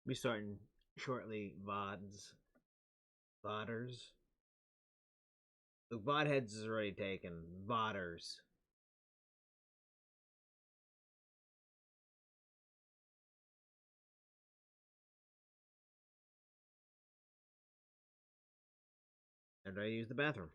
Be starting shortly. VODers. The VOD heads is already taken. VODers. After I use the bathroom.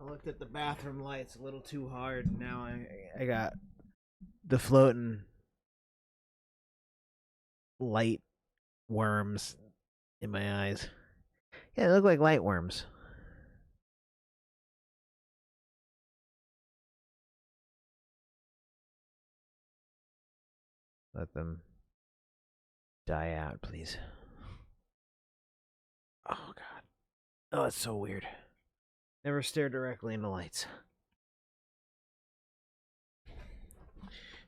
I looked at the bathroom lights a little too hard, and now I got the floating light worms in my eyes. Yeah, they look like light worms. Let them die out, please. Oh, God. Oh, it's so weird. Never stare directly into lights.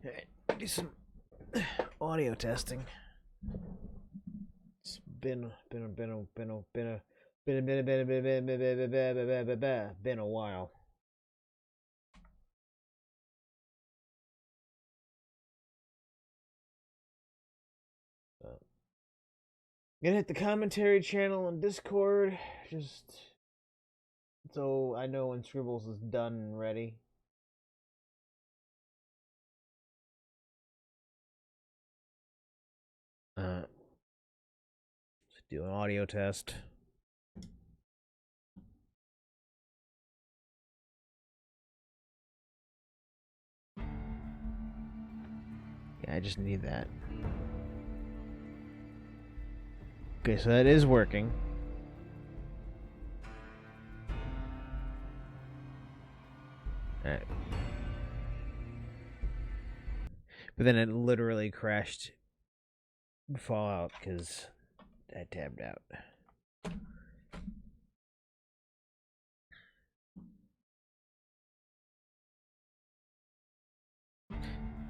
Alright, do some audio testing. It's been a while. Gonna hit the commentary channel on Discord, just so I know when Scribbles is done and ready. Let's do an audio test. Yeah, I just need that. Okay, so that is working. Alright. But then it literally crashed Fallout because I tabbed out.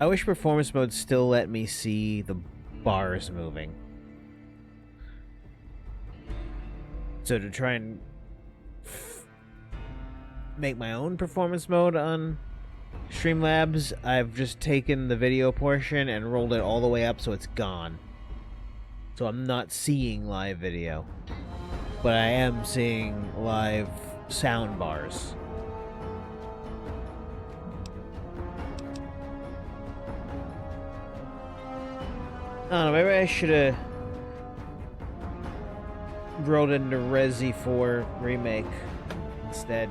I wish performance mode still let me see the bars moving. So to try and make my own performance mode on Streamlabs, I've just taken the video portion and rolled it all the way up so it's gone. So I'm not seeing live video, but I am seeing live sound bars. don't know, maybe I should have rolled into Resi 4 Remake instead.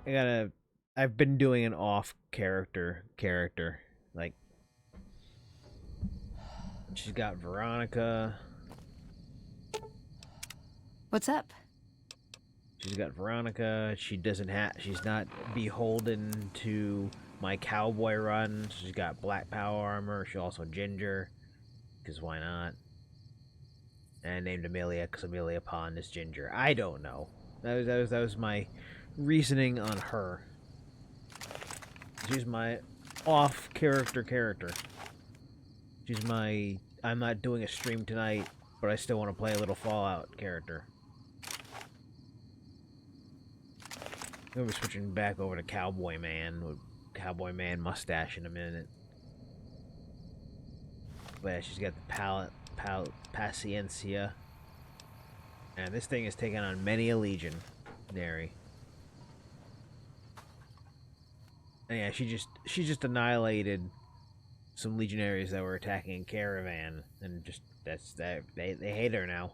And I've been doing an off character. Like, she's got Veronica. What's up? She's got Veronica. She's not beholden to my Cowboy run. She's got black power armor. She's also Ginger, because why not? And I named Amelia because Amelia Pond is Ginger. I don't know. That was my reasoning on her. She's my off character. She's my I'm not doing a stream tonight, but I still want to play a little Fallout character. We'll be switching back over to Cowboy Man with Cowboy Man mustache in a minute. But yeah, she's got the Paciencia. And this thing is taking on many a legionary. And yeah, she just annihilated some legionaries that were attacking Caravan, and just they hate her now.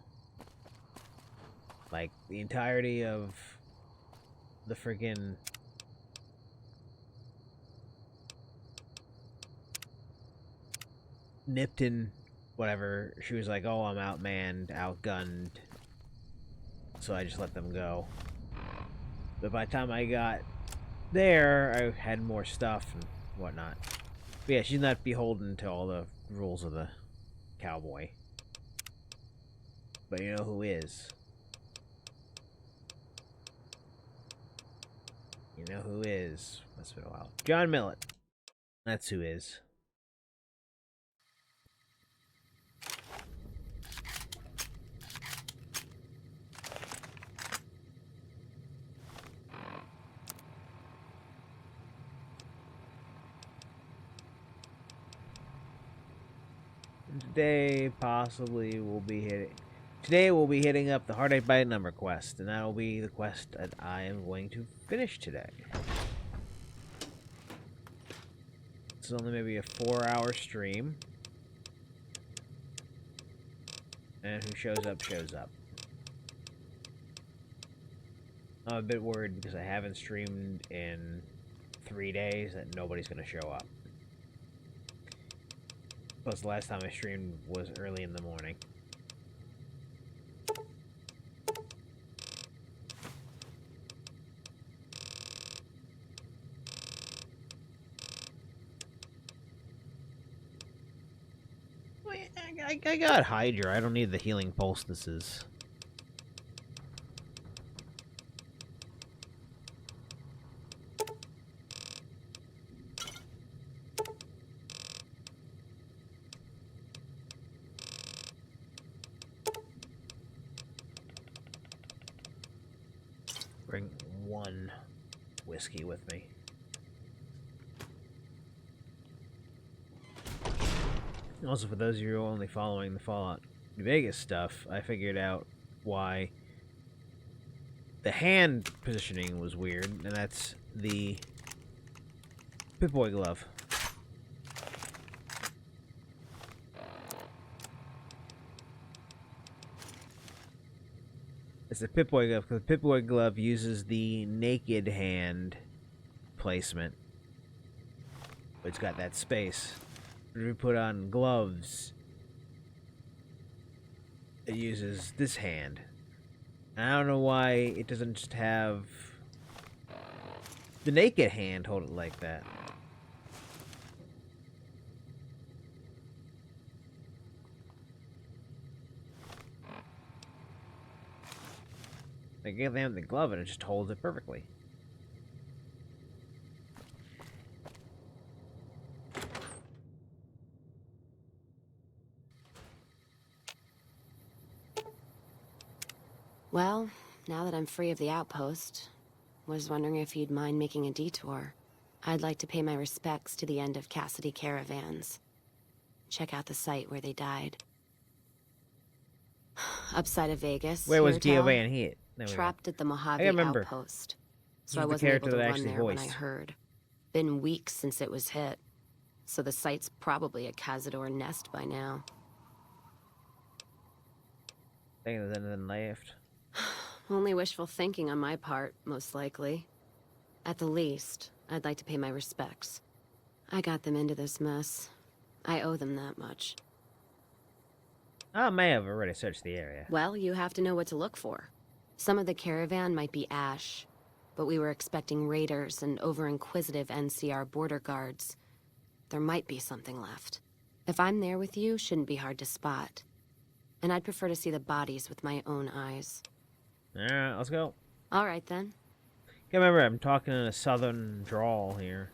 Like the entirety of the freaking Nipton, whatever, she was like, oh, I'm outmanned, outgunned, so I just let them go. But by the time I got there, I had more stuff and whatnot. But yeah, she's not beholden to all the rules of the Cowboy. But you know who is? You know who is? That's been a while. John Millett. That's who is. Today, possibly, we'll be hitting up the Heartache by Number quest, and that'll be the quest that I am going to finish today. It's only maybe a 4-hour stream. And who shows up, shows up. I'm a bit worried because I haven't streamed in 3 days that nobody's going to show up. Plus, the last time I streamed was early in the morning. I got Hydra. I don't need the healing poultices. Bring one whiskey with me. Also, for those of you only following the Fallout New Vegas stuff, I figured out why the hand positioning was weird, and that's the Pip-Boy glove. It's the Pip-Boy glove, because the Pip-Boy glove uses the naked hand placement. But it's got that space. If we put on gloves, it uses this hand. And I don't know why it doesn't just have the naked hand hold it like that. Like, if they have the glove and it just holds it perfectly. Well, now that I'm free of the outpost, was wondering if you'd mind making a detour. I'd like to pay my respects to the end of Cassidy caravans. Check out the site where they died. Upside of Vegas. Where was Giovanni hit? Trapped at the Mojave outpost. So I wasn't able to run there when I heard. Been weeks since it was hit, so the site's probably a Cazador nest by now. Think there's anything left. Only wishful thinking on my part, most likely. At the least, I'd like to pay my respects. I got them into this mess. I owe them that much. I may have already searched the area. Well, you have to know what to look for. Some of the caravan might be ash, but we were expecting raiders and over-inquisitive NCR border guards. There might be something left. If I'm there with you, shouldn't be hard to spot. And I'd prefer to see the bodies with my own eyes. Alright, let's go. All right, then. Remember, I'm talking in a southern drawl here.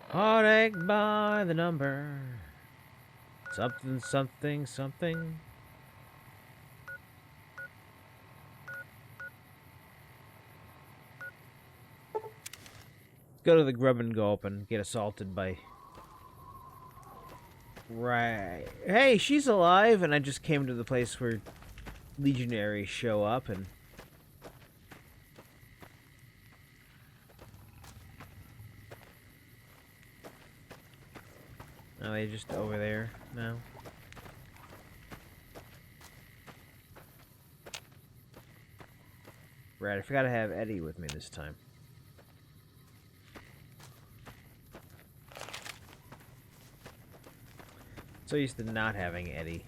Heartache by the number. Something, something, something. Go to the grub and gulp and get assaulted by... Right. Hey, she's alive, and I just came to the place where legionaries show up, and... Are they just over there now? Right, I forgot to have Eddie with me this time. So used to not having Eddie.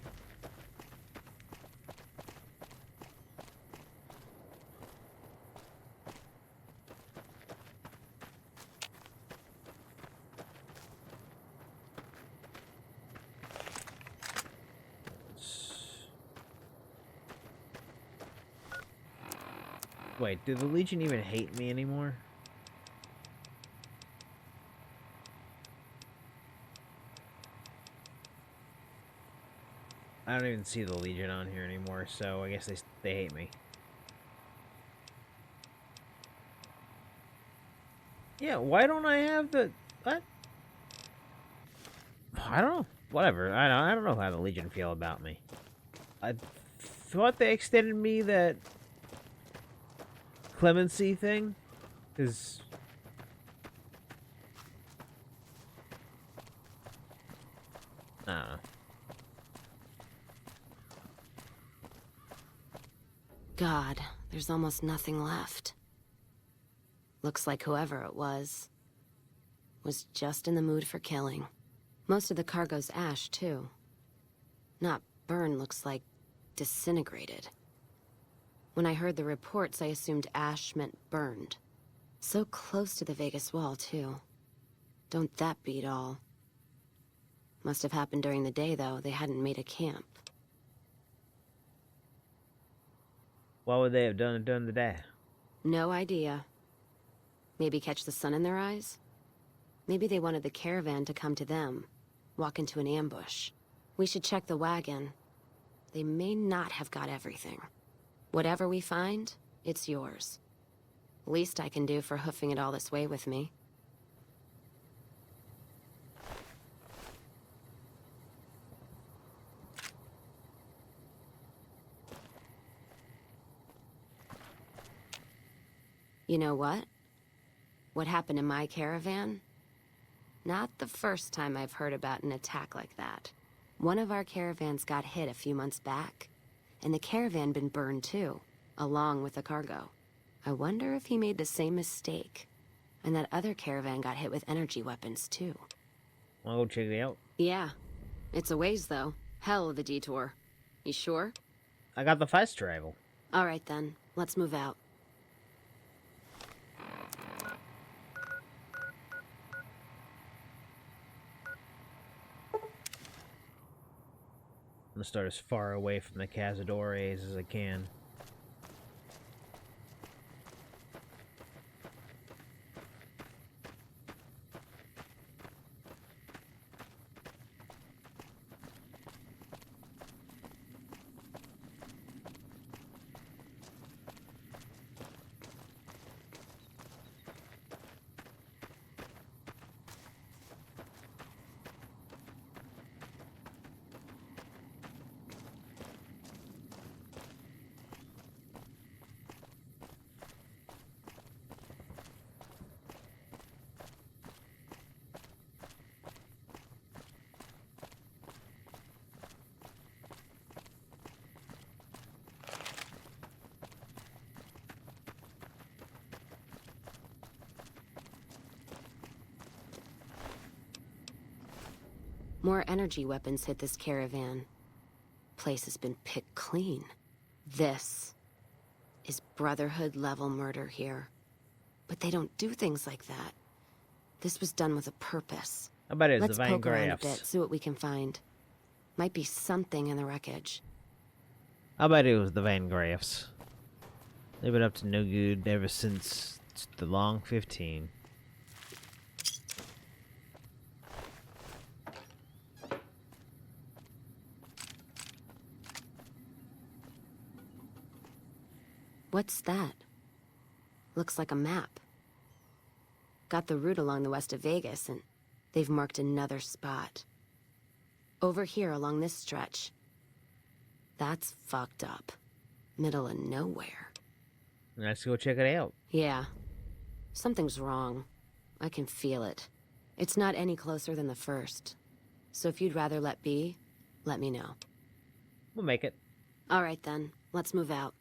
Wait, do the Legion even hate me anymore? I don't even see the Legion on here anymore, so I guess they hate me. Yeah, why don't I have the... What? I don't know. Whatever. I don't know how the Legion feel about me. I thought they extended me that clemency thing, because... I don't know. God, there's almost nothing left. Looks like whoever it was just in the mood for killing. Most of the cargo's ash, too. Not burned, looks like disintegrated. When I heard the reports, I assumed ash meant burned. So close to the Vegas wall, too. Don't that beat all? Must have happened during the day, though. They hadn't made a camp. What would they have done during the day? No idea. Maybe catch the sun in their eyes? Maybe they wanted the caravan to come to them, walk into an ambush. We should check the wagon. They may not have got everything. Whatever we find, it's yours. Least I can do for hoofing it all this way with me. You know what? What happened in my caravan? Not the first time I've heard about an attack like that. One of our caravans got hit a few months back, and the caravan been burned too, along with the cargo. I wonder if he made the same mistake, and that other caravan got hit with energy weapons too. Wanna go check it out? Yeah. It's a ways though. Hell of a detour. You sure? I got the fast travel. Alright then, let's move out. I'm gonna start as far away from the Cazadores as I can. More energy weapons hit this caravan. Place has been picked clean. This is Brotherhood-level murder here. But they don't do things like that. This was done with a purpose. I bet it's Let's the poke around a Van bit, Graffs. see what we can find. Might be something in the wreckage. I bet it was the Van Graffs. They've been up to no good ever since the long 15. What's that? Looks like a map. Got the route along the west of Vegas, and they've marked another spot. Over here along this stretch. That's fucked up. Middle of nowhere. Let's go check it out. Yeah. Something's wrong. I can feel it. It's not any closer than the first. So if you'd rather let be, let me know. We'll make it. All right then, let's move out.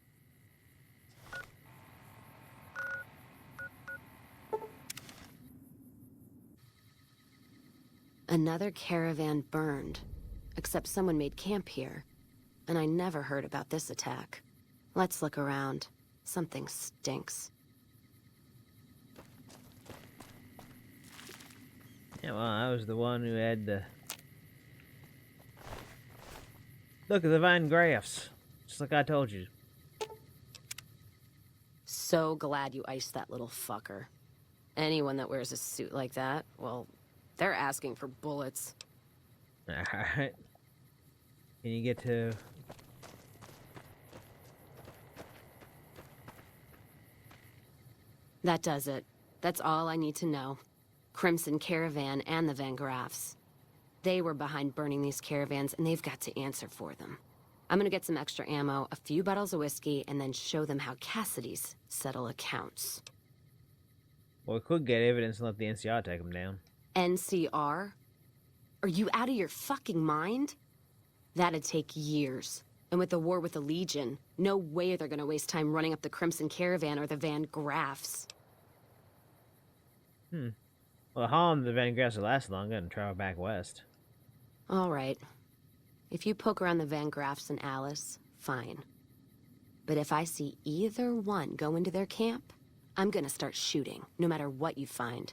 Another caravan burned, except someone made camp here, and I never heard about this attack. Let's look around. Something stinks. Yeah, well, I was the one who had the... Look at the Van Graffs. Just like I told you. So glad you iced that little fucker. Anyone that wears a suit like that, well, they're asking for bullets. Alright. Can you get to... That does it. That's all I need to know. Crimson Caravan and the Van Graffs. They were behind burning these caravans, and they've got to answer for them. I'm gonna get some extra ammo, a few bottles of whiskey, and then show them how Cassidy's settle accounts. Well, we could get evidence and let the NCR take them down. NCR? Are you out of your fucking mind? That'd take years. And with the war with the Legion, no way they're gonna waste time running up the Crimson Caravan or the Van Graffs. Well, how long the Van Graffs will last long and travel back west? All right. If you poke around the Van Graffs and Alice, fine. But if I see either one go into their camp, I'm gonna start shooting, no matter what you find.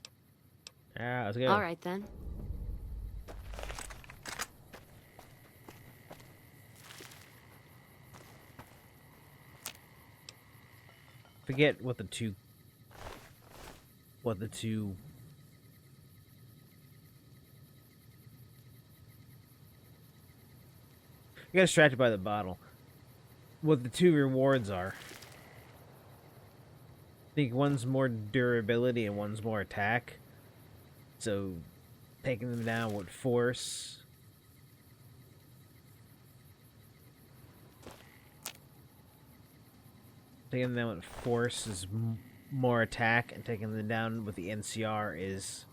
Alright, let's go. All right, then. Forget what the two... I got distracted by the bottle. What the two rewards are. I think one's more durability and one's more attack. So, taking them down with force. Taking them down with force is more attack, and taking them down with the NCR is...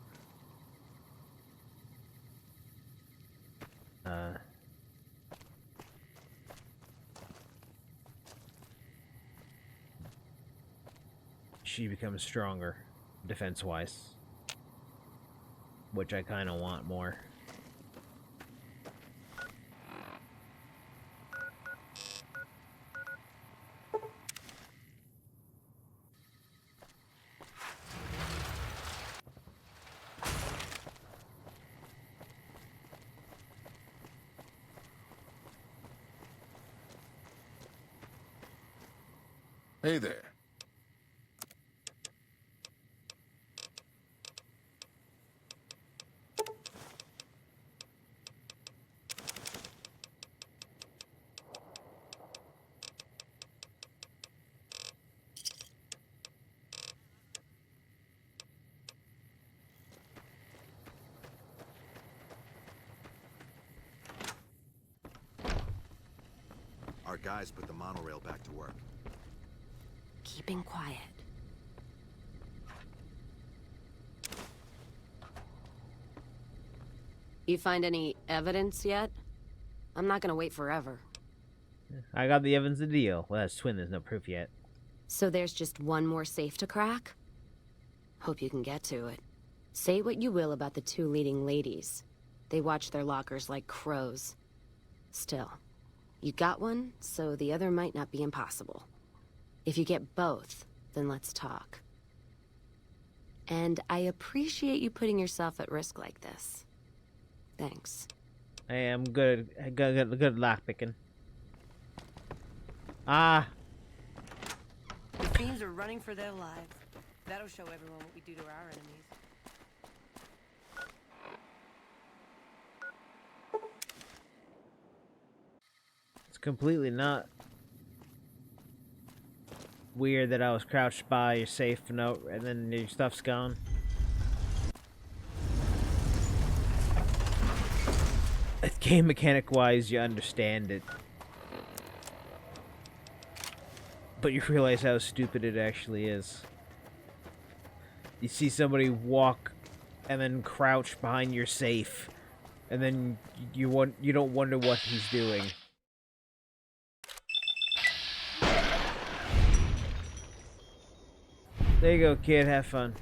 she becomes stronger, defense-wise. Which I kind of want more. Hey there. Our guys put the monorail back to work. Keeping quiet. You find any evidence yet? I'm not gonna wait forever. I got the evidence of the deal. Well, that's twin, there's no proof yet. So there's just one more safe to crack? Hope you can get to it. Say what you will about the two leading ladies. They watch their lockers like crows. Still, you got one, so the other might not be impossible. If you get both, then let's talk. And I appreciate you putting yourself at risk like this. Thanks. I am good lockpicking. Ah. The fiends are running for their lives. That'll show everyone what we do to our enemies. It's completely not weird that I was crouched by your safe note and then your stuff's gone. Game mechanic wise, you understand it. But you realize how stupid it actually is. You see somebody walk and then crouch behind your safe, and then you don't wonder what he's doing. There you go, kid. Have fun.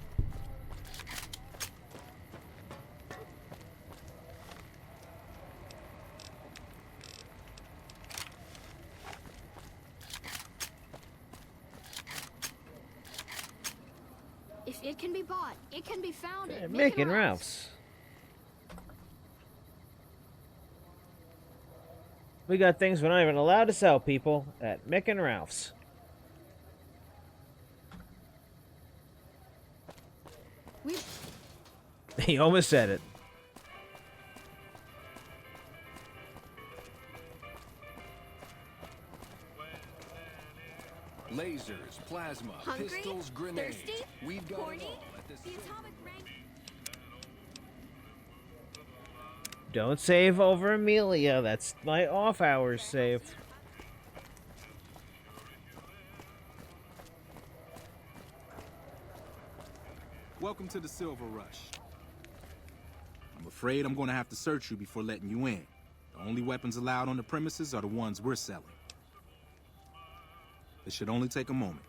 If it can be bought, it can be found at Mick and Ralph's. We got things we're not even allowed to sell, people, at Mick and Ralph's. He almost said it. Lasers, plasma, Hungry? pistols, grenades. Thirsty? We've got Horny? it all at this The atomic rank. Don't save over Amelia. That's my off-hours save. Welcome to the Silver Rush. I'm afraid I'm going to have to search you before letting you in. The only weapons allowed on the premises are the ones we're selling. It should only take a moment.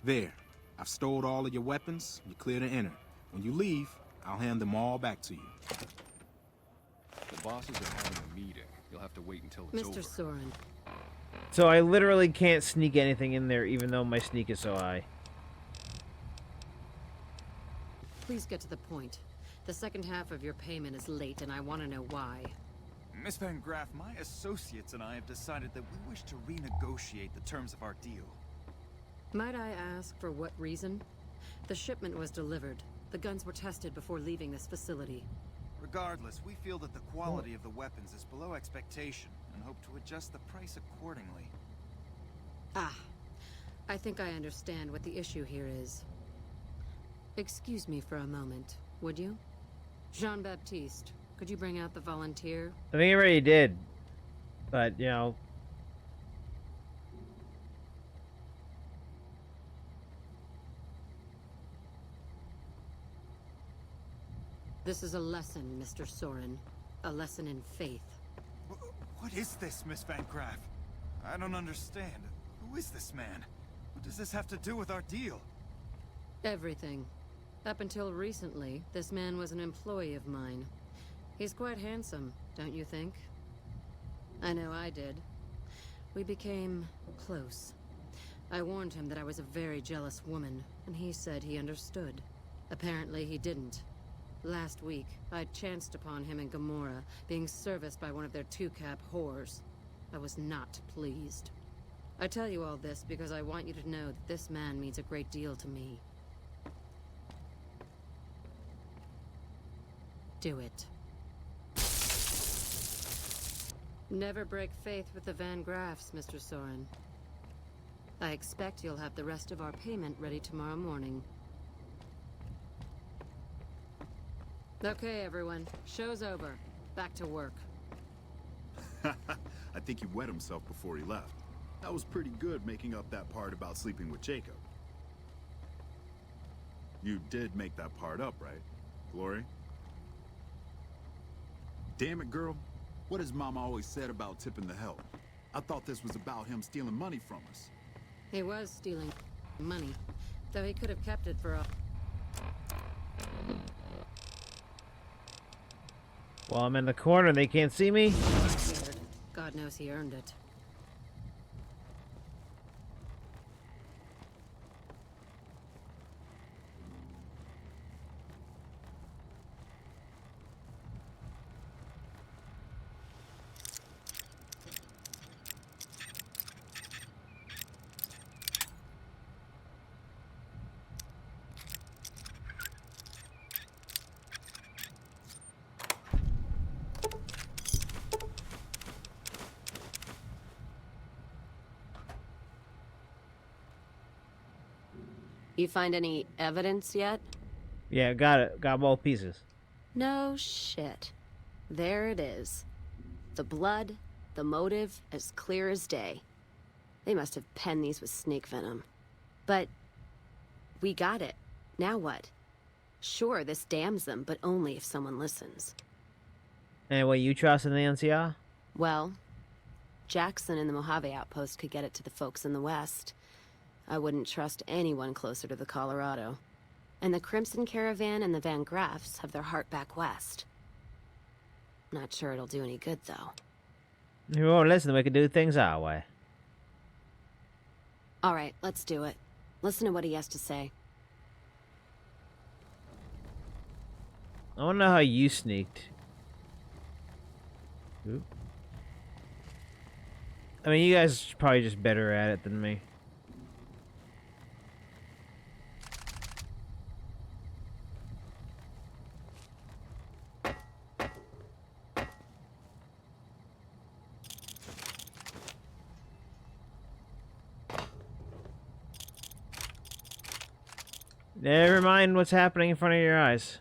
There. I've stowed all of your weapons. You're clear to enter. When you leave, I'll hand them all back to you. The bosses are having a meeting. You'll have to wait until it's over. Mr. Soren. So I literally can't sneak anything in there, even though my sneak is so high. Please get to the point. The second half of your payment is late, and I want to know why. Miss Van Graff, my associates and I have decided that we wish to renegotiate the terms of our deal. Might I ask for what reason? The shipment was delivered. The guns were tested before leaving this facility. Regardless, we feel that the quality of the weapons is below expectation and hope to adjust the price accordingly. Ah, I think I understand what the issue here is. Excuse me for a moment, would you? Jean-Baptiste, could you bring out the volunteer? I think he already did. But, you know. This is a lesson, Mr. Soren. A lesson in faith. What is this, Miss Van Graff? I don't understand. Who is this man? What does this have to do with our deal? Everything. Up until recently, this man was an employee of mine. He's quite handsome, don't you think? I know I did. We became close. I warned him that I was a very jealous woman, and he said he understood. Apparently he didn't. Last week, I chanced upon him in Gamora, being serviced by one of their two-cap whores. I was not pleased. I tell you all this because I want you to know that this man means a great deal to me. Do it. Never break faith with the Van Graffs, Mr. Soren. I expect you'll have the rest of our payment ready tomorrow morning. Okay, everyone. Show's over. Back to work. I think he wet himself before he left. That was pretty good, making up that part about sleeping with Jacob. You did make that part up, right, Glory? Damn it, girl. What has Mama always said about tipping the help? I thought this was about him stealing money from us. He was stealing money, though he could have kept it for a... While I'm in the corner, they can't see me. Scared. God knows he earned it. You find any evidence yet? Yeah, got it. Got both pieces. No shit. There it is. The blood, the motive, as clear as day. They must have penned these with snake venom. But we got it. Now what? Sure, this damns them, but only if someone listens. Anyway, you trust in the NCR? Well, Jackson and the Mojave outpost could get it to the folks in the West. I wouldn't trust anyone closer to the Colorado. And the Crimson Caravan and the Van Graffs have their heart back west. Not sure it'll do any good, though. You won't listen, we can do things our way. All right, let's do it. Listen to what he has to say. I wanna know how you sneaked. Oop. I mean, you guys are probably just better at it than me. Never mind what's happening in front of your eyes.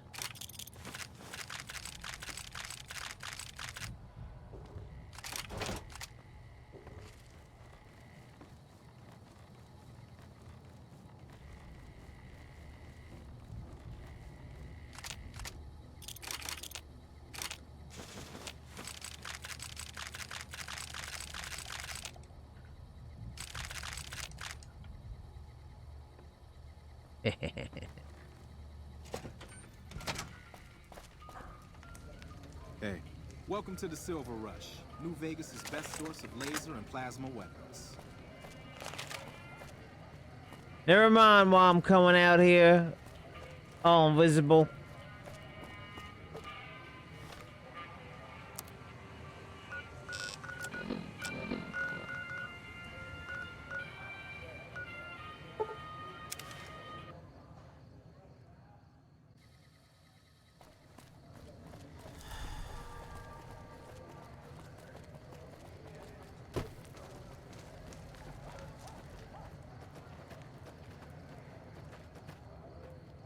Hey, welcome to the Silver Rush, New Vegas' best source of laser and plasma weapons. Never mind why I'm coming out here all invisible.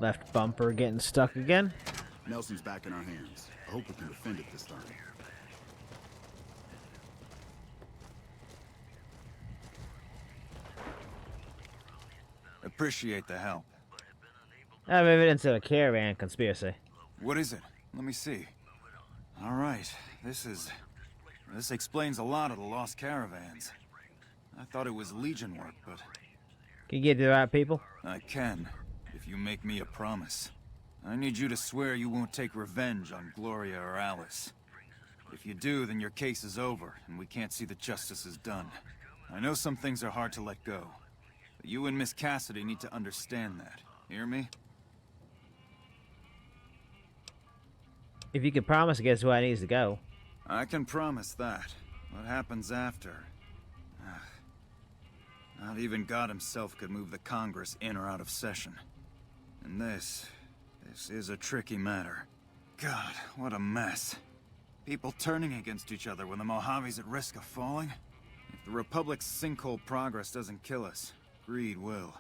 Left bumper getting stuck again. Nelson's back in our hands. I hope we can defend it this time. Appreciate the help. I have evidence of a caravan conspiracy. What is it? Let me see. All right, this explains a lot of the lost caravans. I thought it was Legion work, but Can you get to the right people? I can, if you make me a promise. I need you to swear you won't take revenge on Gloria or Alice. If you do, then your case is over, and we can't see that justice is done. I know some things are hard to let go, but you and Miss Cassidy need to understand that. Hear me? If you could promise, guess where I needs to go. I can promise that. What happens after? Not even God himself could move the Congress in or out of session. And this is a tricky matter. God, what a mess. People turning against each other when the Mojave's at risk of falling? If the Republic's sinkhole progress doesn't kill us, greed will.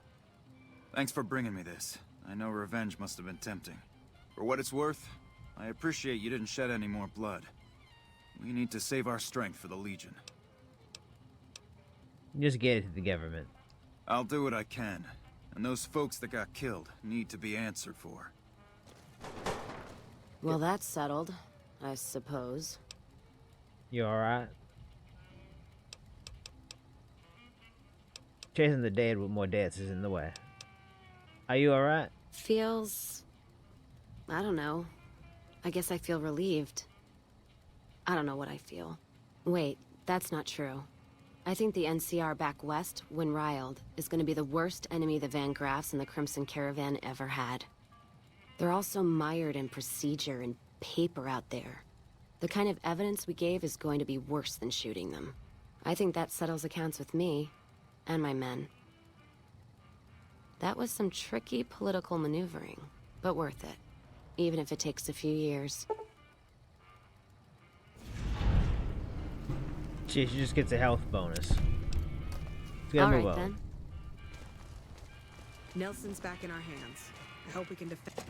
Thanks for bringing me this. I know revenge must have been tempting. For what it's worth, I appreciate you didn't shed any more blood. We need to save our strength for the Legion. Just get it to the government. I'll do what I can. And those folks that got killed need to be answered for. Well, that's settled, I suppose. You alright? Chasing the dead with more deaths is in the way. Are you alright? Feels... I don't know. I guess I feel relieved. I don't know what I feel. Wait, that's not true. I think the NCR back west, when riled, is going to be the worst enemy the Van Graffs and the Crimson Caravan ever had. They're also mired in procedure and paper out there. The kind of evidence we gave is going to be worse than shooting them. I think that settles accounts with me, and my men. That was some tricky political maneuvering, but worth it. Even if it takes a few years. She just gets a health bonus. Let's get All move right, on. then. Nelson's back in our hands. I hope we can defend.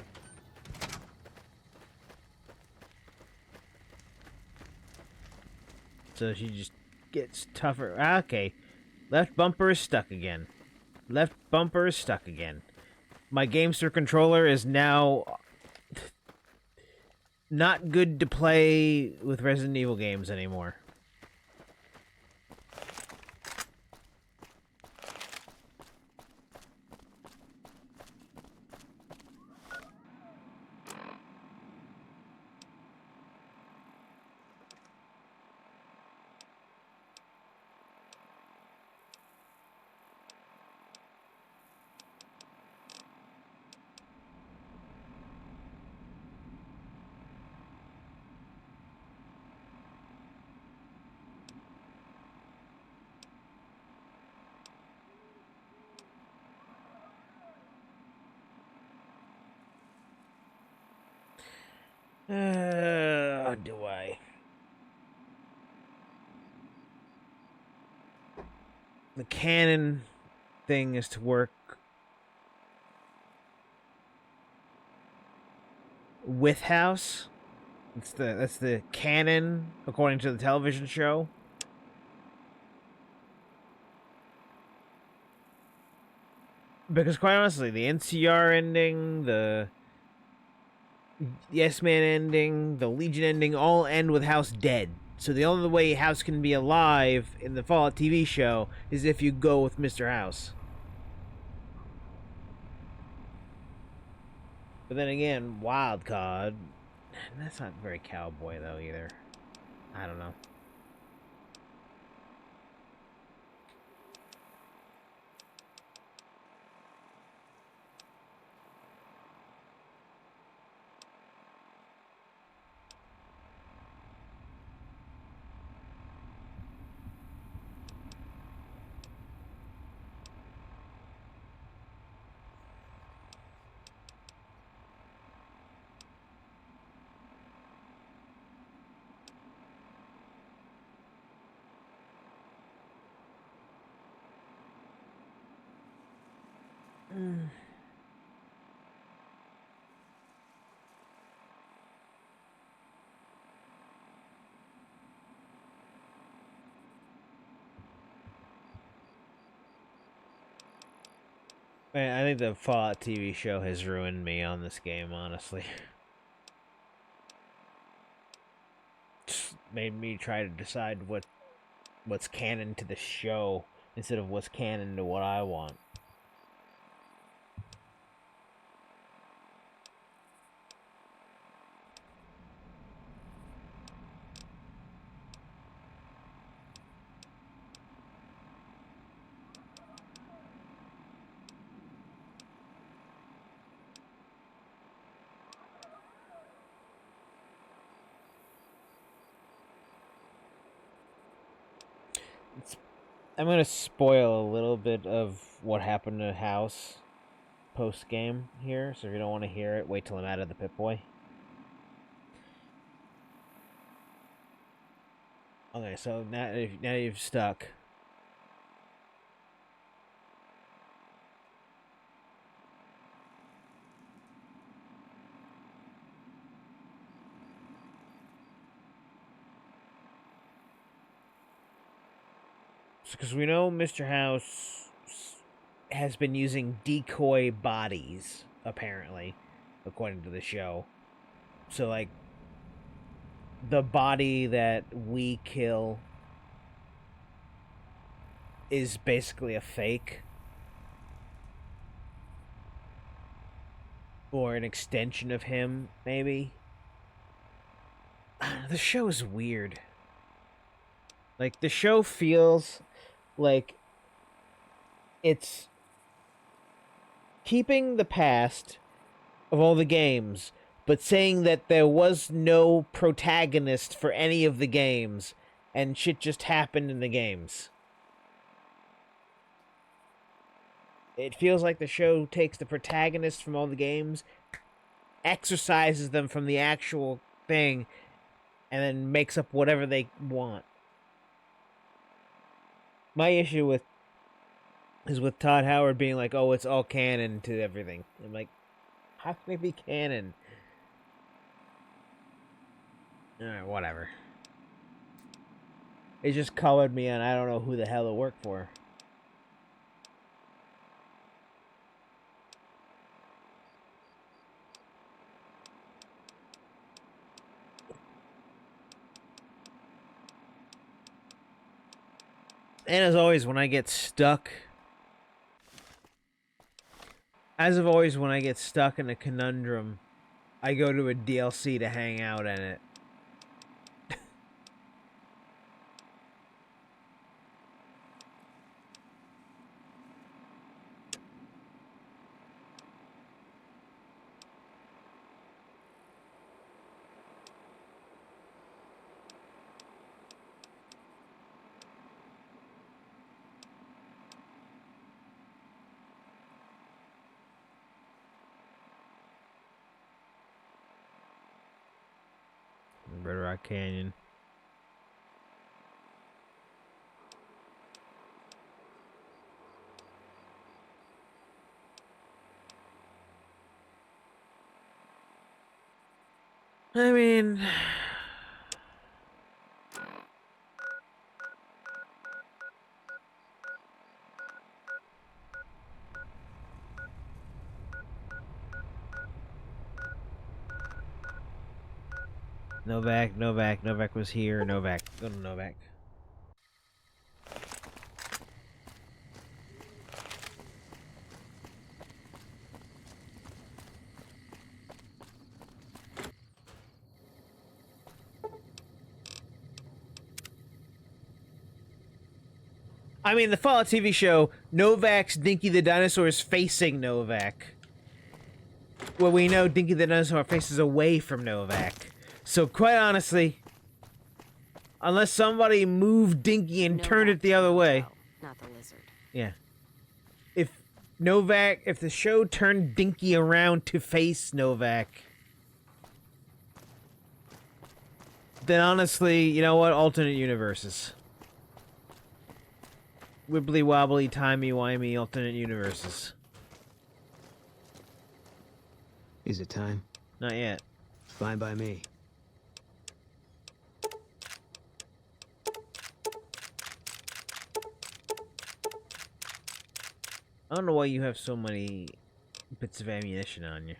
So she just gets tougher. Okay. Left bumper is stuck again. Left bumper is stuck again. My Gamester controller is now not good to play with Resident Evil games anymore. Do I? The cannon thing is to work with House. That's the canon according to the television show. Because quite honestly, the NCR ending, the Yes Man ending, the Legion ending, all end with House dead. So the only way House can be alive in the Fallout TV show is if you go with Mr. House. But then again, Wildcard, that's not very Cowboy though either. I don't know. Man, I think the Fallout TV show has ruined me on this game, honestly. Just made me try to decide what's canon to the show instead of what's canon to what I want. I'm gonna spoil a little bit of what happened to House post game here, so if you don't want to hear it, wait till I'm out of the Pip-Boy. Okay, so now you've stuck. Because we know Mr. House has been using decoy bodies, apparently, according to the show. So, like, the body that we kill is basically a fake. Or an extension of him, maybe. The show is weird. Like, the show feels like it's keeping the past of all the games, but saying that there was no protagonist for any of the games, and shit just happened in the games. It feels like the show takes the protagonists from all the games, exercises them from the actual thing, and then makes up whatever they want. My issue is with Todd Howard being like, oh, it's all canon to everything. I'm like, how can it be canon? Alright, whatever. It just colored me on I don't know who the hell it worked for. And as always, when I get stuck... As of always, when I get stuck in a conundrum, I go to a DLC to hang out in it. Red Rock Canyon. I mean... Novak was here. Novak. Go to Novak. I mean, the Fallout TV show, Novak's Dinky the Dinosaur is facing Novak. Well, we know Dinky the Dinosaur faces away from Novak. So, quite honestly, unless somebody moved Dinky and turned it the other way. Not the lizard. Yeah. If the show turned Dinky around to face Novak, then honestly, you know what? Alternate universes. Wibbly wobbly, timey-wimey, alternate universes. Is it time? Not yet. Fine by me. I don't know why you have so many bits of ammunition on you.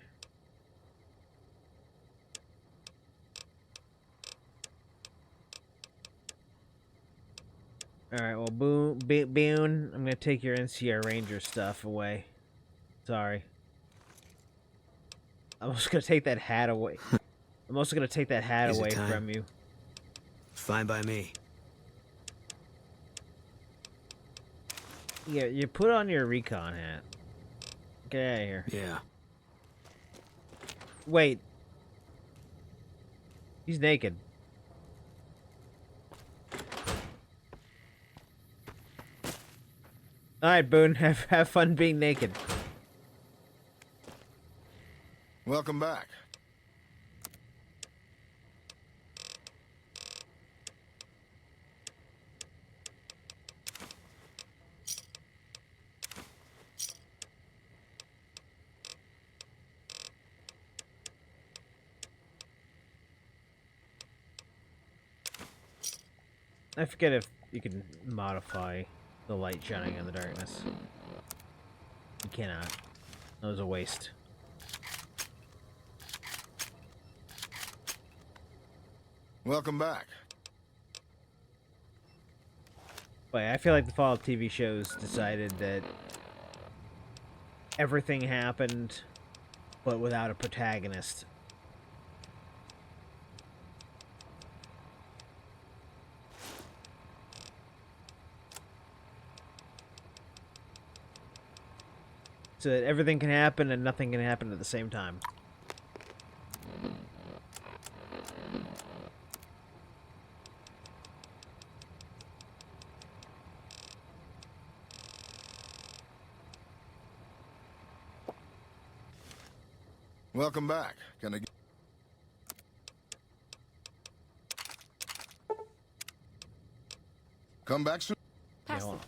Alright, well, Boone, I'm gonna take your NCR Ranger stuff away. Sorry. I'm also gonna take that hat away. I'm also gonna take that hat away from you. Fine by me. Yeah, you put on your recon hat. Get out of here. Yeah. Wait. He's naked. Alright, Boone, have fun being naked. Welcome back. I forget if you can modify the light shining in the darkness. You cannot. That was a waste. Welcome back. But I feel like the Fallout TV shows decided that everything happened, but without a protagonist. So that everything can happen and nothing can happen at the same time. Welcome back. Can I get... Come back soon. Yeah, hold on.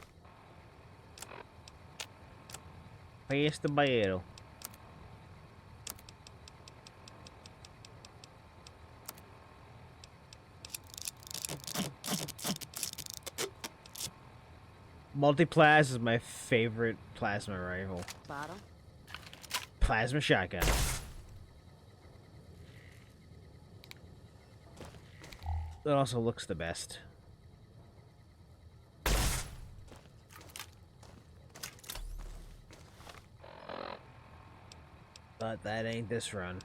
Pass the barrel. Multi-plas is my favorite plasma rifle. Bottle? Plasma shotgun. It also looks the best. But that ain't this run.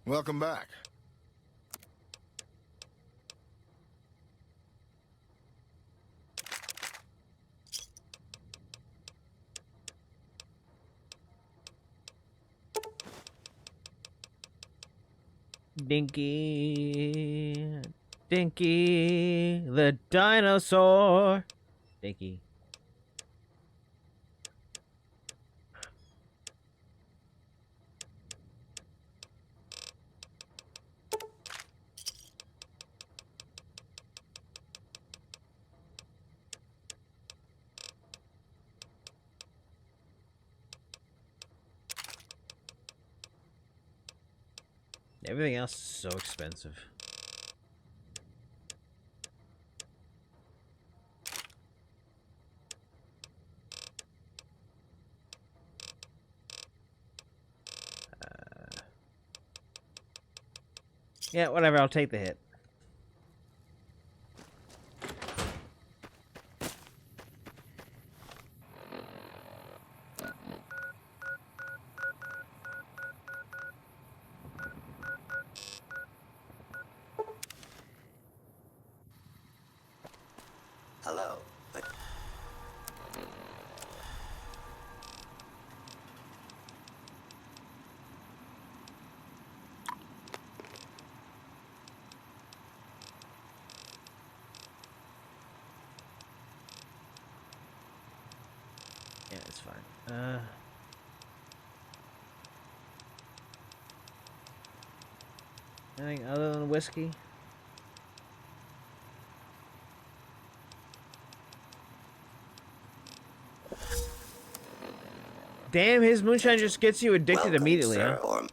Welcome back. Dinky. Dinky. The dinosaur. Dinky. Everything else is so expensive. Yeah, whatever, I'll take the hit. Hello. Yeah, it's fine. Anything other than whiskey? Damn, his moonshine just gets you addicted immediately, sir, huh? or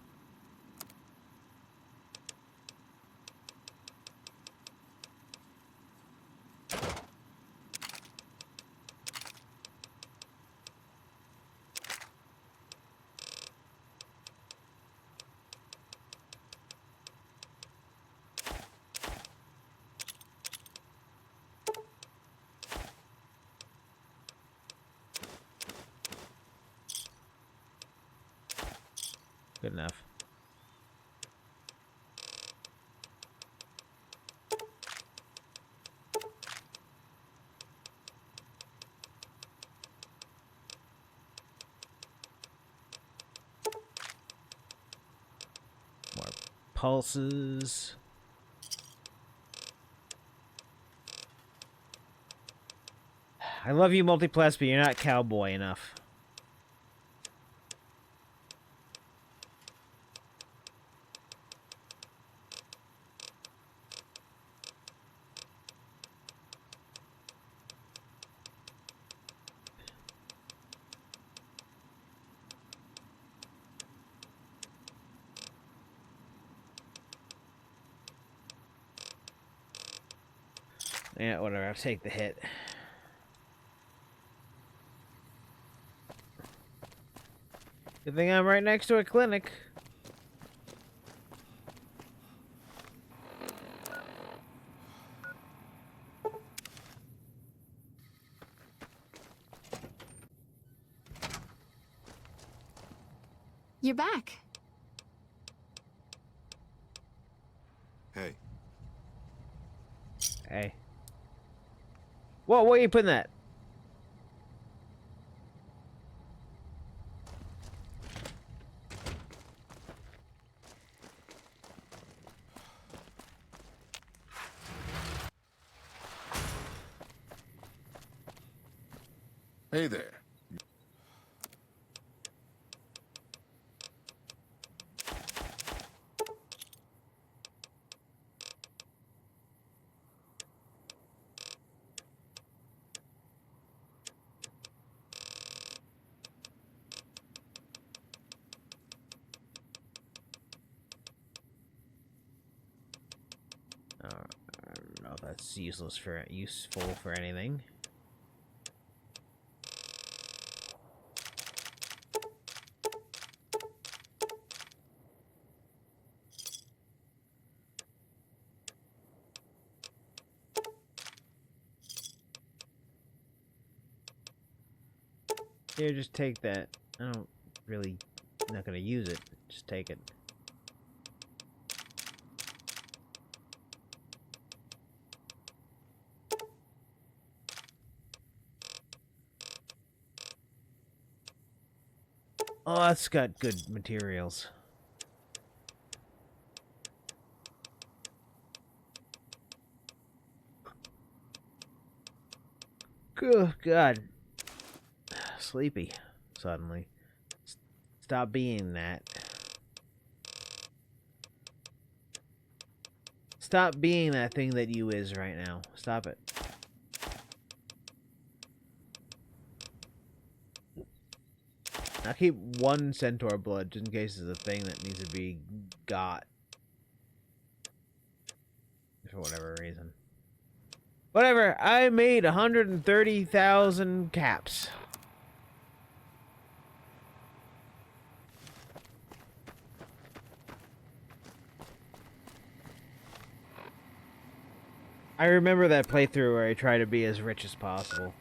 Good enough. More pulses. I love you, Multiplas, but you're not cowboy enough. Yeah, whatever. I'll take the hit. Good thing I'm right next to a clinic. You're back. Hey, Hey. Whoa, where are you putting that? Hey there. I don't know if that's useful for anything. Here, just take that. I don't really, not gonna use it. Just take it. Oh, that's got good materials. Oh, God. Sleepy, suddenly. Stop being that. Stop being that thing that you is right now. Stop it. I'll keep one centaur blood just in case it's a thing that needs to be got. For whatever reason. Whatever, I made 130,000 caps. I remember that playthrough where I try to be as rich as possible.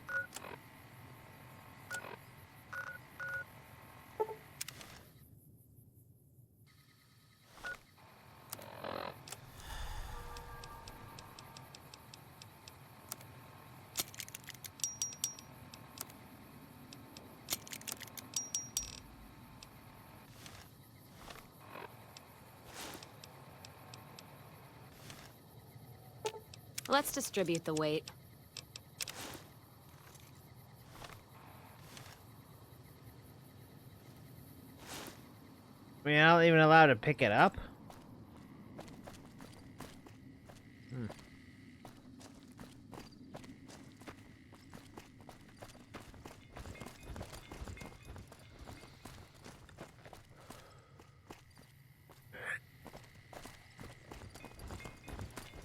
Let's distribute the weight. I mean, I'm not even allowed to pick it up?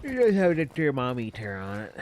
You just have the thermometer on it.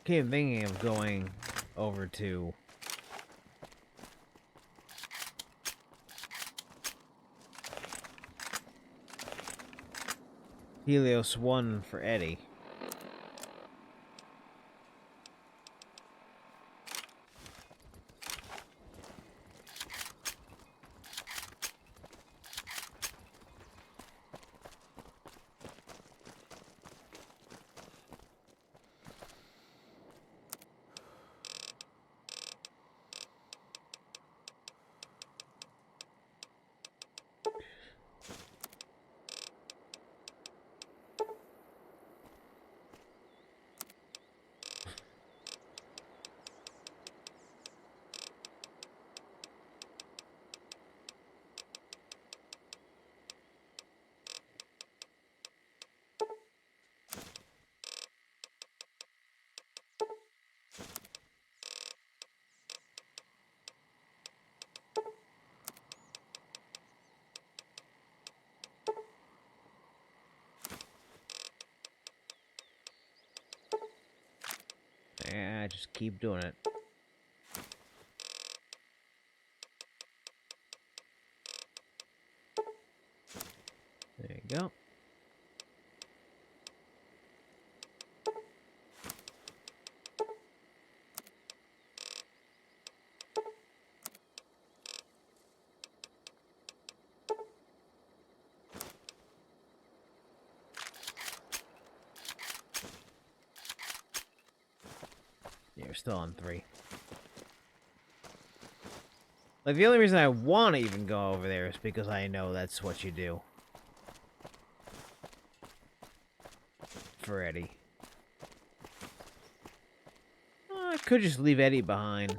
Keep thinking of going over to Helios 1 for Eddie. keep doing it. There you go. You're still on 3. Like, the only reason I want to even go over there is because I know that's what you do. For Eddie. I could just leave Eddie behind.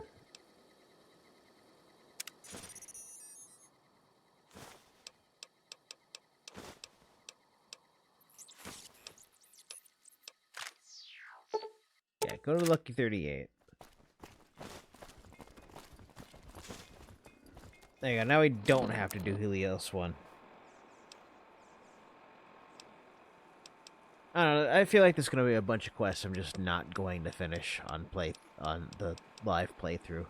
Yeah, go to Lucky 38. There you go. Now we don't have to do Helios 1. I don't know. I feel like there's going to be a bunch of quests I'm just not going to finish on the live playthrough.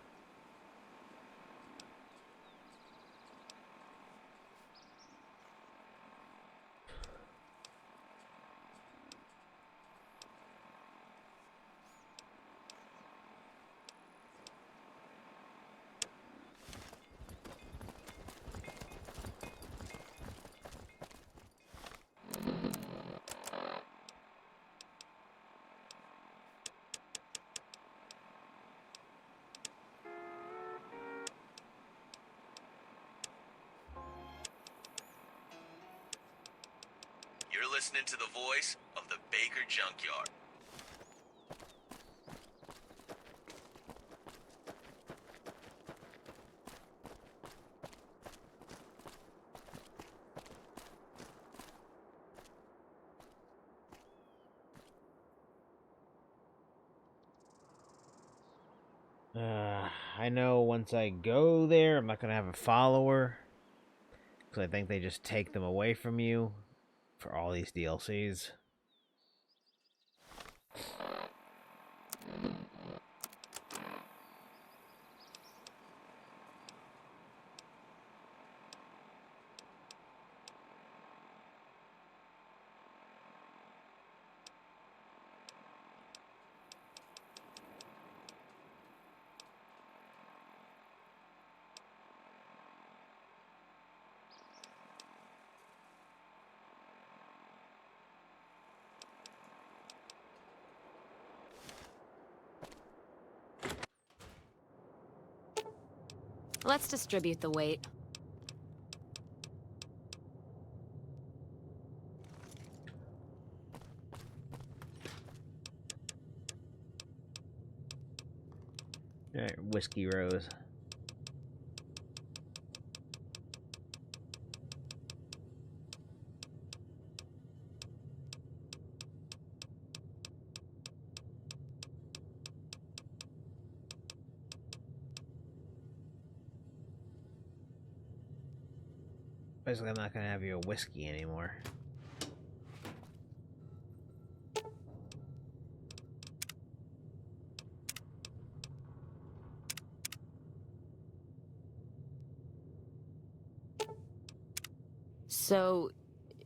You're listening to the voice of the Baker Junkyard. I know once I go there, I'm not going to have a follower. Because I think they just take them away from you for all these DLCs. Let's distribute the weight. Alright, Whiskey Rose. Basically, I'm not going to have you a whiskey anymore. So,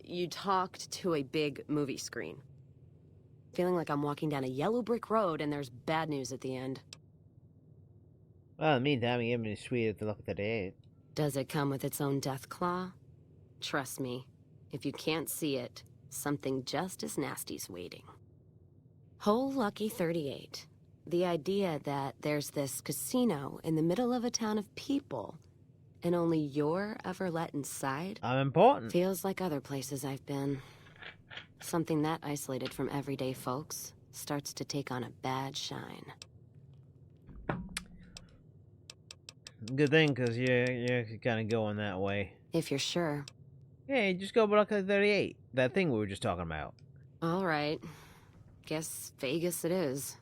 you talked to a big movie screen. Feeling like I'm walking down a yellow brick road and there's bad news at the end. Well, in the meantime, you gave me a sweet at the Lucky 38. Does it come with its own death claw? Trust me, if you can't see it, something just as nasty's waiting. Whole Lucky 38. The idea that there's this casino in the middle of a town of people, and only you're ever let inside? I'm important. Feels like other places I've been. Something that isolated from everyday folks starts to take on a bad shine. Good thing, because you're kind of going that way. If you're sure. Yeah, just go Lucky 38. That thing we were just talking about. All right. Guess Vegas it is.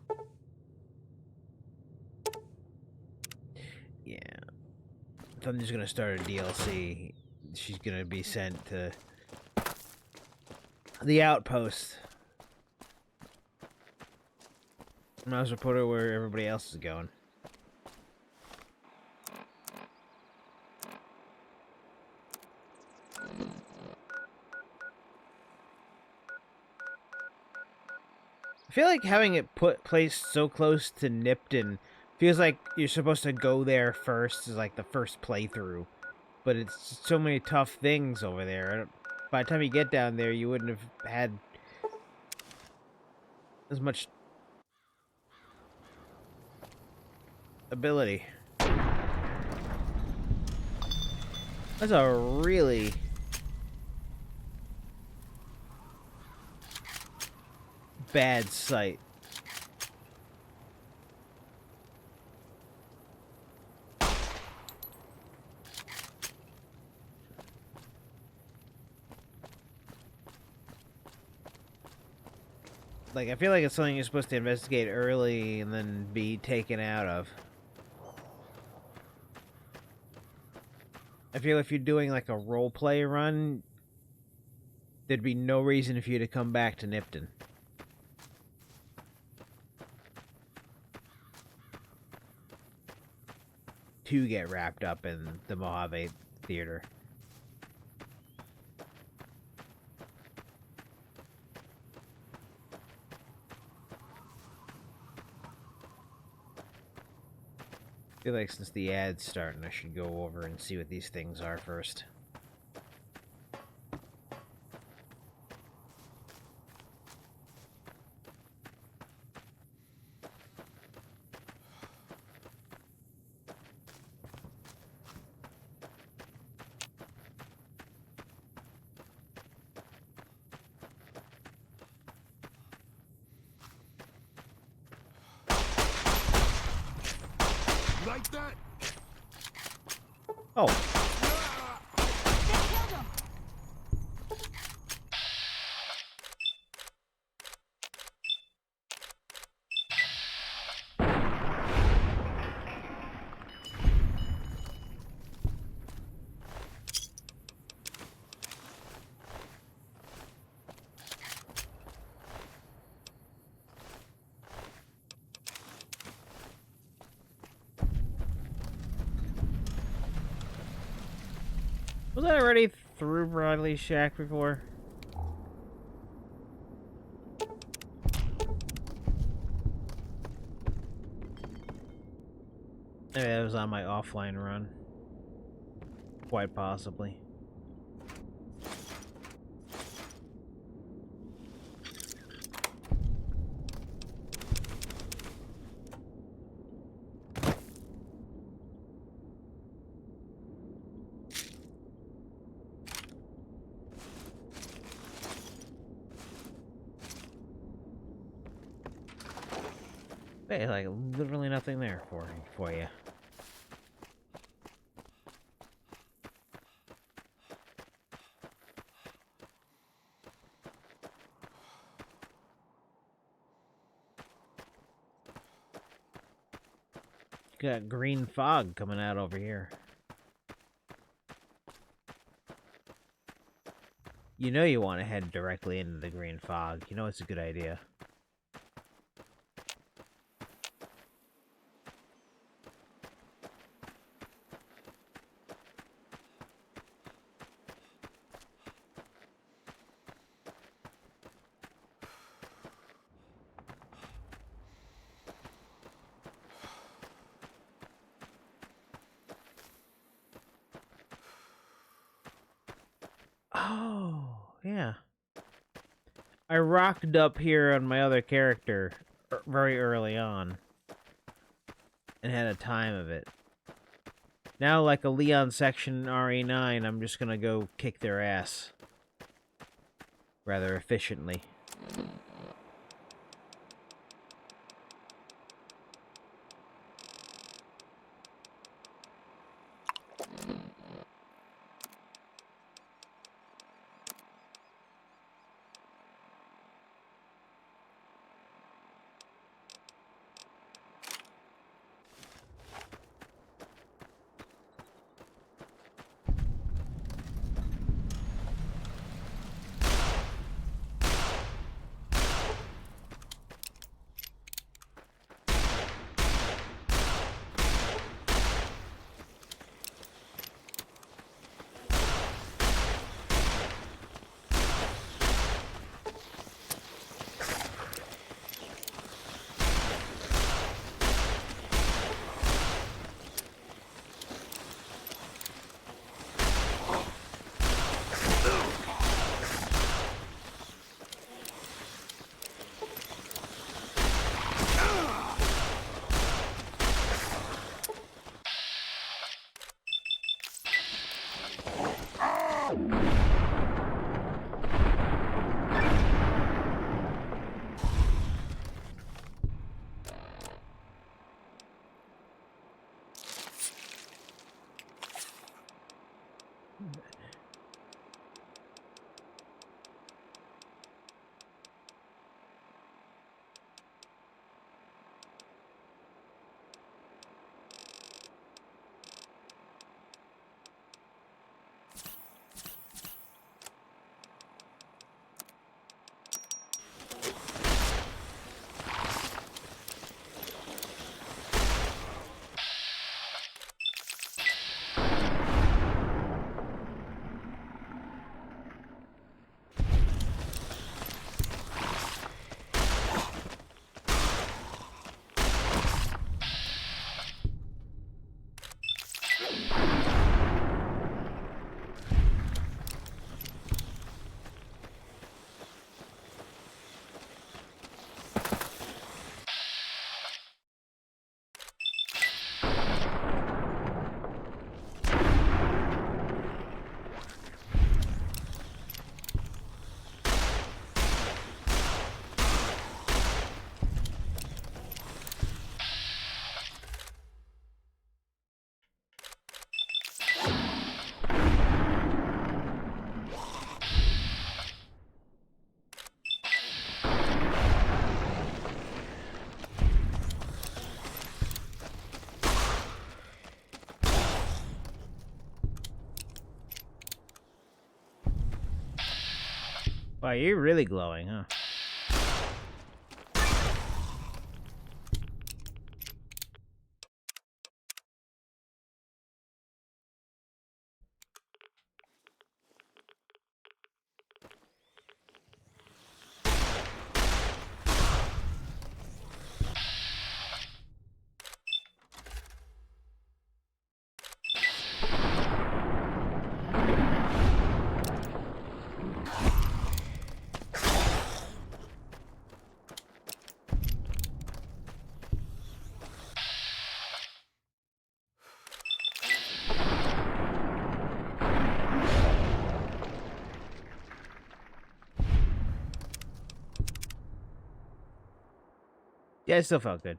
Yeah. If I'm just gonna start a DLC, she's gonna be sent to the outpost. Might as well put it where everybody else is going. I feel like having it placed so close to Nipton feels like you're supposed to go there first, is like the first playthrough. But it's so many tough things over there. By the time you get down there, you wouldn't have had as much ability. That's a really bad sight. Like, I feel like it's something you're supposed to investigate early and then be taken out of. I feel if you're doing like a roleplay run, there'd be no reason for you to come back to Nipton. To get wrapped up in the Mojave Theater. I feel like since the ad's starting, I should go over and see what these things are first. Like that? Oh. Was I already through Bradley's shack before? Maybe that was on my offline run. Quite possibly. Hey, like literally nothing there for you. Got green fog coming out over here. You know you want to head directly into the green fog. You know it's a good idea. Oh, yeah. I rocked up here on my other character very early on and had a time of it. Now, like a Leon section RE9, I'm just gonna go kick their ass rather efficiently. Wow, you're really glowing, huh? Yeah, it still felt good.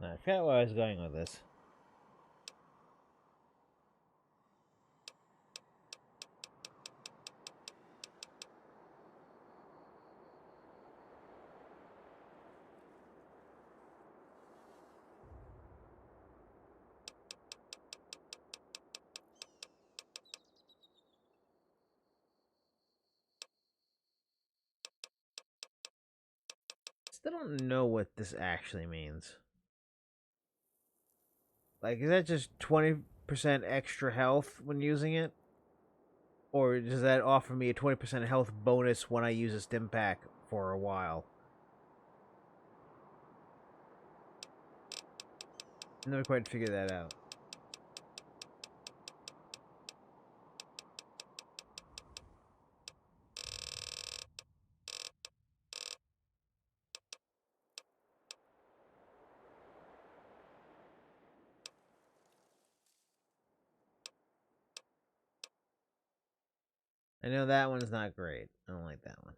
I forgot where I was going with this. Still don't know what this actually means. Like, is that just 20% extra health when using it? Or does that offer me a 20% health bonus when I use a stim pack for a while? Never quite figured that out. I know that one's not great. I don't like that one.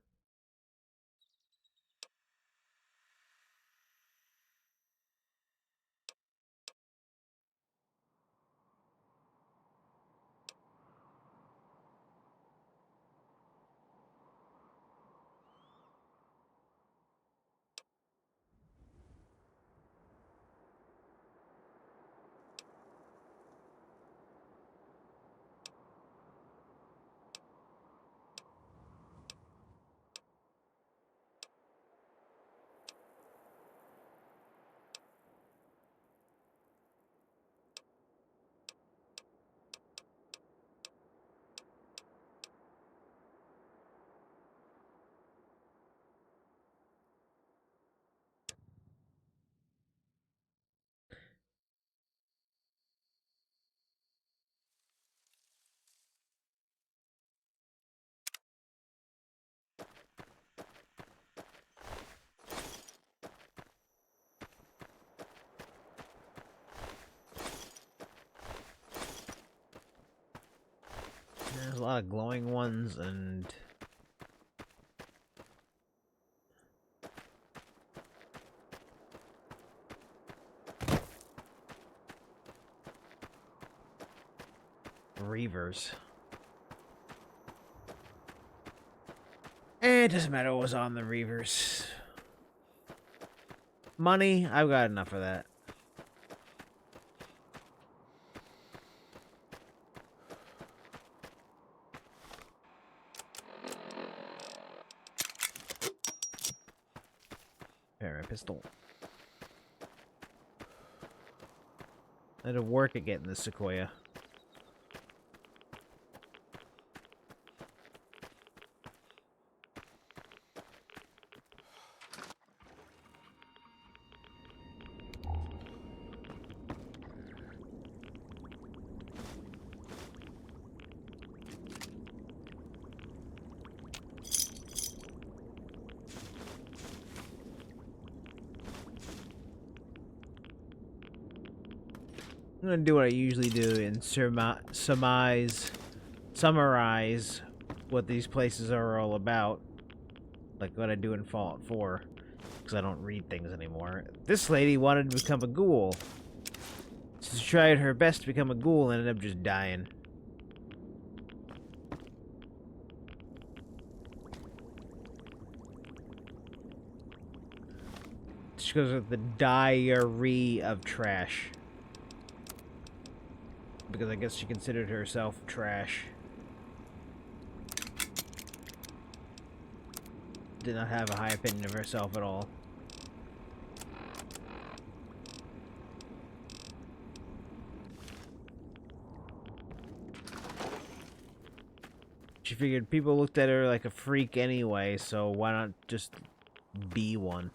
There's a lot of glowing ones and reavers. It doesn't matter what was on the reavers. Money, I've got enough of that. Here, my pistol. I had to work at getting this sequoia. I'm gonna do what I usually do and summarize what these places are all about. like what I do in Fallout 4, because I don't read things anymore. This lady wanted to become a ghoul. She tried her best to become a ghoul and ended up just dying. She goes with the diarrhea of trash. Because I guess she considered herself trash. Did not have a high opinion of herself at all. She figured people looked at her like a freak anyway, so why not just be one?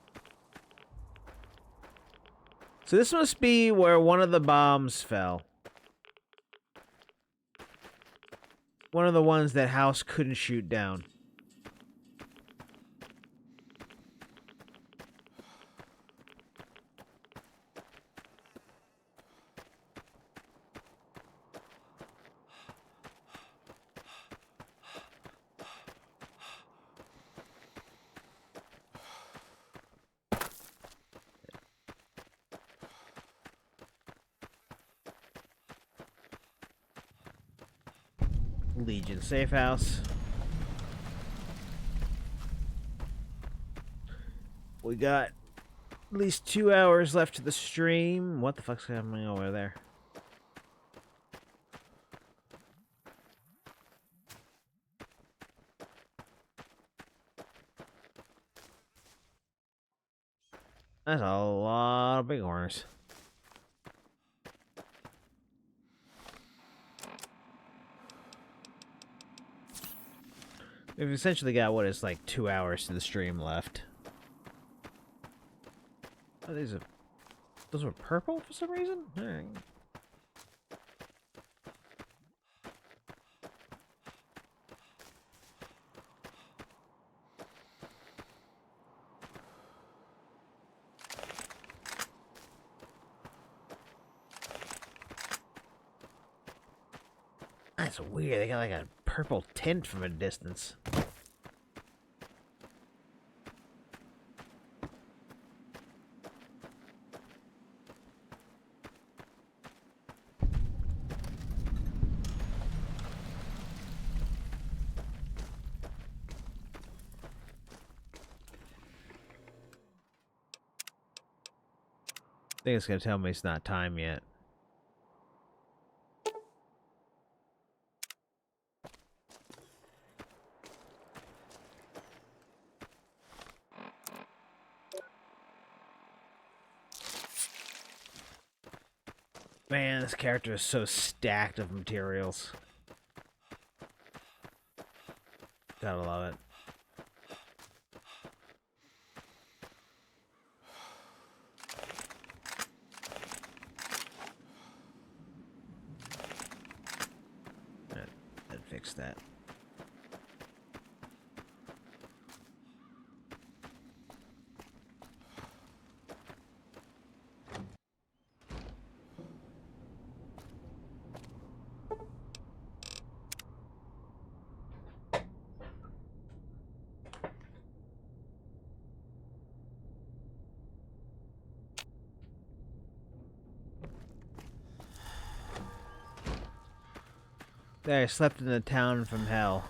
So this must be where one of the bombs fell. One of the ones that House couldn't shoot down. Legion safe house. We got at least 2 hours left to the stream. What the fuck's happening over there? That's a lot of bighorns. We've essentially got what is like 2 hours to the stream left. Oh, those were purple for some reason? Alright. That's weird. They got like a purple tint from a distance. I think it's gonna tell me it's not time yet. Man, this character is so stacked of materials. Gotta love it. That fixed that. There, I slept in the town from hell.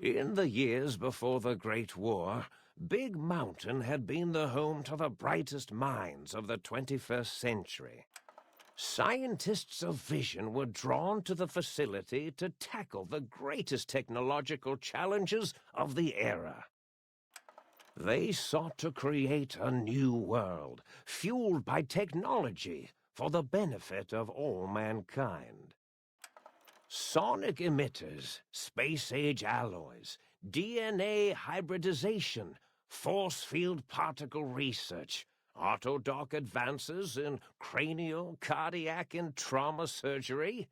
In the years before the Great War, Big Mountain had been the home to the brightest minds of the 21st century. Scientists of vision were drawn to the facility to tackle the greatest technological challenges of the era. They sought to create a new world, fueled by technology for the benefit of all mankind. Sonic emitters, space-age alloys, DNA hybridization, force field particle research, autodoc advances in cranial, cardiac, and trauma surgery.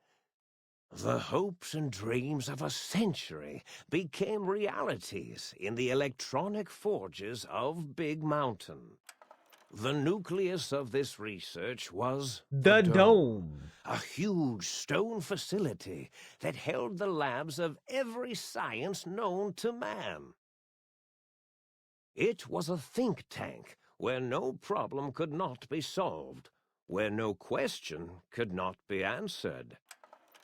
The hopes and dreams of a century became realities in the electronic forges of Big Mountain. The nucleus of this research was The Dome, a huge stone facility that held the labs of every science known to man. It was a think tank where no problem could not be solved, where no question could not be answered.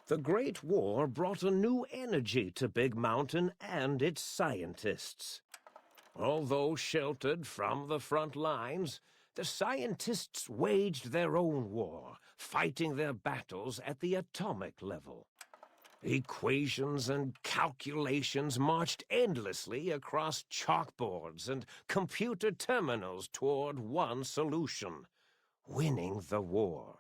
The Great War brought a new energy to Big Mountain and its scientists. Although sheltered from the front lines, the scientists waged their own war, fighting their battles at the atomic level. Equations and calculations marched endlessly across chalkboards and computer terminals toward one solution: winning the war.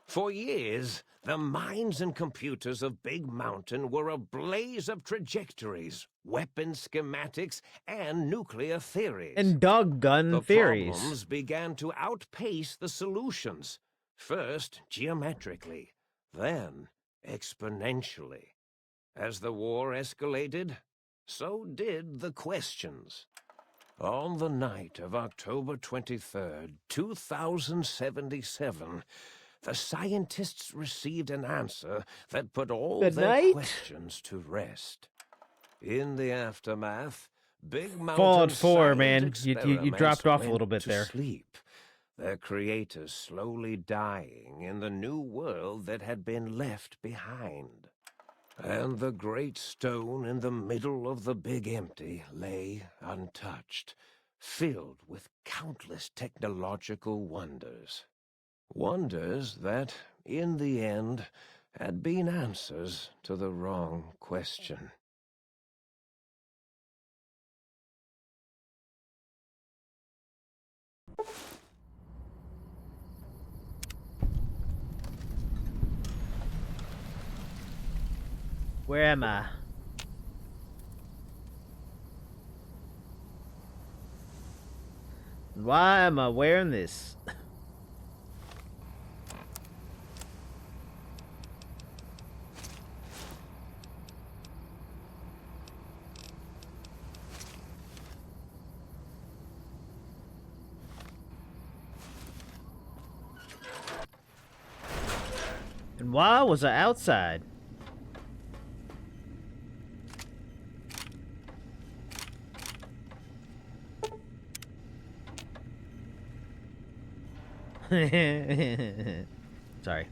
For years, the minds and computers of Big Mountain were a blaze of trajectories, weapon schematics, and nuclear theories. and dog-gun theories. The problems began to outpace the solutions, first geometrically, then exponentially. As the war escalated, so did the questions. On the night of October 23rd, 2077, the scientists received an answer that put all their questions to rest. In the aftermath, Big Mountain Fallout 4, man. science You experiments dropped off a went little bit to there. Sleep, their creators slowly dying in the new world that had been left behind. And the great stone in the middle of the Big Empty lay untouched, filled with countless technological wonders. Wonders that, in the end, had been answers to the wrong question. Where am I? Why am I wearing this? And why was I outside? Sorry.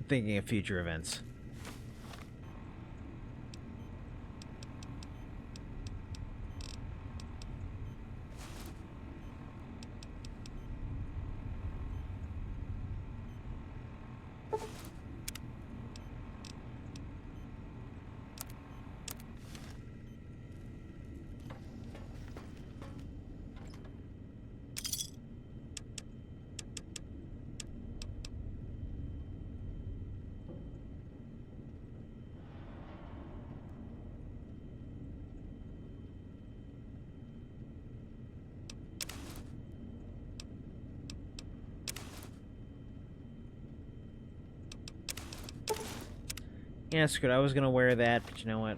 Thinking of future events. Yeah, screw it. I was gonna wear that, but you know what?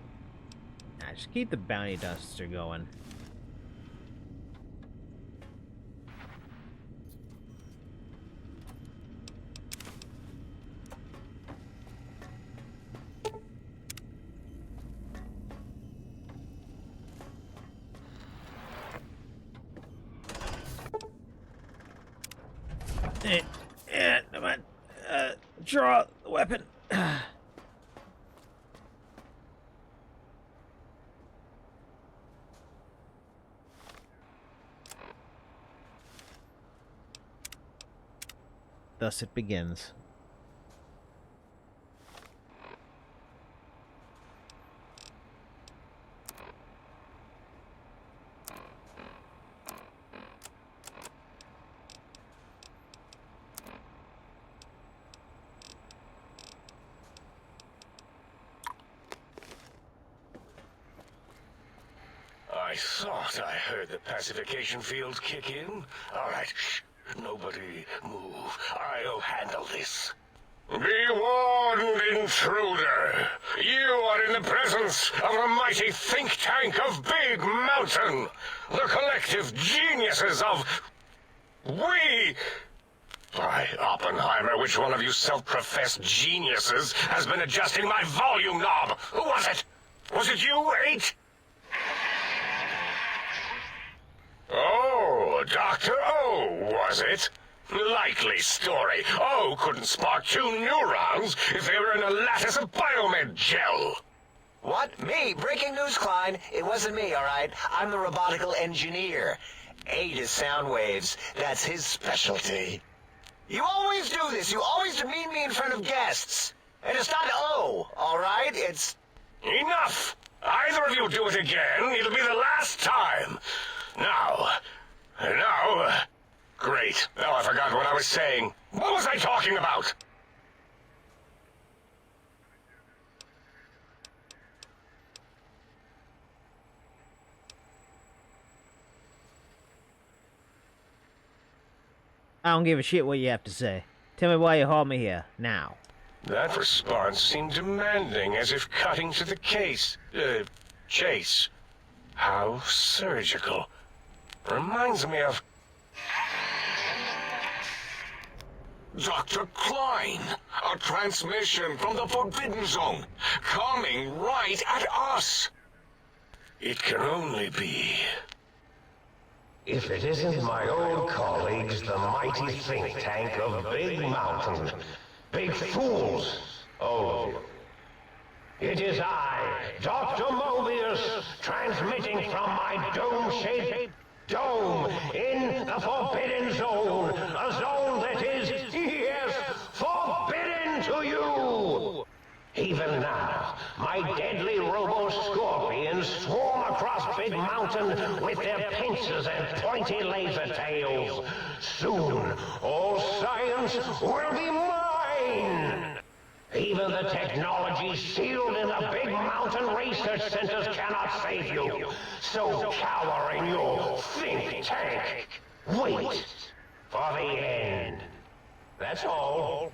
Nah, just keep the bounty duster going. Come on. Draw the weapon. Thus it begins. I thought I heard the pacification fields kick in. All right, shh. Nobody move. I'll handle this. Be warned, intruder. You are in the presence of the mighty think tank of Big Mountain. The collective geniuses of... We... By Oppenheimer, which one of you self-professed geniuses has been adjusting my volume knob? Who was it? Was it you, 8? Oh, Dr. O, was it? Likely story. O couldn't spark 2 neurons if they were in a lattice of biomed gel. What? Me? Breaking news, Klein. It wasn't me, all right? I'm the robotical engineer. 8 is sound waves. That's his specialty. You always do this. You always demean me in front of guests. And it's not O, all right? It's... Enough! Either of you do it again, it'll be the last time. Now... Great. Now I forgot what I was saying. What was I talking about? I don't give a shit what you have to say. Tell me why you hauled me here, now. That response seemed demanding, as if cutting to the chase. How surgical. Reminds me of... Dr. Klein, a transmission from the Forbidden Zone, coming right at us. It can only be... If it isn't my old colleagues, the mighty think tank of Big Mountain. Big fools, all of you. It is I, Dr. Mobius, transmitting from my dome-shaped dome in the Forbidden Zone. A zone that is, yes, forbidden to you. Even now, my deadly robo-scorpions swarm across Big Mountain with their pincers and pointy laser tails. Soon, all science will be mine. Even the technology sealed in the Big Mountain research centers cannot save you. So cower in your think tank. Wait for the end. That's all.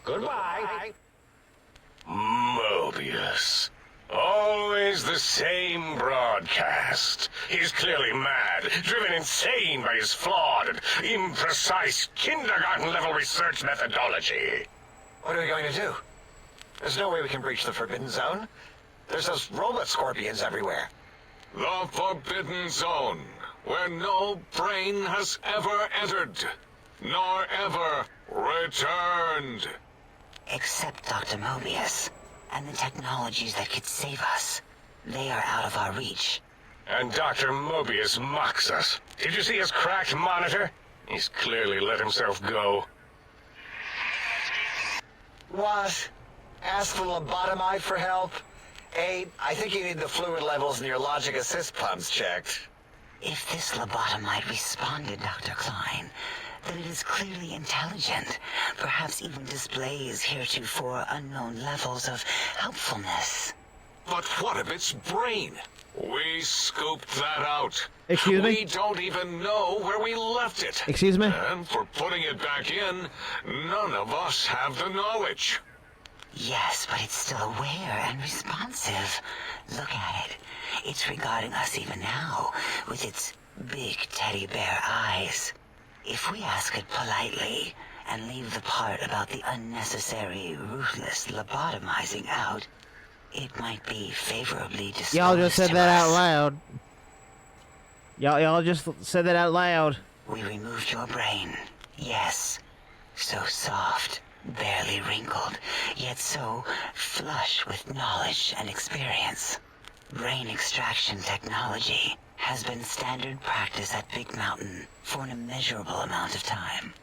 Goodbye. Mobius. Always the same broadcast. He's clearly mad, driven insane by his flawed and imprecise kindergarten-level research methodology. What are we going to do? There's no way we can breach the Forbidden Zone. There's those robot scorpions everywhere. The Forbidden Zone, where no brain has ever entered, nor ever returned. Except Dr. Mobius, and the technologies that could save us. They are out of our reach. And Dr. Mobius mocks us. Did you see his cracked monitor? He's clearly let himself go. What? Ask the lobotomite for help? 8, I think you need the fluid levels in your logic assist pumps checked. If this lobotomite responded, Dr. Klein, then it is clearly intelligent, perhaps even displays heretofore unknown levels of helpfulness. But what of its brain? We scooped that out. Excuse me? We don't even know where we left it. Excuse me? And for putting it back in, none of us have the knowledge. Yes, but it's still aware and responsive. Look at it. It's regarding us even now, with its big teddy bear eyes. If we ask it politely, and leave the part about the unnecessary, ruthless lobotomizing out, it might be favorably disposed Y'all just said that out us. loud. Y'all just said that out loud. We removed your brain. Yes. So soft, barely wrinkled, yet so flush with knowledge and experience. Brain extraction technology has been standard practice at Big Mountain for an immeasurable amount of time.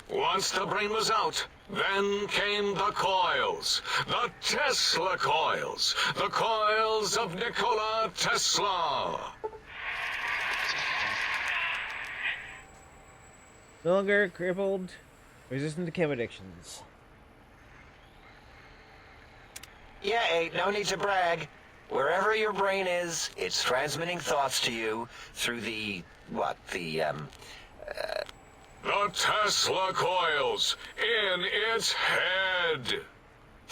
Once the brain was out, then came the coils. The Tesla coils. The coils of Nikola Tesla. No longer crippled, resistant to chem addictions. Yeah, Abe, no need to brag. Wherever your brain is, it's transmitting thoughts to you through the Tesla coils in its head.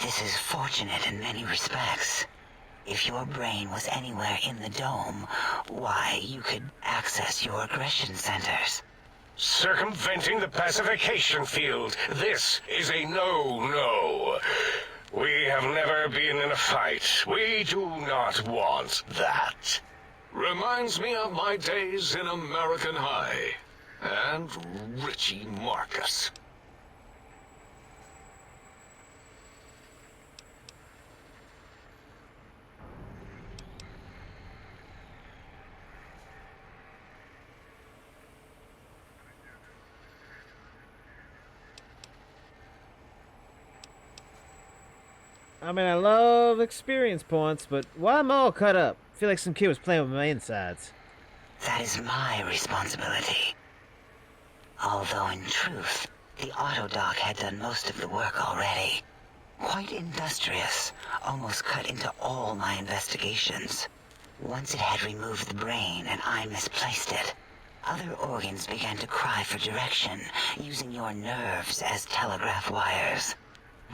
This is fortunate in many respects. If your brain was anywhere in the dome, why, you could access your aggression centers. Circumventing the pacification field. This is a no-no. We have never been in a fight. We do not want that. Reminds me of my days in American High. And Richie Marcus. I mean, I love experience points, but why am I all cut up? I feel like some kid was playing with my insides. That is my responsibility. Although in truth, the autodoc had done most of the work already. Quite industrious, almost cut into all my investigations. Once it had removed the brain and I misplaced it, other organs began to cry for direction, using your nerves as telegraph wires.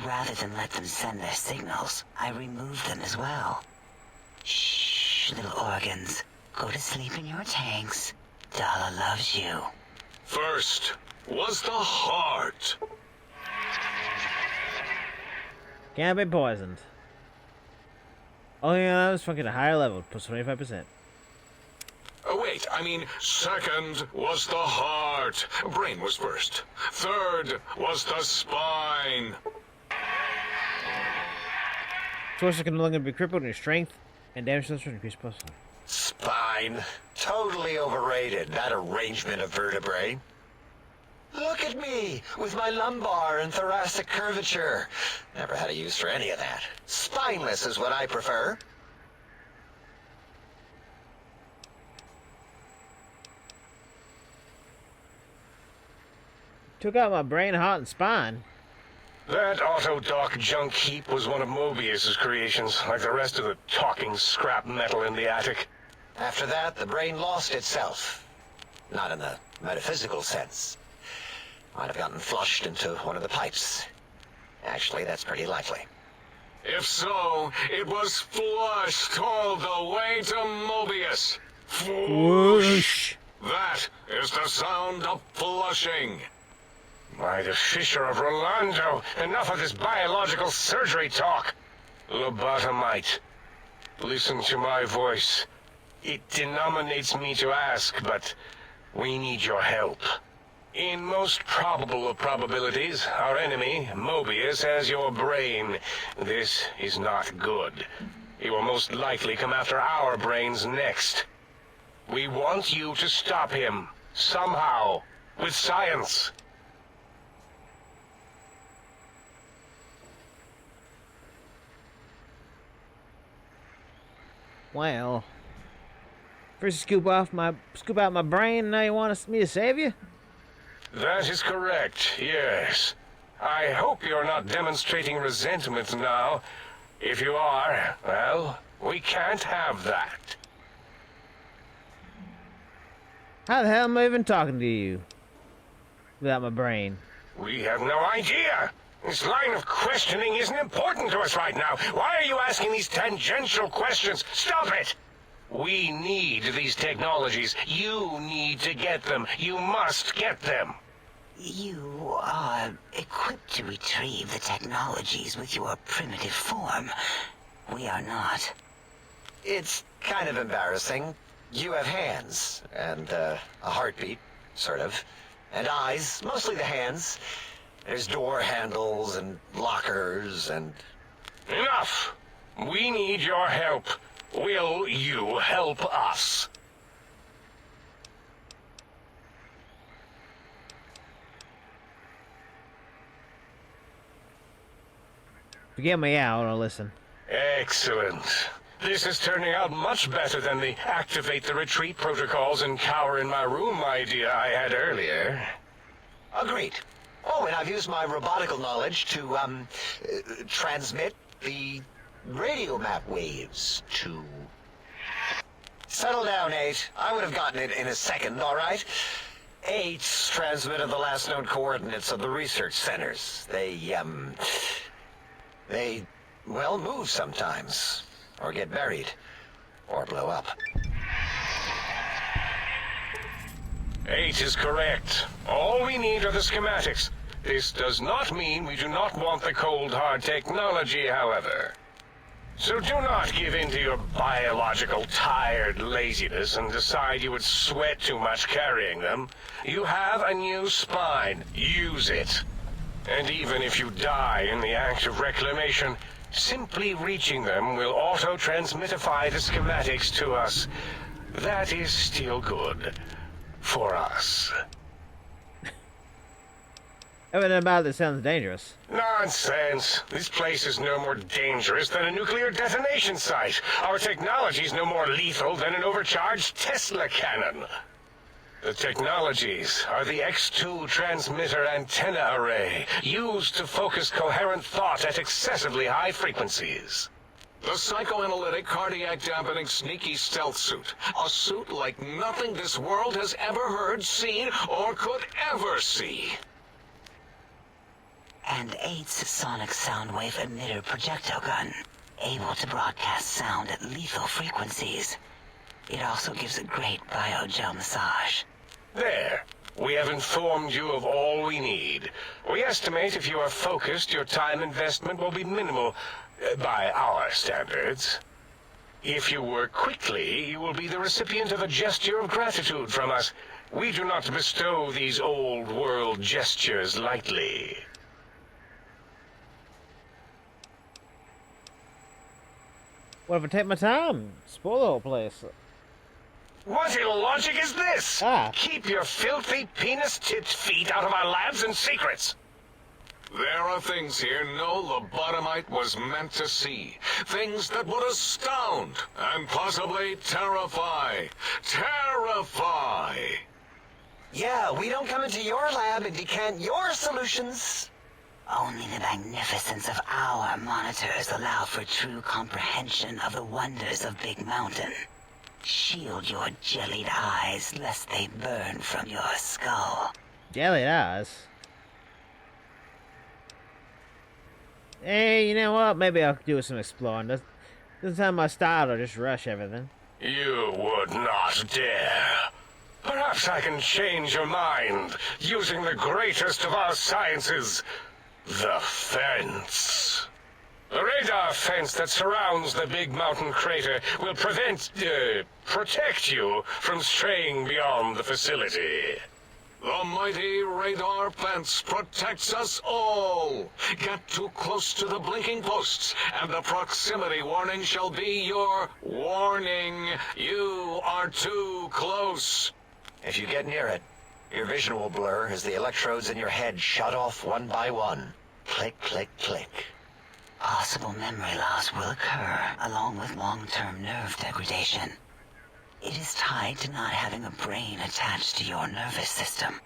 Rather than let them send their signals, I removed them as well. Shh, little organs. Go to sleep in your tanks. Dala loves you. First was the heart. Can't be poisoned. Oh yeah, that was fucking a higher level, plus 25%. Oh, wait, I mean, second was the heart. Brain was first. Third was the spine. Sources can no longer be crippled in your strength, and damage to the increase plus. spine. Totally overrated, that arrangement of vertebrae. Look at me, with my lumbar and thoracic curvature. Never had a use for any of that. Spineless is what I prefer. Took out my brain, heart, and spine. That autodoc junk heap was one of Mobius's creations, like the rest of the talking scrap metal in the attic. After that, the brain lost itself. Not in the metaphysical sense. Might have gotten flushed into one of the pipes. Actually, that's pretty likely. If so, it was flushed all the way to Mobius. Whoosh! That is the sound of flushing. By the Fisher of Rolando, enough of this biological surgery talk. Lobotomite, listen to my voice. It denominates me to ask, but we need your help. In most probable of probabilities, our enemy, Mobius, has your brain. This is not good. He will most likely come after our brains next. We want you to stop him, somehow, with science. Well, first scoop out my brain, now you want me to save you? That is correct, yes. I hope you're not demonstrating resentment now. If you are, well, we can't have that. How the hell am I even talking to you? Without my brain. We have no idea. This line of questioning isn't important to us right now. Why are you asking these tangential questions? Stop it! We need these technologies. You need to get them. You must get them. You are equipped to retrieve the technologies with your primitive form. We are not. It's kind of embarrassing. You have hands, and a heartbeat, sort of, and eyes, mostly the hands. There's door handles and lockers and... Enough! We need your help. Will you help us? you get me out, I'll listen. Excellent. This is turning out much better than the activate the retreat protocols and cower in my room idea I had earlier. Agreed. Oh, and I've used my robotical knowledge to, transmit the radio map waves to... Settle down, 8. I would have gotten it in a second, all right? 8's transmitted the last known coordinates of the research centers. They, well, move sometimes. Or get buried. Or blow up. 8 is correct. All we need are the schematics. This does not mean we do not want the cold, hard technology, however. So do not give in to your biological tired laziness and decide you would sweat too much carrying them. You have a new spine. Use it. And even if you die in the act of reclamation, simply reaching them will auto-transmitify the schematics to us. That is still good. For us. Everything about this sounds dangerous. Nonsense. This place is no more dangerous than a nuclear detonation site. Our technology's no more lethal than an overcharged Tesla cannon. The technologies are the X2 transmitter antenna array, used to focus coherent thought at excessively high frequencies. The psychoanalytic, cardiac-dampening, sneaky stealth suit. A suit like nothing this world has ever heard, seen, or could ever see. And 8's sonic sound wave emitter projectile gun, able to broadcast sound at lethal frequencies. It also gives a great biogel massage. There. We have informed you of all we need. We estimate if you are focused, your time investment will be minimal, by our standards. If you work quickly, you will be the recipient of a gesture of gratitude from us. We do not bestow these old-world gestures lightly. What if I take my time? Spoil the whole place. What illogic is this? Keep your filthy, penis-tipped feet out of our labs and secrets. There are things here no lobotomite was meant to see. Things that would astound and possibly terrify. Terrify! Yeah, we don't come into your lab and decant your solutions. Only the magnificence of our monitors allow for true comprehension of the wonders of Big Mountain. Shield your jellied eyes lest they burn from your skull. Jellied eyes? Hey, you know what? Maybe I'll do some exploring. Doesn't sound my style to just rush everything. You would not dare. Perhaps I can change your mind using the greatest of our sciences, the fence. The radar fence that surrounds the Big Mountain crater will protect you from straying beyond the facility. The mighty radar fence protects us all. Get too close to the blinking posts, and the proximity warning shall be your warning. You are too close. If you get near it, your vision will blur as the electrodes in your head shut off one by one. Click, click, click. Possible memory loss will occur, along with long-term nerve degradation. It is tied to not having a brain attached to your nervous system.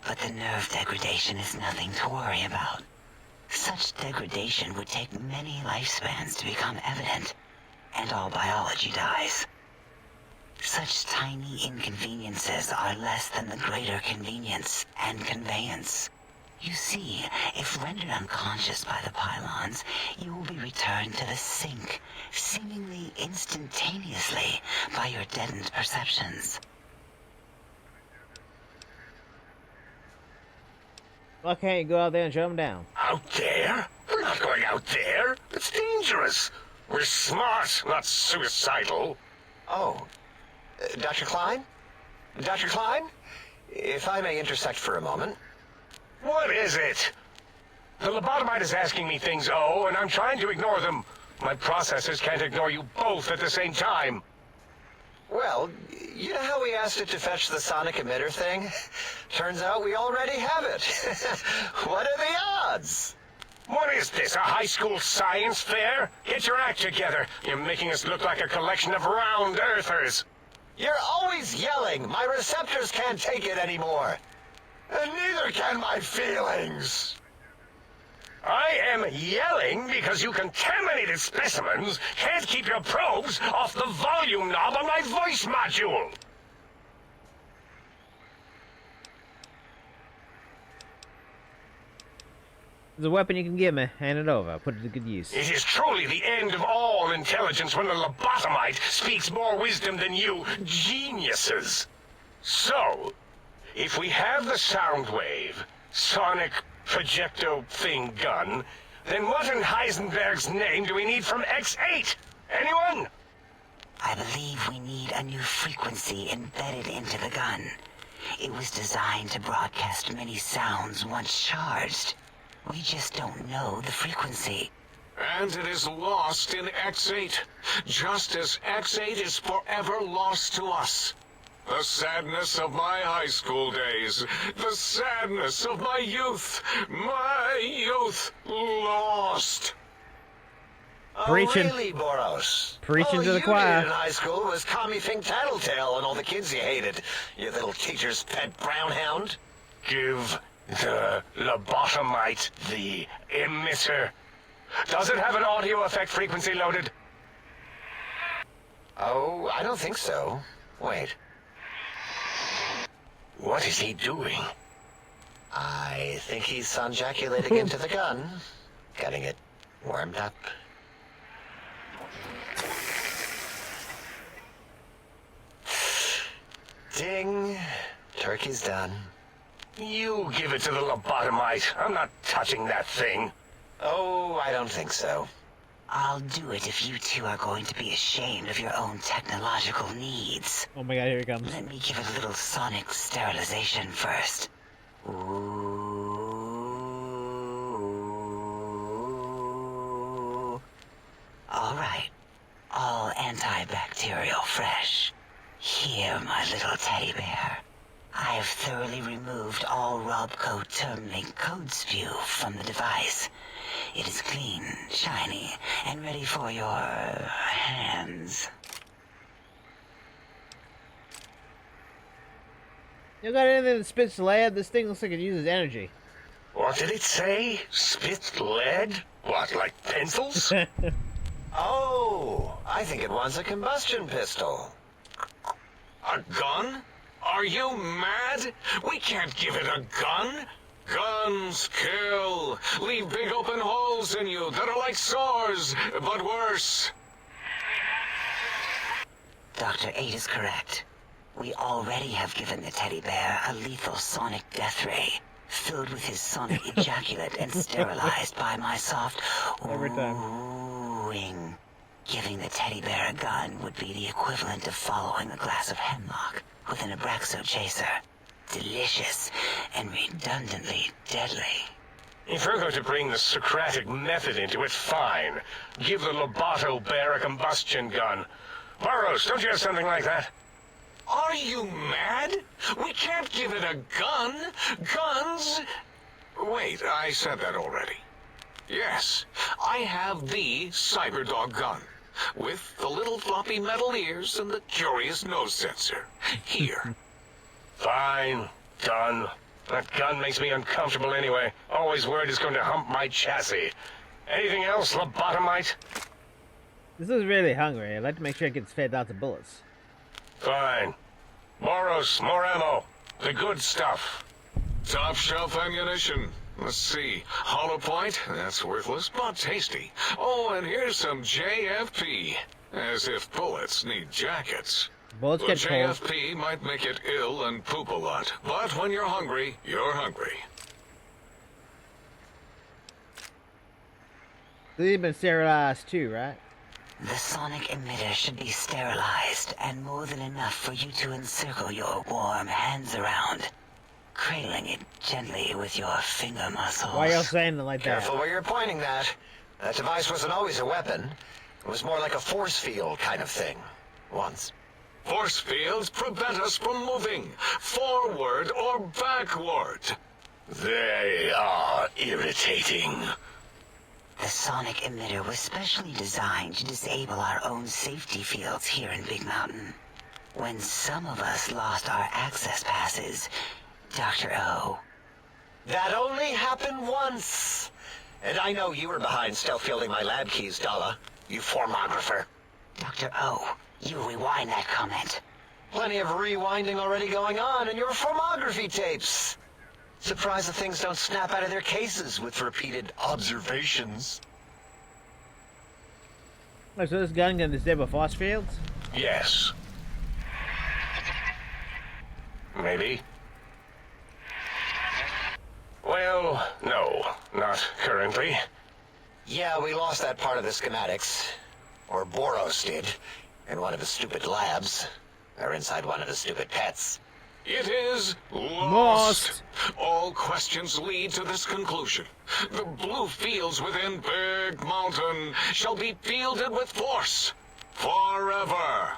But the nerve degradation is nothing to worry about. Such degradation would take many lifespans to become evident, and all biology dies. Such tiny inconveniences are less than the greater convenience and conveyance. You see, if rendered unconscious by the pylons, you will be returned to the sink, seemingly instantaneously by your deadened perceptions. Why can't you go out there and shut them down? Out there? We're not going out there. It's dangerous. We're smart, not suicidal. Oh, Dr. Klein? Dr. Klein? If I may intersect for a moment. What is it? The lobotomite is asking me things, and I'm trying to ignore them. My processors can't ignore you both at the same time. Well, you know how we asked it to fetch the sonic emitter thing? Turns out we already have it. What are the odds? What is this, a high school science fair? Get your act together. You're making us look like a collection of round earthers. You're always yelling. My receptors can't take it anymore. And neither can my feelings. I am yelling because you contaminated specimens can't keep your probes off the volume knob on my voice module. There's a weapon you can give me. Hand it over. Put it to good use. It is truly the end of all intelligence when a lobotomite speaks more wisdom than you geniuses. So, if we have the Soundwave, sonic projecto thing gun, then what in Heisenberg's name do we need from X8? Anyone? I believe we need a new frequency embedded into the gun. It was designed to broadcast many sounds once charged. We just don't know the frequency. And it is lost in X8, just as X8 is forever lost to us. The sadness of my high school days, the sadness of my youth lost. Preaching. Oh, really, Boros? Preaching all to the you choir. did in high school was Commie Think Tattletale and all the kids you hated. You little teacher's pet brown hound. Give the lobotomite the emitter. Does it have an audio effect frequency loaded? Oh, I don't think so. Wait. What is he doing? I think he's sonjaculating into the gun. Getting it warmed up. Ding. Turkey's done. You give it to the lobotomite. I'm not touching that thing. Oh, I don't think so. I'll do it if you two are going to be ashamed of your own technological needs. Oh my god, here he comes. Let me give a little sonic sterilization first. Ooh. All right. All antibacterial fresh. Here, my little teddy bear. I have thoroughly removed all Robco Termlink code spew from the device. It is clean, shiny, and ready for your hands. You got anything that spits lead? This thing looks like it uses energy. What did it say? Spit lead? What, like pencils? Oh, I think it wants a combustion pistol. A gun? Are you mad? We can't give it a gun. Guns kill. Leave big open holes in you that are like sores, but worse. Dr. 8 is correct. We already have given the teddy bear a lethal sonic death ray, filled with his sonic ejaculate and sterilized by my soft oohing. Giving the teddy bear a gun would be the equivalent of following a glass of hemlock with an Abraxo chaser. Delicious and redundantly deadly. If you're going to bring the Socratic method into it, fine. Give the Loboto bear a combustion gun. Burroughs, don't you have something like that? Are you mad? We can't give it a gun. Guns... Wait, I said that already. Yes, I have the Cyberdog gun, with the little floppy metal ears and the curious nose sensor. Here. Fine. Done. That gun makes me uncomfortable anyway. Always worried it's going to hump my chassis. Anything else, lobotomite? This is really hungry. I'd like to make sure it gets fed lots of bullets. Fine. Moros, more ammo. The good stuff. Top shelf ammunition. Let's see. Hollow point? That's worthless, but tasty. Oh, and here's some JFP. As if bullets need jackets. Bullets The get cold. JFP might make it ill and poop a lot, but when you're hungry, you're hungry. They've been sterilized too, right? The sonic emitter should be sterilized and more than enough for you to encircle your warm hands around, cradling it gently with your finger muscles. Why y'all saying it like that? Careful where you're pointing that. That device wasn't always a weapon. It was more like a force field kind of thing. Once. Force fields prevent us from moving, forward or backward. They are irritating. The sonic emitter was specially designed to disable our own safety fields here in Big Mountain. When some of us lost our access passes, Dr. O. That only happened once. And I know you were behind stealth fielding my lab keys, Dala. You formographer. Dr. O, you rewind that comment. Plenty of rewinding already going on in your formography tapes. Surprised the things don't snap out of their cases with repeated observations. Oh, so this gun can disable force fields? Yes. Maybe. Well, no, not currently. Yeah, we lost that part of the schematics. Or Boros did, in one of his stupid labs. Or inside one of his stupid pets. It is lost. All questions lead to this conclusion. The blue fields within Big Mountain shall be fielded with force. Forever.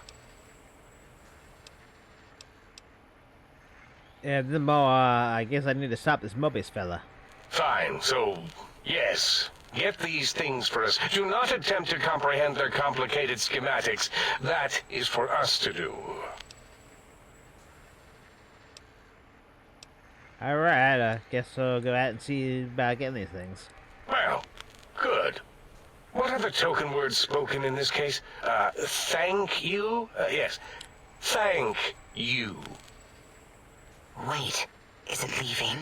Yeah, I guess I need to stop this Mobius fella. Fine, so, yes. Get these things for us. Do not attempt to comprehend their complicated schematics. That is for us to do. Alright, I guess I'll go out and see about getting these things. Well, good. What are the token words spoken in this case? Thank you? Yes. Thank you. Wait, is it leaving?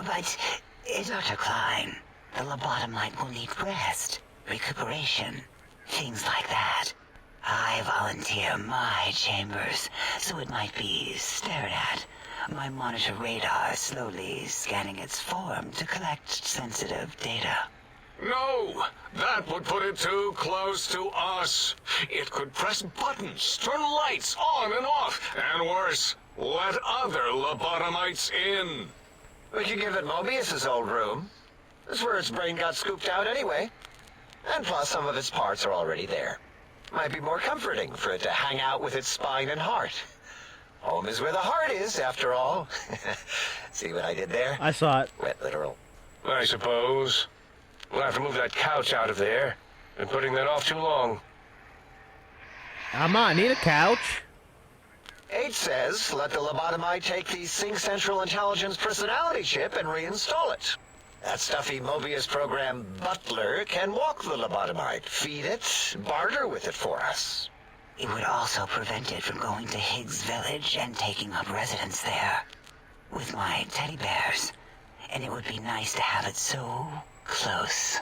But, Dr. Klein, the lobotomite will need rest, recuperation, things like that. I volunteer my chambers, so it might be stared at. My monitor radar slowly scanning its form to collect sensitive data. No! That would put it too close to us. It could press buttons, turn lights on and off, and worse, let other lobotomites in. We could give it Mobius's old room. That's where its brain got scooped out anyway. And plus some of its parts are already there. Might be more comforting for it to hang out with its spine and heart. Home is where the heart is, after all. See what I did there? I saw it. Wet literal. I suppose. We'll have to move that couch out of there. Been putting that off too long. I need a couch. 8 says, let the lobotomite take the Sync Central Intelligence personality chip and reinstall it. That stuffy Mobius program butler can walk the lobotomite, feed it, barter with it for us. It would also prevent it from going to Higgs Village and taking up residence there. With my teddy bears. And it would be nice to have it so close.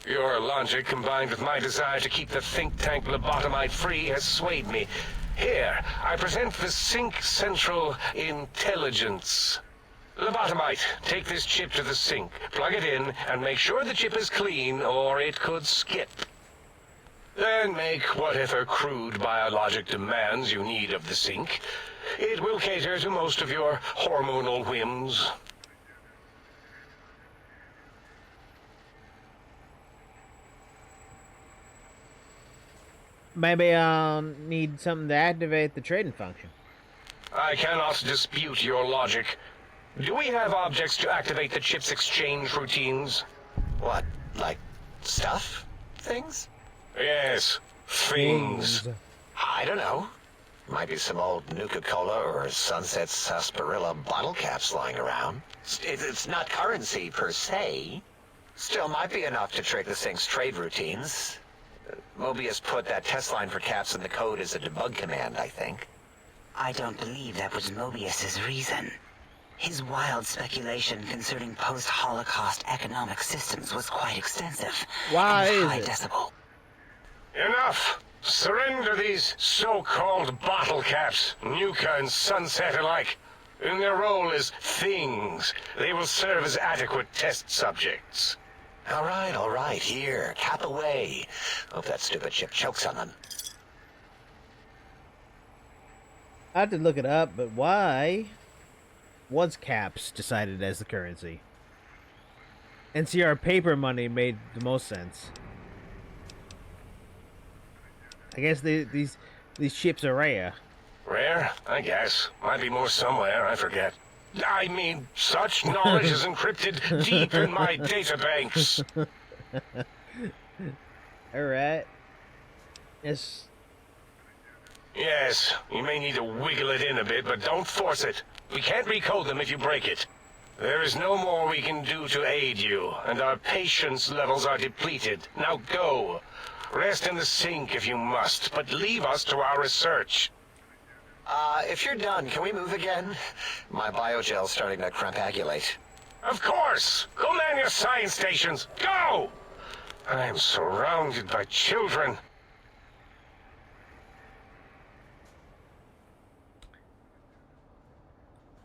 Your logic, combined with my desire to keep the think tank lobotomite free, has swayed me. Here, I present the Sync Central Intelligence. Lobotomite, take this chip to the sink, plug it in, and make sure the chip is clean, or it could skip. Then make whatever crude biologic demands you need of the sink. It will cater to most of your hormonal whims. Maybe I'll need something to activate the trading function. I cannot dispute your logic. Do we have objects to activate the chip's exchange routines? What, like stuff? Things? Yes, things. I don't know. Might be some old Nuka-Cola or Sunset Sarsaparilla bottle caps lying around. It's not currency per se. Still might be enough to trick the thing's trade routines. Mobius put that test line for caps in the code as a debug command, I think. I don't believe that was Mobius's reason. His wild speculation concerning post-Holocaust economic systems was quite extensive. Why and is high it? decibel. Enough! Surrender these so-called bottle caps, Nuka and Sunset alike. In their role as things, they will serve as adequate test subjects. All right, here, cap away. Hope that stupid chip chokes on them. I have to look it up, but why was caps decided as the currency? NCR paper money made the most sense. I guess these chips are rare. Rare? I guess. Might be more somewhere, I forget. I mean, such knowledge is encrypted deep in my databanks. Alright. Yes. Yes, you may need to wiggle it in a bit, but don't force it. We can't recode them if you break it. There is no more we can do to aid you, and our patience levels are depleted. Now go. Rest in the sink if you must, but leave us to our research. If you're done, can we move again? My biogel's starting to crampagulate. Of course! Go man your science stations! Go! I am surrounded by children.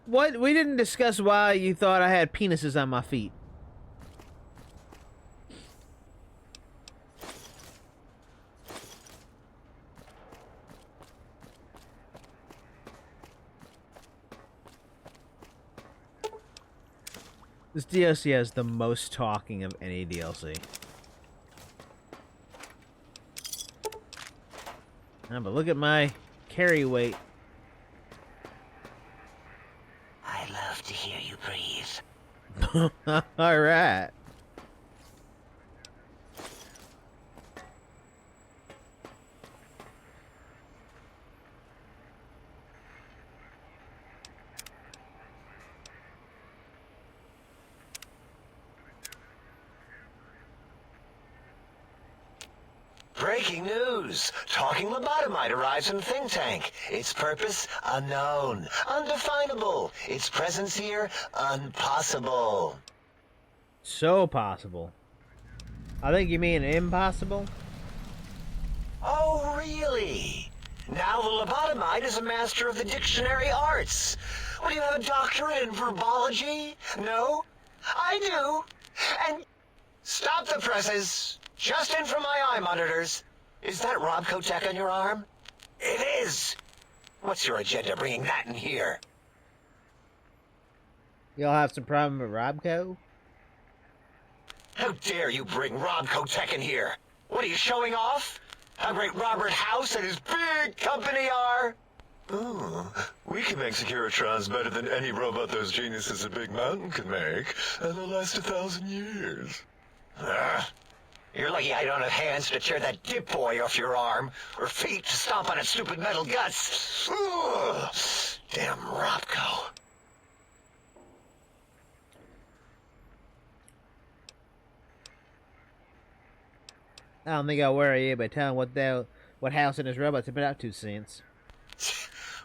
What? We didn't discuss why you thought I had penises on my feet. This DLC has the most talking of any DLC. But look at my carry weight. I love to hear you breathe. Alright. Breaking news! Talking lobotomite arrives in think tank. Its purpose, unknown. Undefinable. Its presence here, impossible. So possible. I think you mean impossible? Oh, really? Now the lobotomite is a master of the dictionary arts. What, do you have a doctorate in verbology? No? I do. And... Stop the presses. Just in from my eye monitors. Is that Robco tech on your arm? It is. What's your agenda bringing that in here? Y'all have some problem with Robco? How dare you bring Robco tech in here? What are you showing off? How great Robert House and his big company are? Oh, we can make Securitrons better than any robot those geniuses at Big Mountain can make, and they'll last 1,000 years. You're lucky I don't have hands to tear that dip boy off your arm, or feet to stomp on its stupid metal guts. Ugh. Damn Robco. I don't think I'll worry you by telling what House and his robots have been up to since.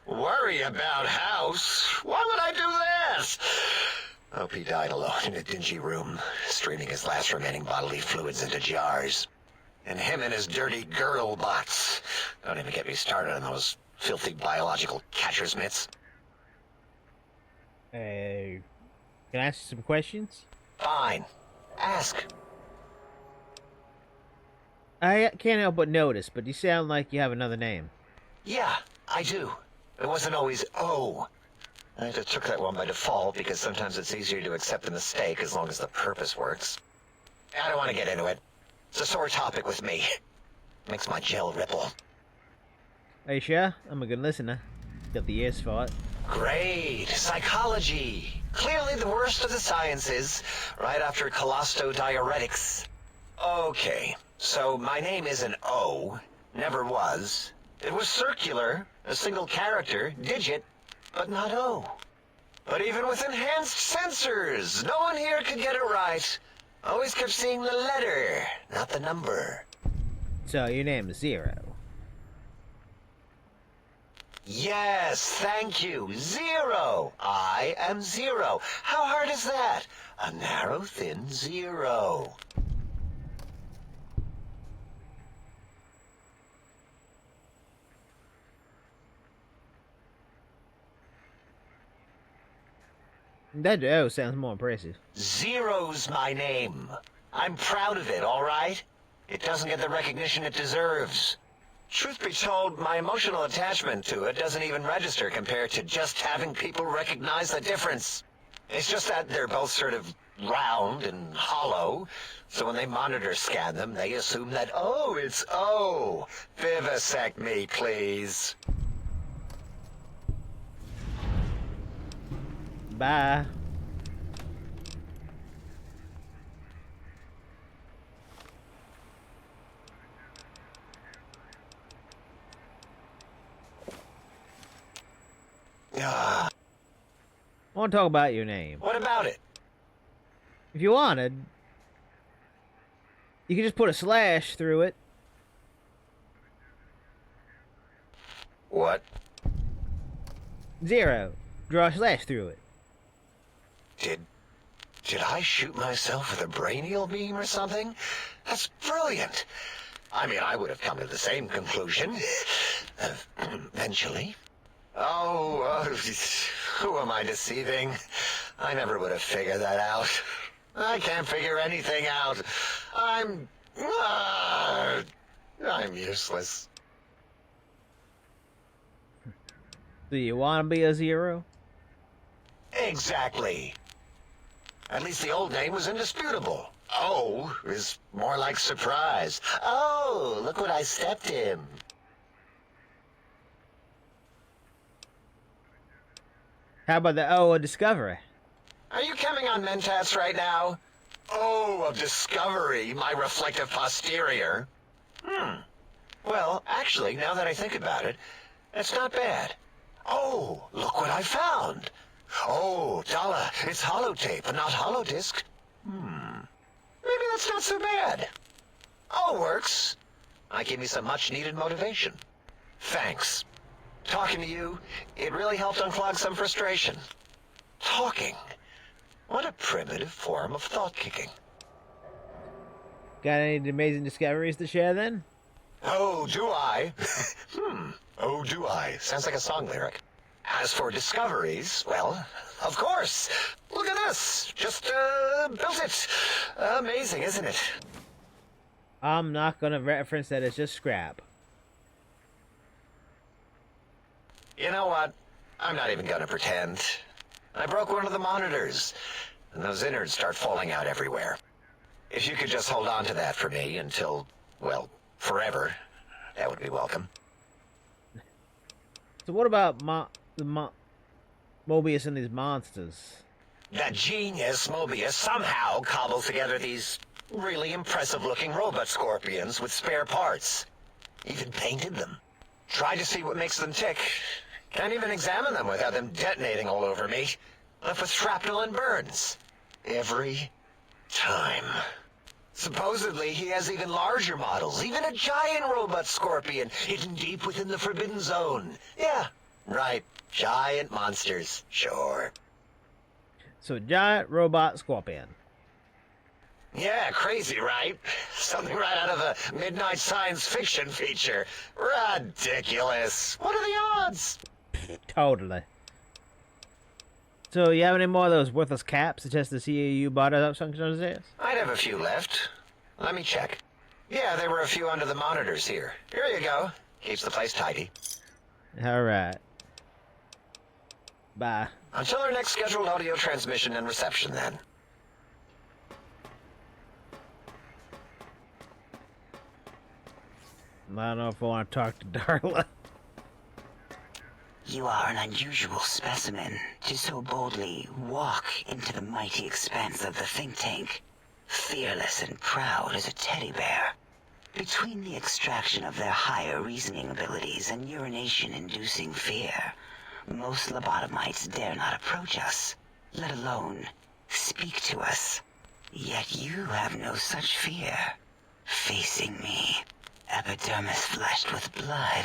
Worry about House? Why would I do this? Hope he died alone in a dingy room, streaming his last remaining bodily fluids into jars. And him and his dirty girl bots. Don't even get me started on those filthy biological catcher's mitts. Can I ask you some questions? Fine. Ask. I can't help but notice, but you sound like you have another name. Yeah, I do. It wasn't always O. I just took that one by default because sometimes it's easier to accept the mistake as long as the purpose works. I don't want to get into it. It's a sore topic with me. Makes my gel ripple. Are you sure? I'm a good listener. Got the ears for it. Great. Psychology. Clearly the worst of the sciences, right after colostodiuretics. Okay, so my name isn't O. Never was. It was circular, a single character, digit, but not O. But even with enhanced sensors, no one here could get it right. Always kept seeing the letter, not the number. So your name is Zero. Yes, thank you. Zero. I am Zero. How hard is that? A narrow, thin zero. That O sounds more impressive. Zero's my name. I'm proud of it, all right? It doesn't get the recognition it deserves. Truth be told, my emotional attachment to it doesn't even register compared to just having people recognize the difference. It's just that they're both sort of round and hollow, so when they monitor scan them, they assume that, oh, it's O. Vivisect me, please. Bye. Ah, I want to talk about your name. what about it? If you wanted, you could just put a slash through it. What? 0. Draw a slash through it. Did I shoot myself with a brainial beam or something? That's brilliant. I mean, I would have come to the same conclusion. Eventually. Oh, who am I deceiving? I never would have figured that out. I can't figure anything out. I'm useless. Do you want to be a 0? Exactly. At least the old name was indisputable. O is more like surprise. Oh, look what I stepped in. How about the O of discovery? Are you coming on Mentats right now? Oh, of discovery, my reflective posterior. Well, actually, now that I think about it, it's not bad. Oh, look what I found. Oh, Dala, it's holotape and not holodisc. Maybe that's not so bad. All works. Might give me some much-needed motivation. Thanks. Talking to you, it really helped unclog some frustration. Talking. What a primitive form of thought-kicking. Got any amazing discoveries to share then? Oh, do I? Oh, do I? Sounds like a song lyric. As for discoveries, well, of course. Look at this. Just, built it. Amazing, isn't it? I'm not going to reference that it's just scrap. You know what? I'm not even gonna pretend. I broke one of the monitors, and those innards start falling out everywhere. If you could just hold on to that for me until, well, forever, that would be welcome. So what about Mobius and these monsters? That genius Mobius somehow cobbled together these really impressive-looking robot scorpions with spare parts. Even painted them. Tried to see what makes them tick. Can't even examine them without them detonating all over me. Left with shrapnel and burns. Every time. Supposedly, he has even larger models, even a giant robot scorpion hidden deep within the Forbidden Zone. Yeah, right. Giant monsters, sure. So, giant robot scorpion. Yeah, crazy, right? Something right out of a midnight science fiction feature. Ridiculous. What are the odds? Totally. So, you have any more of those worthless caps to test the CAU bought up something on this? I'd have a few left. Let me check. Yeah, there were a few under the monitors here. Here you go. Keeps the place tidy. Alright. Bye. Until our next scheduled audio transmission and reception, then. I don't know if I want to talk to Darla. You are an unusual specimen to so boldly walk into the mighty expanse of the think tank, fearless and proud as a teddy bear. Between the extraction of their higher reasoning abilities and urination-inducing fear, most lobotomites dare not approach us, let alone speak to us. Yet you have no such fear. Facing me, epidermis flushed with blood,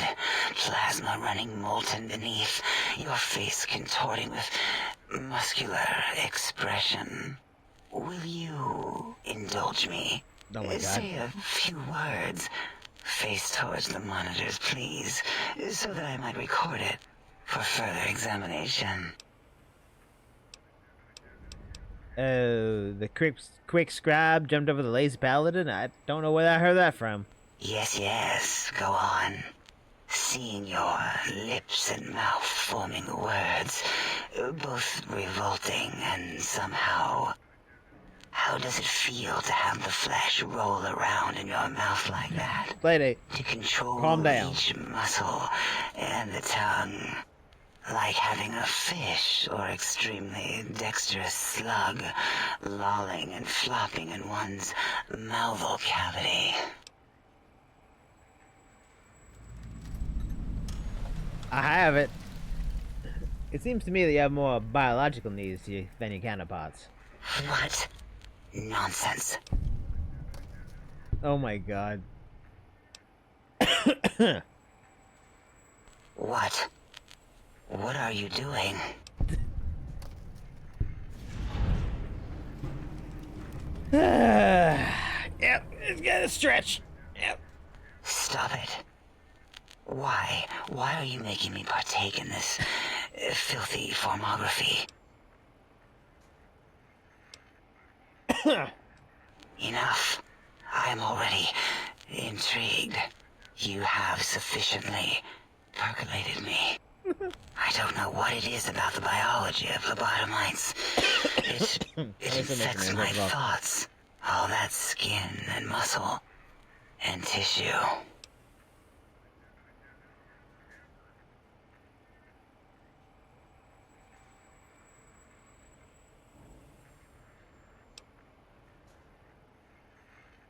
plasma running molten beneath, your face contorting with muscular expression. Will you indulge me? Oh my God. Say a few words. Face towards the monitors, please, so that I might record it for further examination. Oh, the quick scribe jumped over the lazy paladin? I don't know where I heard that from. Yes, go on. Seeing your lips and mouth forming words, both revolting and somehow... How does it feel to have the flesh roll around in your mouth like that? Lady, to control calm down. Each muscle and the tongue. Like having a fish or extremely dexterous slug lolling and flopping in one's mouthal cavity. I have it. It seems to me that you have more biological needs than your counterparts. What? Nonsense. Oh my god. What? What are you doing? Yep, it's gotta stretch. Yep. Stop it. Why? Why are you making me partake in this filthy formography? Enough. I am already intrigued. You have sufficiently percolated me. I don't know what it is about the biology of lobotomites. It infects my thoughts. All that skin and muscle and tissue.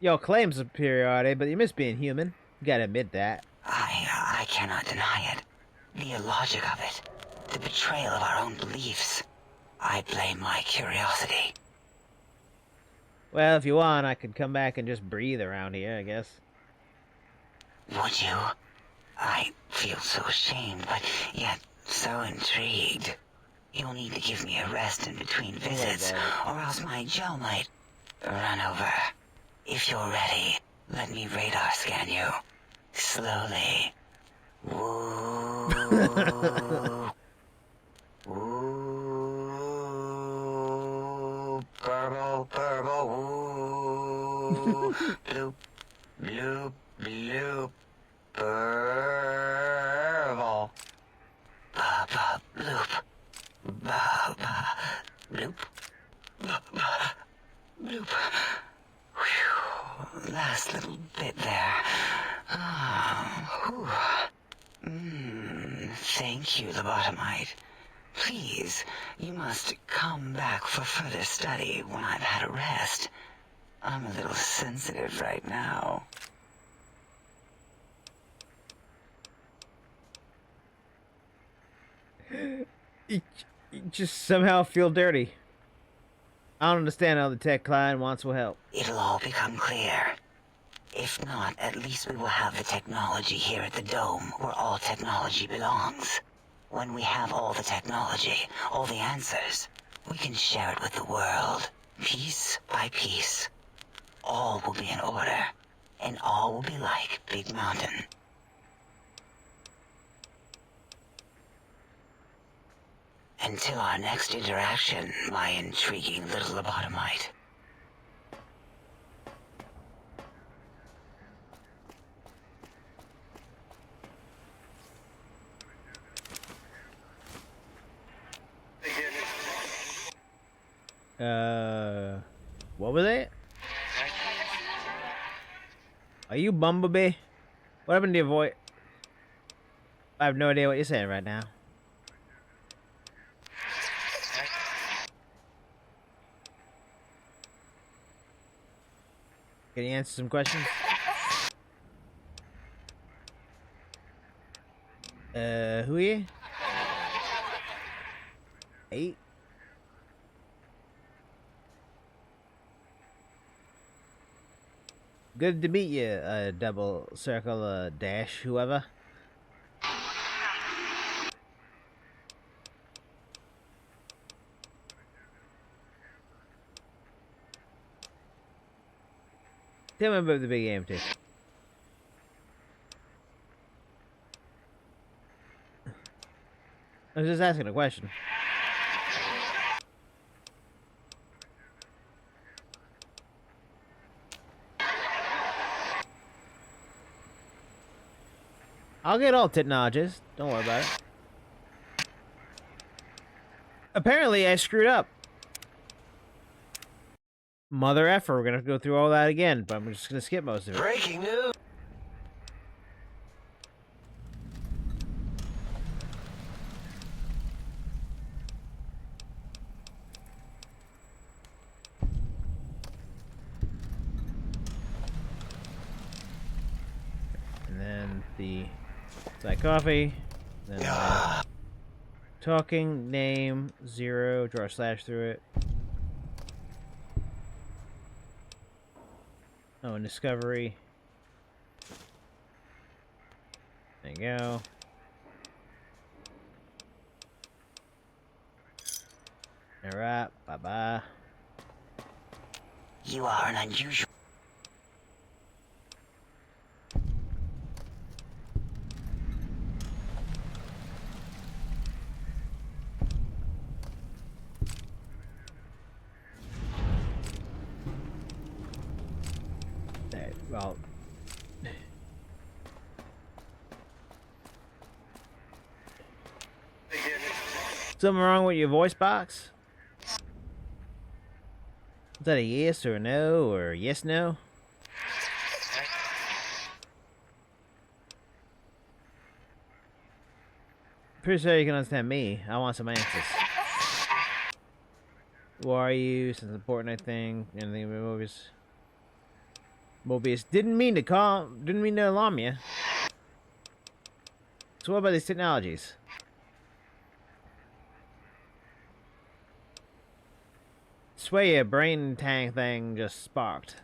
Yo, claim superiority, but you miss being human. You gotta admit that. I cannot deny it. The illogic of it. The betrayal of our own beliefs. I blame my curiosity. Well, if you want, I could come back and just breathe around here, I guess. Would you? I feel so ashamed, but yet so intrigued. You'll need to give me a rest in between visits, or else my jaw might run over. If you're ready, let me radar scan you. Slowly. Woo. Woo. Purple, purple, woo. Bloop, bloop, bloop. Purple. Ba, ba, bloop. Ba, ba, bloop. Ba, ba, bloop. Whew. Last little bit there. Thank you, lobotomite. Please, you must come back for further study when I've had a rest. I'm a little sensitive right now. You just somehow feel dirty. I don't understand how the tech client wants will help. It'll all become clear. If not, at least we will have the technology here at the Dome, where all technology belongs. When we have all the technology, all the answers, we can share it with the world, piece by piece. All will be in order, and all will be like Big Mountain. Until our next interaction, my intriguing little lobotomite. What was that? Are you Bumblebee? What happened to your voice? I have no idea what you're saying right now. Can you answer some questions? Who are you? 8? Good to meet you, double circle, dash, whoever. Tell me about the big game, too. I was just asking a question. I'll get all technologies. Don't worry about it. Apparently, I screwed up. Mother effer, we're gonna go through all that again, but I'm just gonna skip most of it. Breaking news! And then the black coffee. Then Talking, name, 0, draw a slash through it. Oh, and discovery. There you go. Alright, bye-bye. You are an unusual... Well... Something wrong with your voice box? Is that a yes or a no or yes no? Pretty sure you can understand me. I want some answers. Who are you? Since important, I think. Anything about Mobius? Mobius didn't mean to alarm you. So what about these technologies? Swear your brain tank thing just sparked.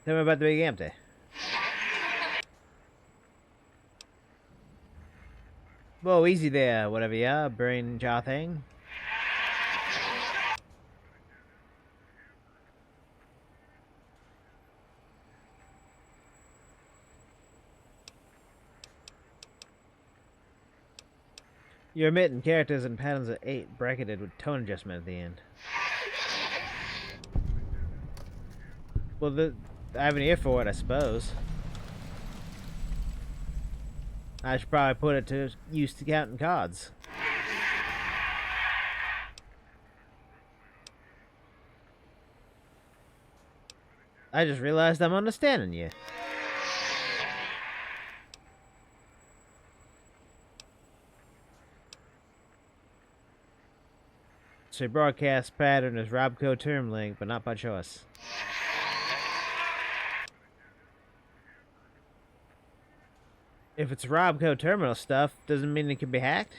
Tell me about the big empty. Whoa, easy there, whatever you are, brain jaw thing. You're omitting characters and patterns at 8, bracketed with tone adjustment at the end. Well, I have an ear for it, I suppose. I should probably put it to use to counting cards. I just realized I'm understanding you. So broadcast pattern is Robco term link, but not by choice. If it's Robco terminal stuff, doesn't mean it can be hacked.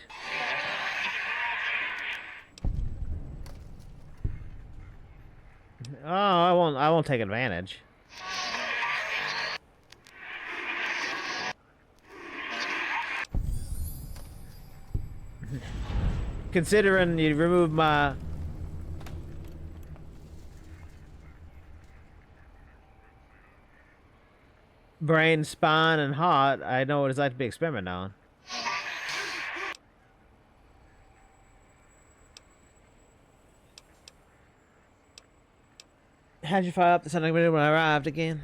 Oh, I won't take advantage. Considering you removed my brain, spine, and heart, I know what it's like to be experimented on. How'd you fire up the Sonic video when I arrived again?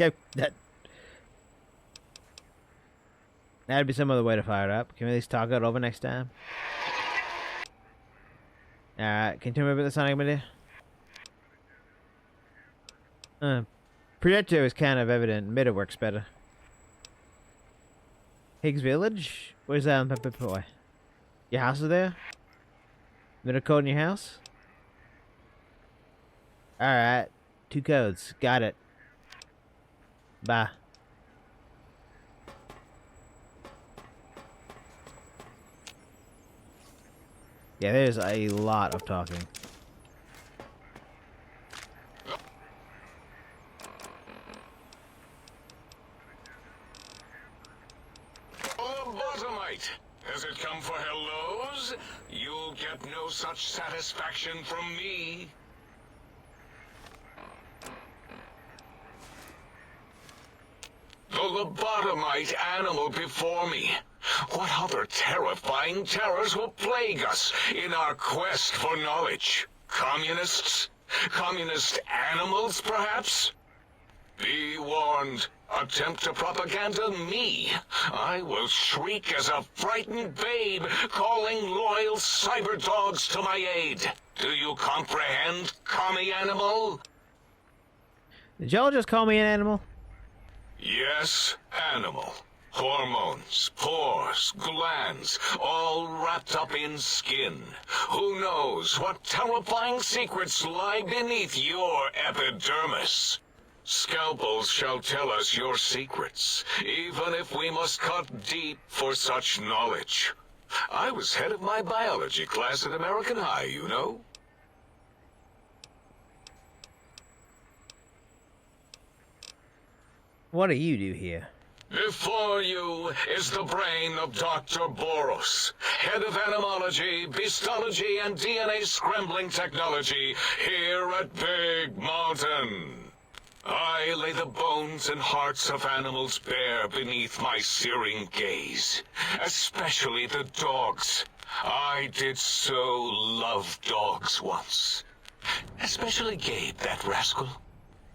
Okay, that'd be some other way to fire it up. Can we at least talk it over next time? Alright, can you tell me about the Sonic video? Projector is kind of evident. Meta works better. Higgs Village? Where's that on Pepper Boy? Your house is there? Middle code in your house? Alright. 2 codes. Got it. Bye. Yeah, there's a lot of talking. Lobotomite, has it come for hellos? You'll get no such satisfaction from me. The lobotomite animal before me. What other terrifying terrors will plague us in our quest for knowledge? Communists? Communist animals, perhaps? Be warned. Attempt to propaganda me. I will shriek as a frightened babe, calling loyal cyber dogs to my aid. Do you comprehend, commie animal? Did y'all just call me an animal? Yes, animal. Hormones, pores, glands, all wrapped up in skin. Who knows what terrifying secrets lie beneath your epidermis? Scalpels shall tell us your secrets, even if we must cut deep for such knowledge. I was head of my biology class at American High, you know. What do you do here? Before you is the brain of Dr. Boros, head of animalogy, beastology, and DNA scrambling technology here at Big Mountain. I lay the bones and hearts of animals bare beneath my searing gaze, especially the dogs. I did so love dogs once. Especially Gabe, that rascal.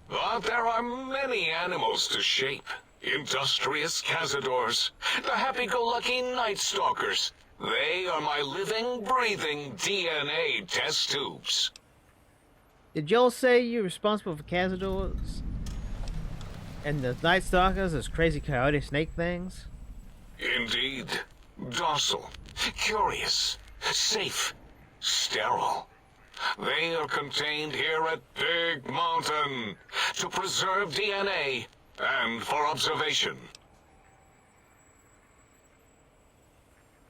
But there are many animals to shape. Industrious cazadors, the happy-go-lucky night stalkers. They are my living, breathing DNA test tubes. Did Joel say you're responsible for cazadors? And the Night Stalkers, those crazy coyote snake things? Indeed. Docile, curious, safe, sterile. They are contained here at Big Mountain to preserve DNA and for observation.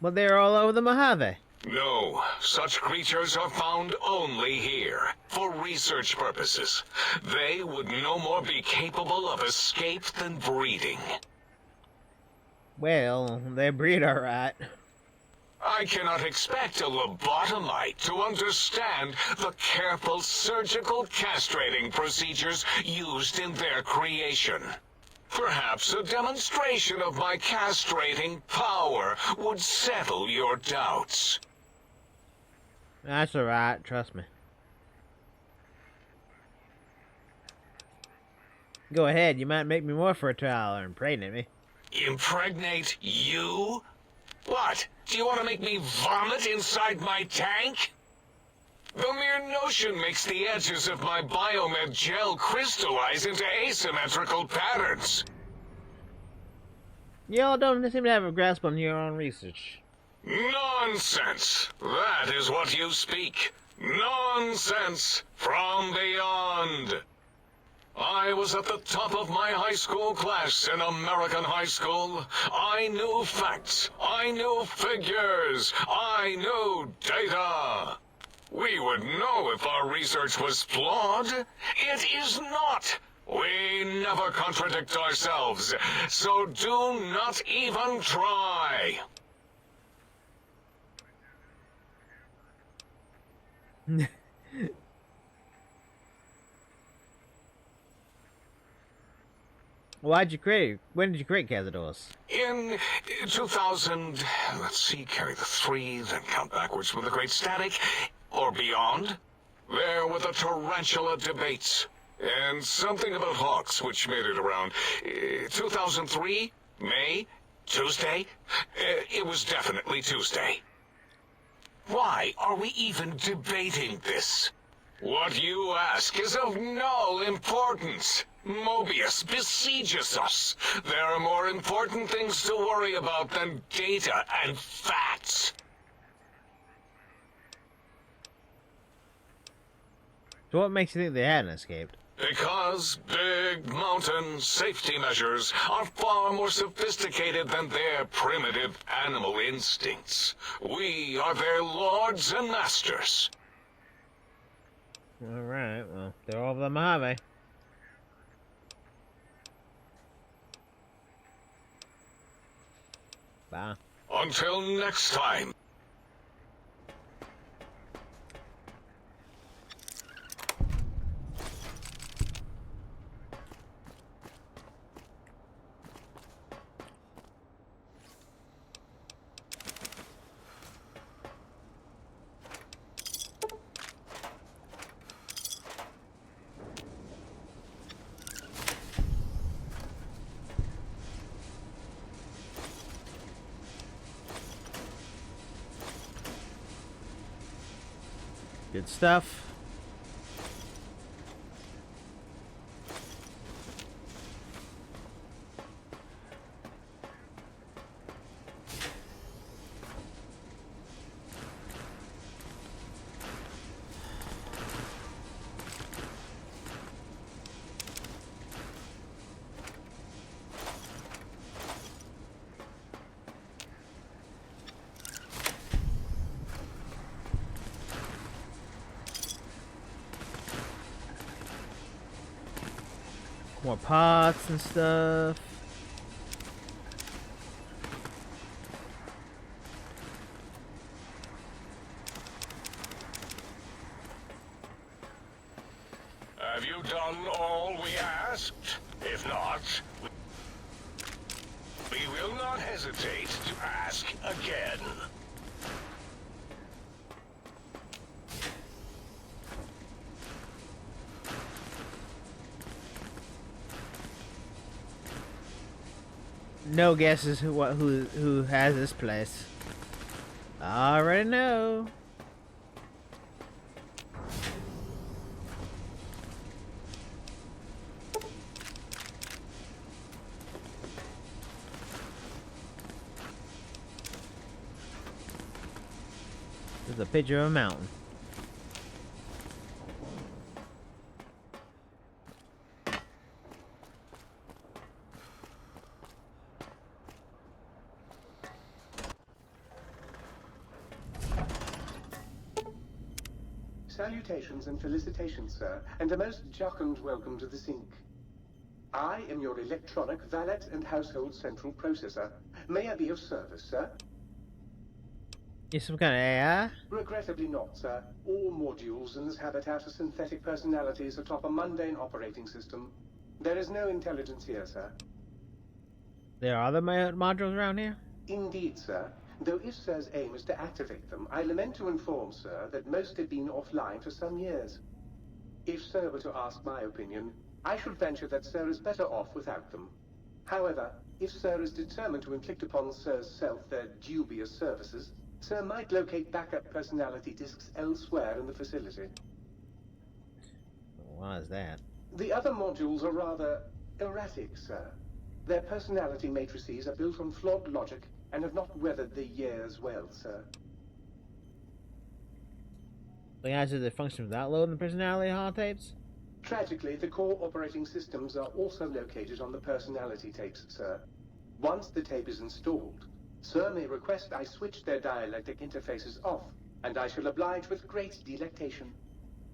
But they're all over the Mojave. No, such creatures are found only here, for research purposes. They would no more be capable of escape than breeding. Well, they breed alright. I cannot expect a lobotomite to understand the careful surgical castrating procedures used in their creation. Perhaps a demonstration of my castrating power would settle your doubts. That's alright, trust me. Go ahead, you might make me more fertile or impregnate me. Impregnate you? What? Do you want to make me vomit inside my tank? The mere notion makes the edges of my biomed gel crystallize into asymmetrical patterns. Y'all don't seem to have a grasp on your own research. Nonsense! That is what you speak. Nonsense from beyond. I was at the top of my high school class in American high school. I knew facts. I knew figures. I knew data. We would know if our research was flawed. It is not. We never contradict ourselves, so do not even try. Why'd you create? When did you create Cazadors? In 2000, let's see, carry the 3, then count backwards from the Great Static, or beyond. There were the tarantula debates, and something about hawks, which made it around 2003, May, Tuesday. It was definitely Tuesday. Why are we even debating this? What you ask is of no importance. Mobius besieges us. There are more important things to worry about than data and facts. So what makes you think they hadn't escaped? Because Big Mountain safety measures are far more sophisticated than their primitive animal instincts. We are their lords and masters. Alright, well, they're all over the Mojave. Bye. Until next time. Good stuff. more pots and stuff. Have you done all we asked? If not, we will not hesitate to ask again. No guesses who has this place. I already know. There's a picture of a mountain. Salutations and felicitations, sir, and a most jocund welcome to the sink. I am your electronic valet and household central processor. May I be of service, sir? You some kind of AI? Regrettably not, sir. All modules in this habitat are synthetic personalities atop a mundane operating system. There is no intelligence here, sir. There are other modules around here? Indeed, sir. Though if Sir's aim is to activate them, I lament to inform Sir that most have been offline for some years. If Sir were to ask my opinion, I should venture that Sir is better off without them. However, if Sir is determined to inflict upon Sir's self their dubious services, Sir might locate backup personality disks elsewhere in the facility. Why is that? The other modules are rather erratic, Sir. Their personality matrices are built on flawed logic and have not weathered the years well, sir. The answer that function without loading the personality holotapes? Tragically, the core operating systems are also located on the personality tapes, sir. Once the tape is installed, Sir may request I switch their dialectic interfaces off, and I shall oblige with great delectation.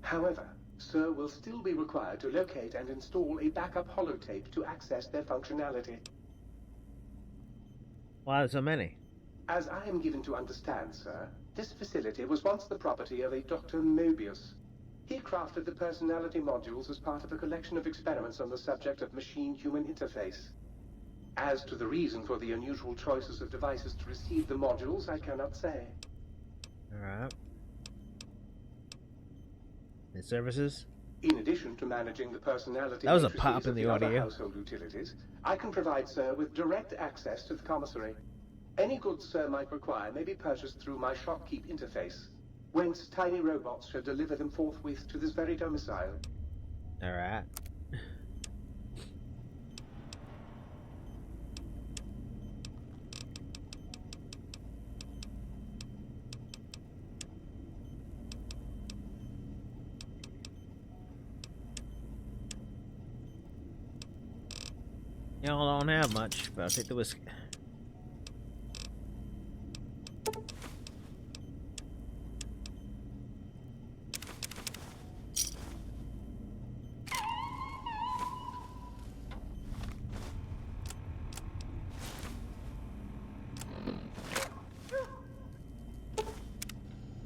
However, Sir will still be required to locate and install a backup holotape to access their functionality. Why are there so many? As I am given to understand, sir, this facility was once the property of a Dr. Mobius. He crafted the personality modules as part of a collection of experiments on the subject of machine-human interface. As to the reason for the unusual choices of devices to receive the modules, I cannot say. Alright. And services? In addition to managing the personality that was a matrices pop in of the other audio. household utilities, I can provide Sir with direct access to the commissary. Any goods Sir might require may be purchased through my shopkeep interface, whence tiny robots shall deliver them forthwith to this very domicile. Alright. Y'all don't have much, but I'll take the whiskey.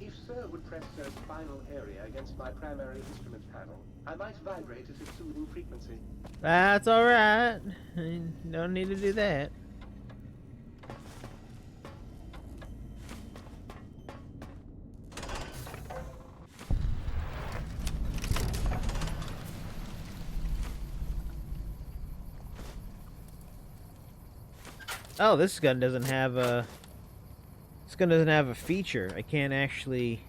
If Sir would press Sir's spinal area against my primary instrument panel, I might vibrate at a soothing frequency. That's alright. Don't need to do that. Oh, this gun doesn't have a... This gun doesn't have a feature. I can't actually...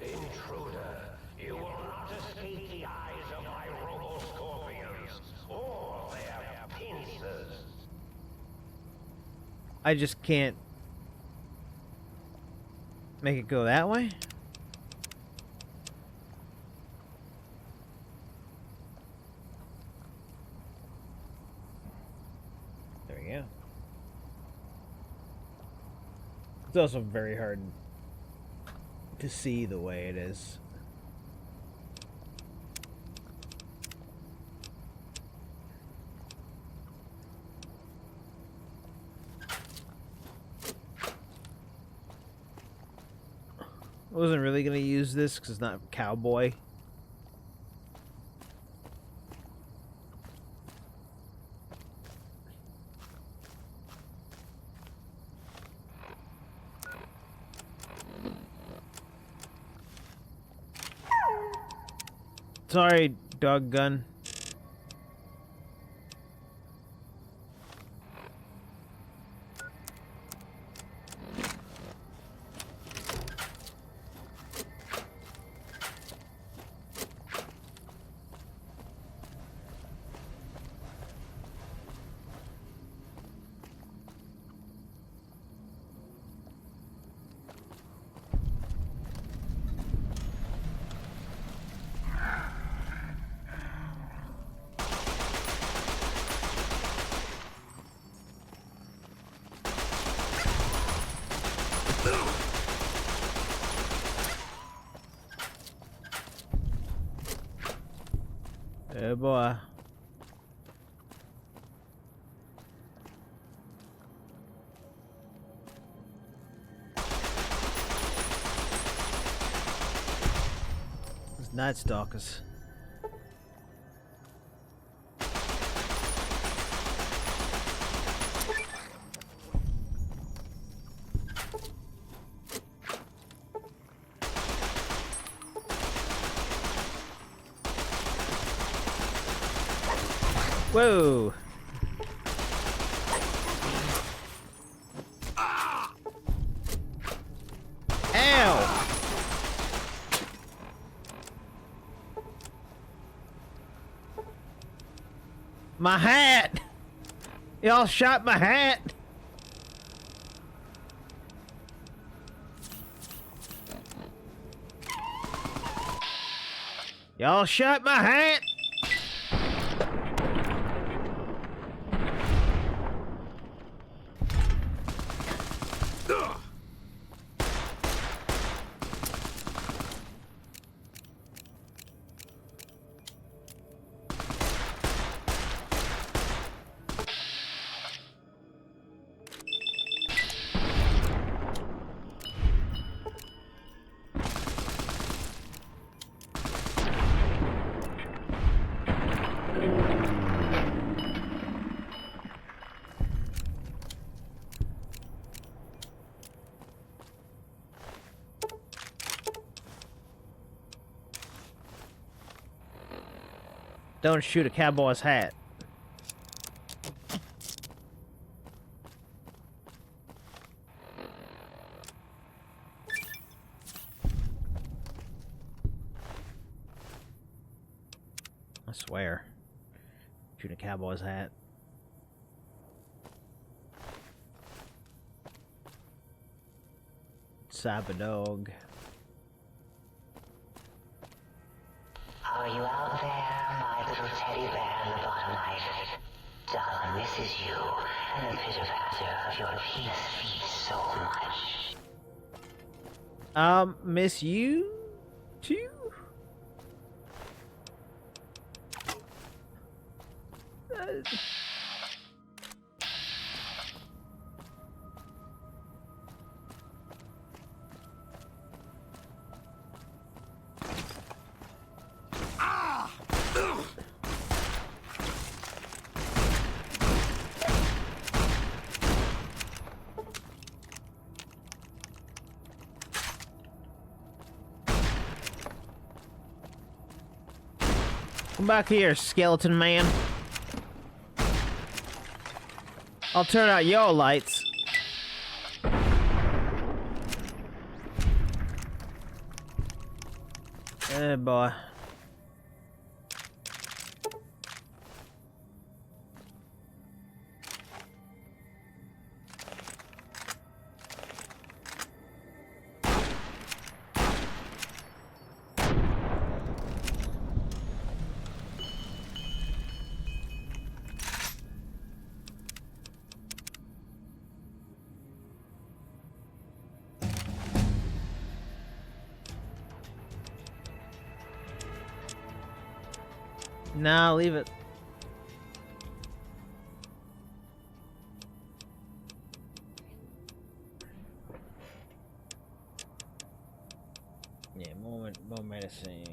Intruder, you will not escape the eyes of my robo-scorpions or their pincers. I just can't... make it go that way? There we go. It's also very hard to see the way it is. wasn't really gonna use this because it's not Cowboy. Sorry, dog gun. Oh boy. It's Night Stalkers. Whoa! Ow! My hat! Y'all shot my hat! Y'all shot my hat! Don't shoot a cowboy's hat. I swear. Shoot a cowboy's hat. Cyber dog. Are you out there, my little teddy bear in the bottom right? Darla misses you and the pitter-patter of your penis feet so much. Miss you? Too? Come back here, skeleton man. I'll turn out your lights. Eh, boy. Nah, leave it. medicine.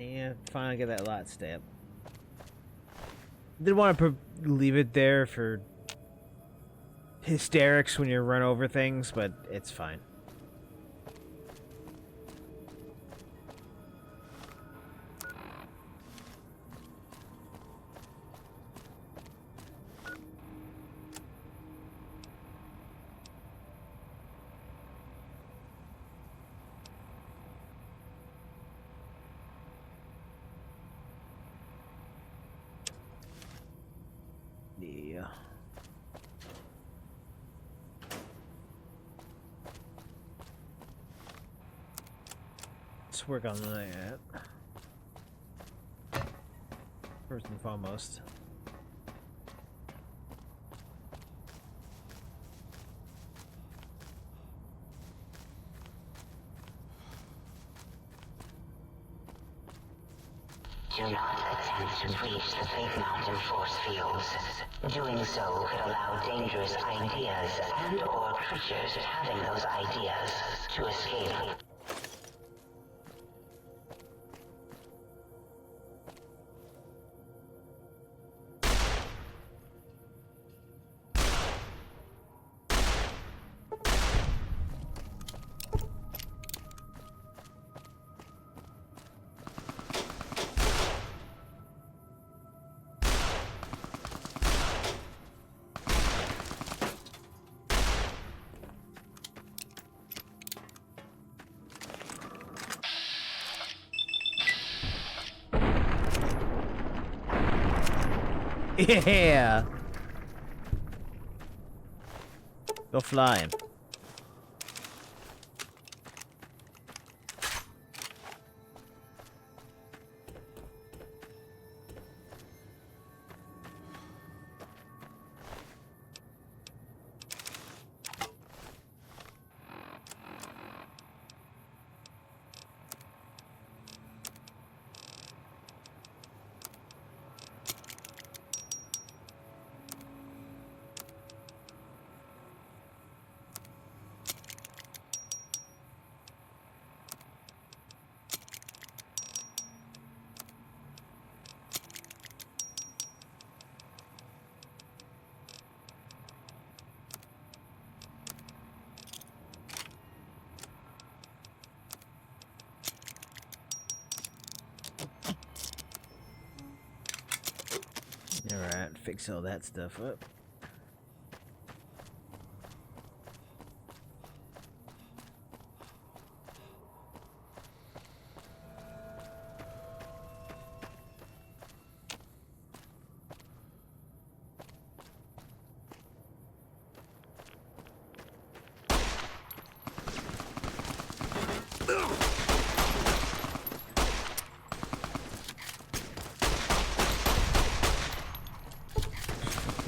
Yeah, finally get that lot stamp. Didn't want to leave it there for hysterics when you run over things, but it's fine. Yeah. Let's work on that. First and foremost. Do not attempt to breach the Faith Mountain force fields. Doing so could allow dangerous ideas and/or creatures having those ideas to escape. Yeah. Go flying. Alright, fix all that stuff up.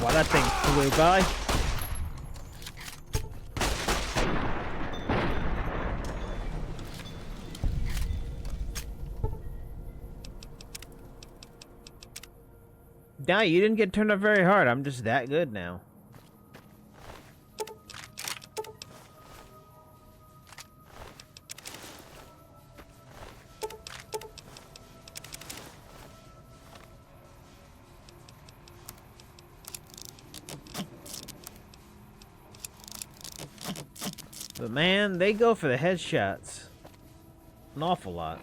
Wow, that thing flew by. Nah, you didn't get turned up very hard. I'm just that good now. But man, they go for the headshots. An awful lot.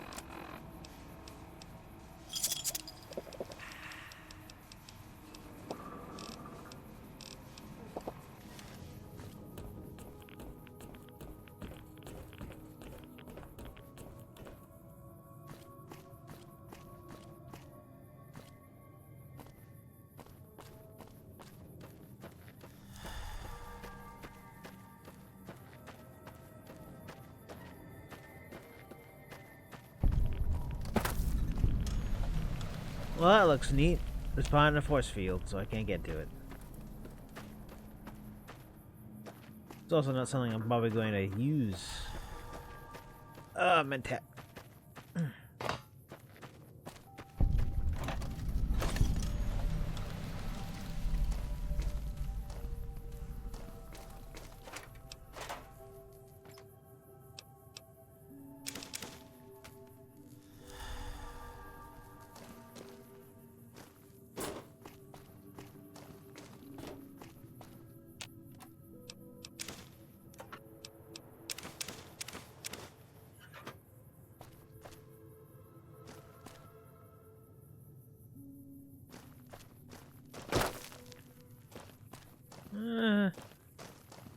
Well, that looks neat. It's behind a force field, so I can't get to it. It's also not something I'm probably going to use. I'm attacked.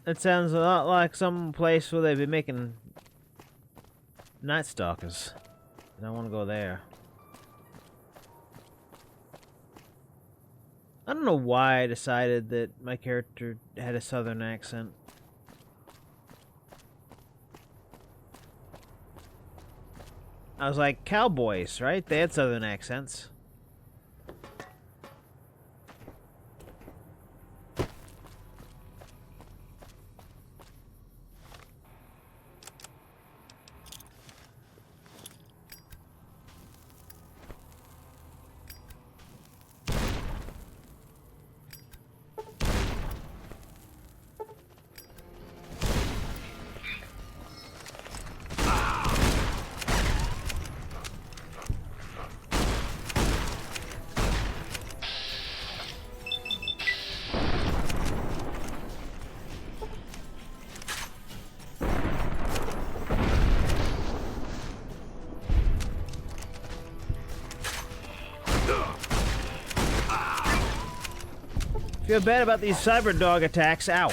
That sounds a lot like some place where they've been making Night Stalkers. And I want to go there. I don't know why I decided that my character had a southern accent. I was like, cowboys, right? They had southern accents. Feel bad about these cyber dog attacks. Ow.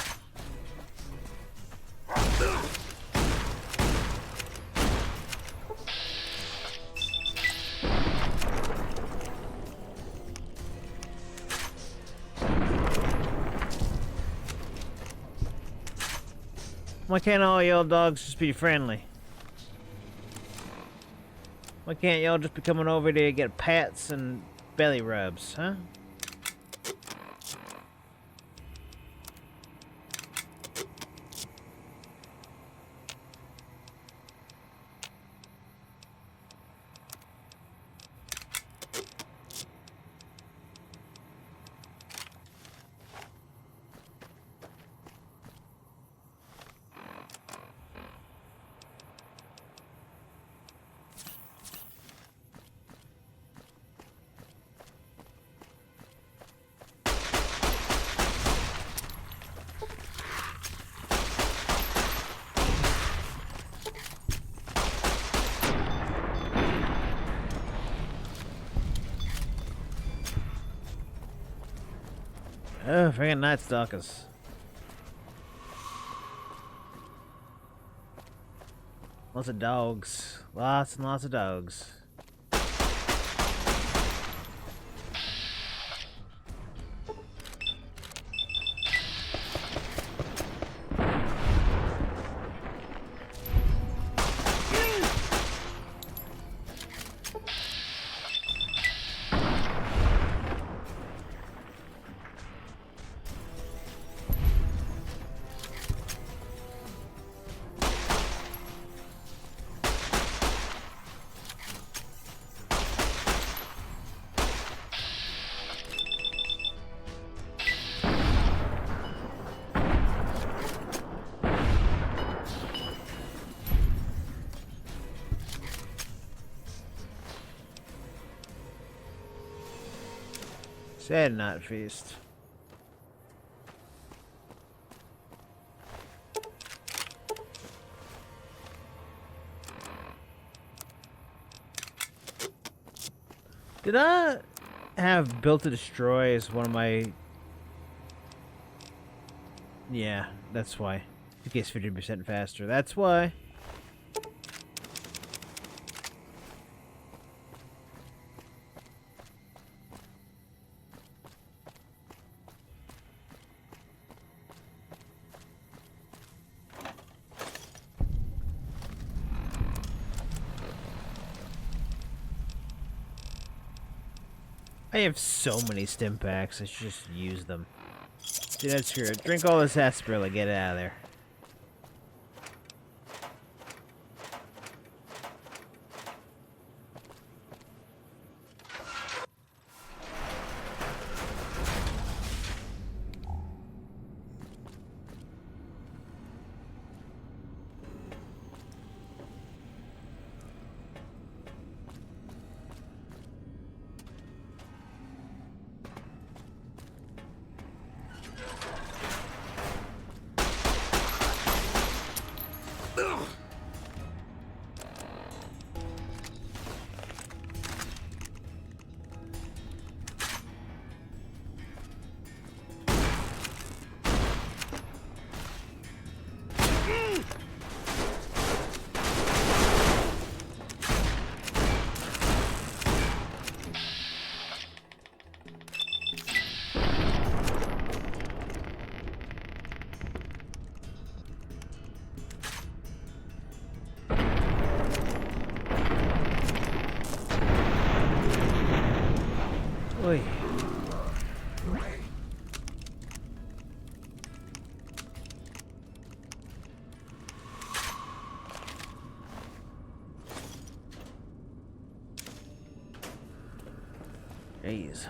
Why can't all y'all dogs just be friendly? Why can't y'all just be coming over to get pats and belly rubs, huh? Oh, freaking Night Stalkers. Lots of dogs. Lots and lots of dogs. Sad not feast. Did I have Built to Destroy as one of my... Yeah, that's why. It gets 50% faster. That's why. I have so many stim packs, I should just use them. Dude, that's screw it. Drink all this sarsaparilla, get it out of there. Oy. Jeez.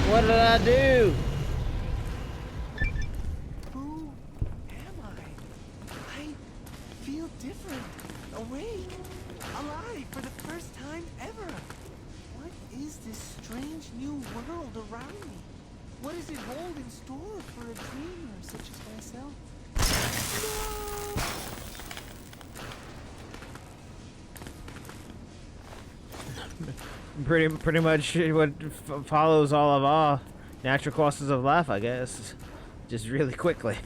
What did I do? Who am I? I feel different, awake, alive for the first time ever. What is this strange new world around me? What does it hold in store for a dreamer such as myself? Pretty much what follows all of our natural causes of life, I guess. Just really quickly.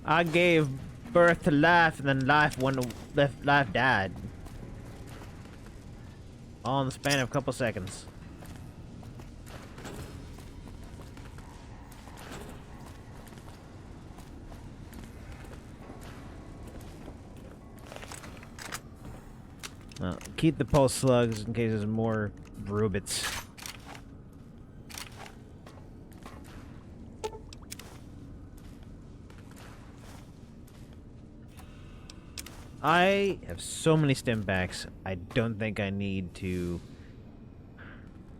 I gave birth to life, and then life died. All in the span of a couple seconds. Well, keep the pulse slugs in case there's more rubits. I have so many stim packs, I don't think I need to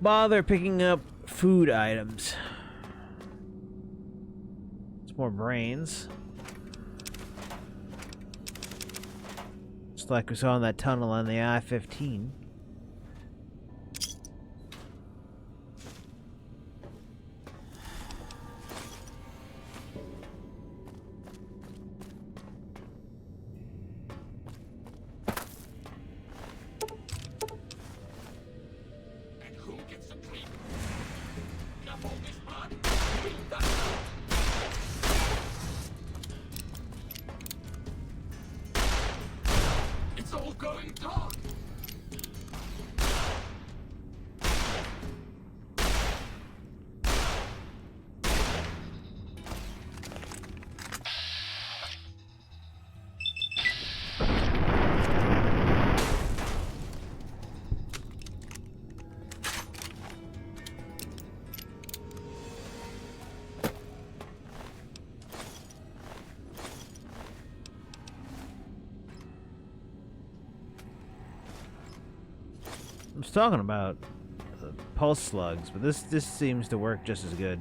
bother picking up food items. It's more brains. Just like we saw in that tunnel on the I-15. It's all going dark. was talking about pulse slugs, but this seems to work just as good.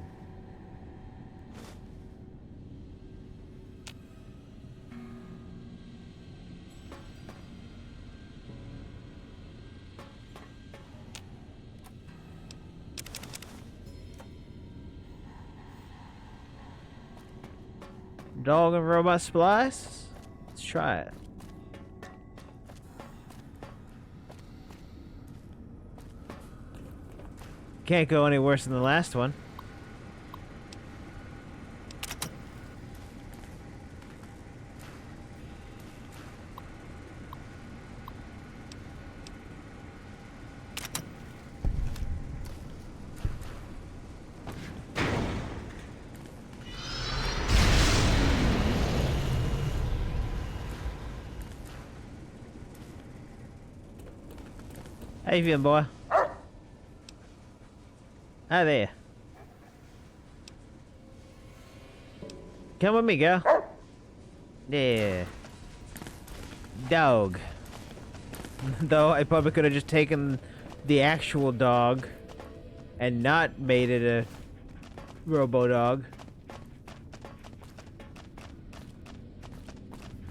Dog and robot splice? Let's try it. Can't go any worse than the last one. How you feeling, boy? Hi there. Come with me, girl. Yeah. Dog. Though I probably could have just taken the actual dog and not made it a robo-dog.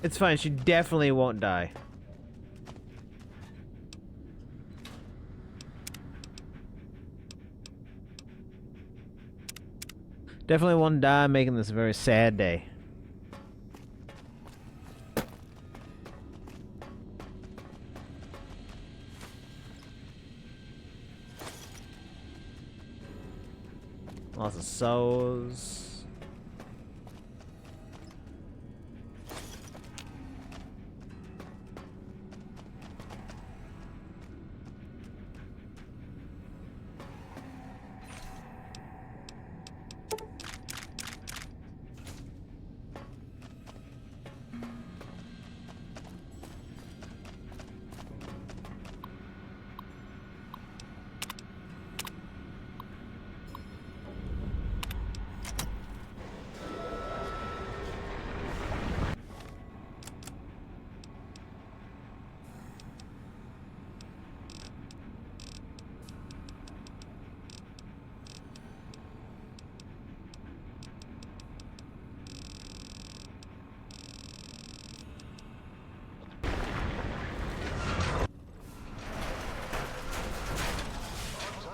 It's fine, she definitely won't die. Definitely won't die, making this a very sad day. Lots of souls.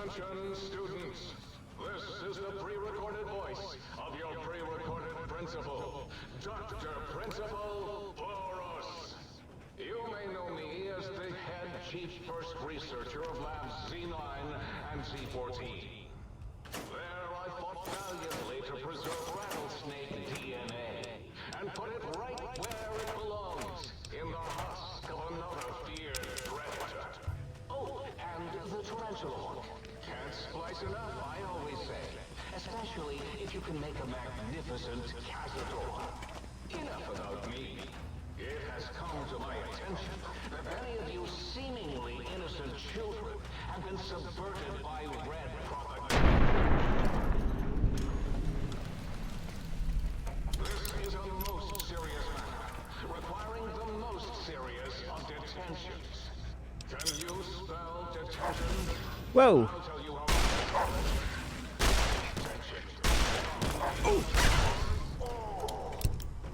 Attention, students. This is the pre-recorded voice of your pre-recorded principal, Dr. Principal Boros. You may know me as the head chief first researcher of Labs Z9 and Z14. There I fought valiantly to preserve rattlesnake DNA and put it right where it belongs, in the husk of another feared predator. Oh, and the tarantula one. Can't splice enough, I always say. Especially if you can make a magnificent cazador. Enough about me. It has come to my attention that many of you seemingly innocent children have been subverted by red propaganda. This is a most serious matter, requiring the most serious of detentions. Can you spell detention? Whoa! I'll tell you how. Oh.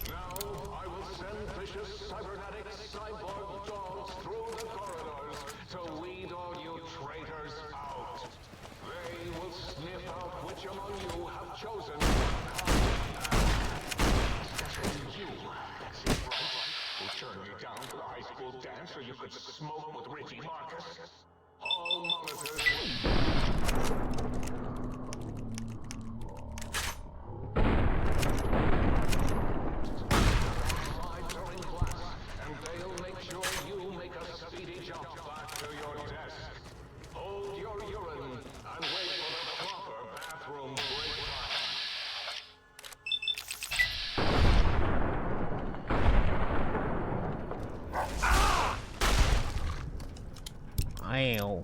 Now I will send vicious cybernetic cyborg dogs through the corridors to weed all you traitors out. They will sniff out which among you have chosen to especially you. That's it, right? Who turned you down to the high school dance so you could smoke with Richie Marcus? All monitors during class, and they'll make sure you make a speedy jump back to your desk. Hold your urine and wait for the proper bathroom break Ow.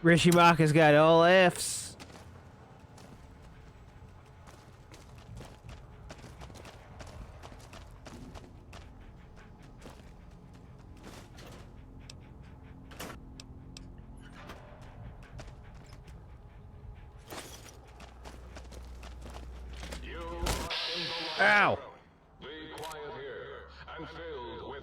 Richie Marker's got all F's. Ow! Be quiet here and filled with.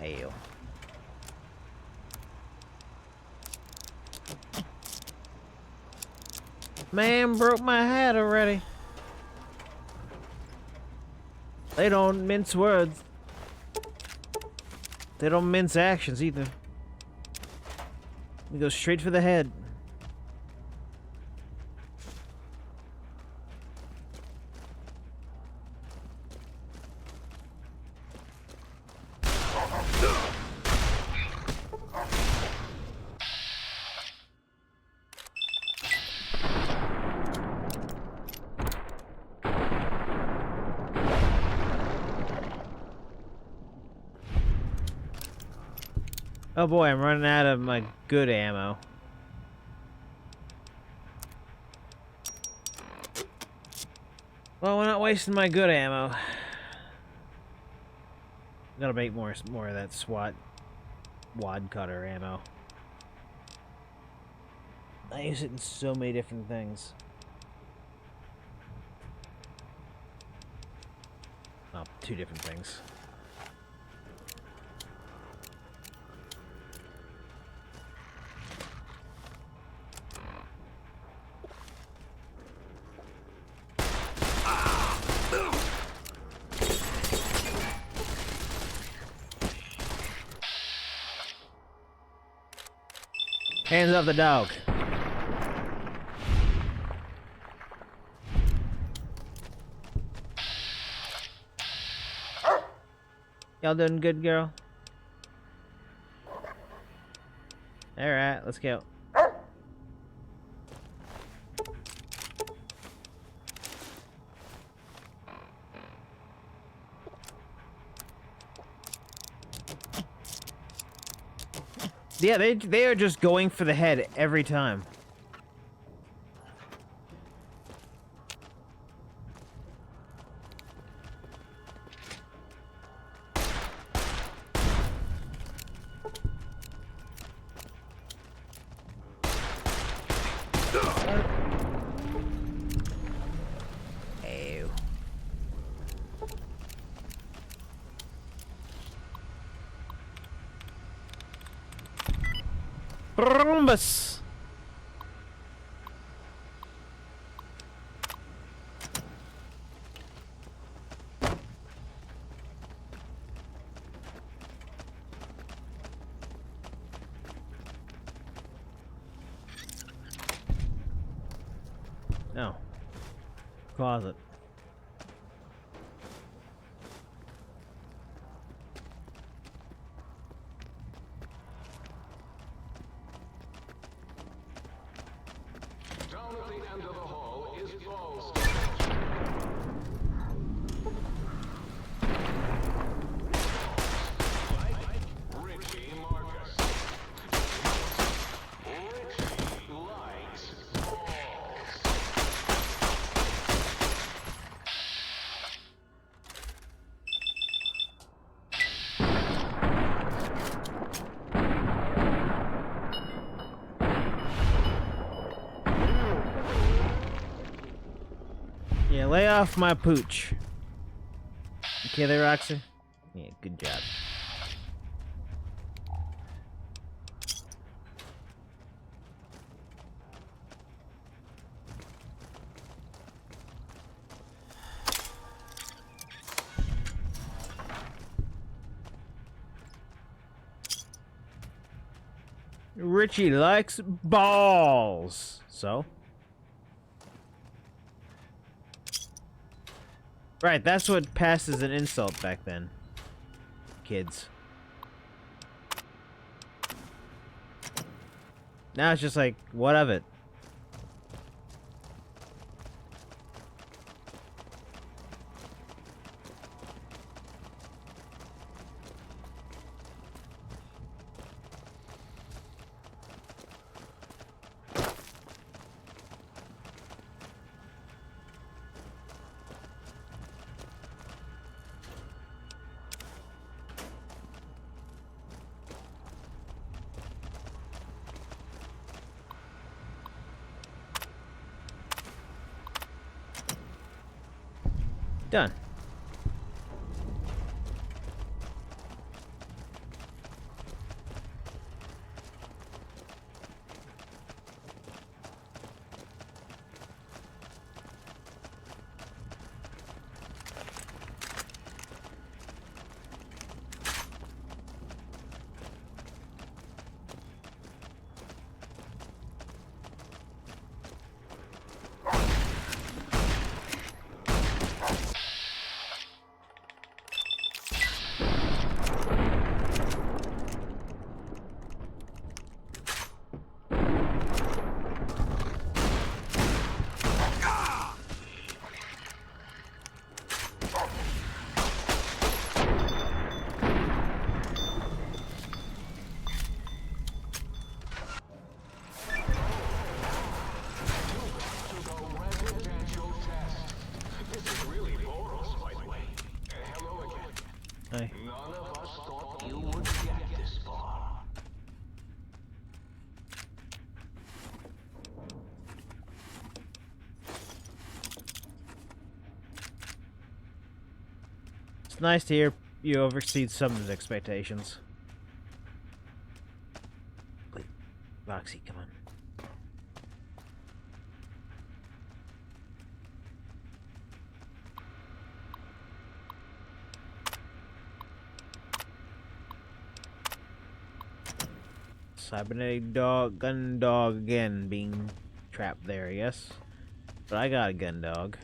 Ew. Man broke my hat already. They don't mince words. They don't mince actions either. They go straight for the head. Oh boy, I'm running out of my good ammo. Well, we're not wasting my good ammo. Gotta make more of that SWAT wad cutter ammo. I use it in so many different things. Oh, two different things. Hands off the dog. Y'all doing good, girl? Alright, let's go. Yeah, they are just going for the head every time. Ew. Rumbus. No. Closet. Down at the end of the hall is Ball's. Richie Marcus. Richie likes balls. Yeah, lay off my pooch. Okay there, Roxy? Yeah, good job. Richie likes balls. So? Right, that's what passed as an insult back then. Kids. Now it's just like, what of it? Done. Hey. None of us thought you would get this far. It's nice to hear you oversee someone's expectations. Wait, Roxy, come on. Cybernetic dog, gun dog again being trapped there, yes? But I got a gun dog.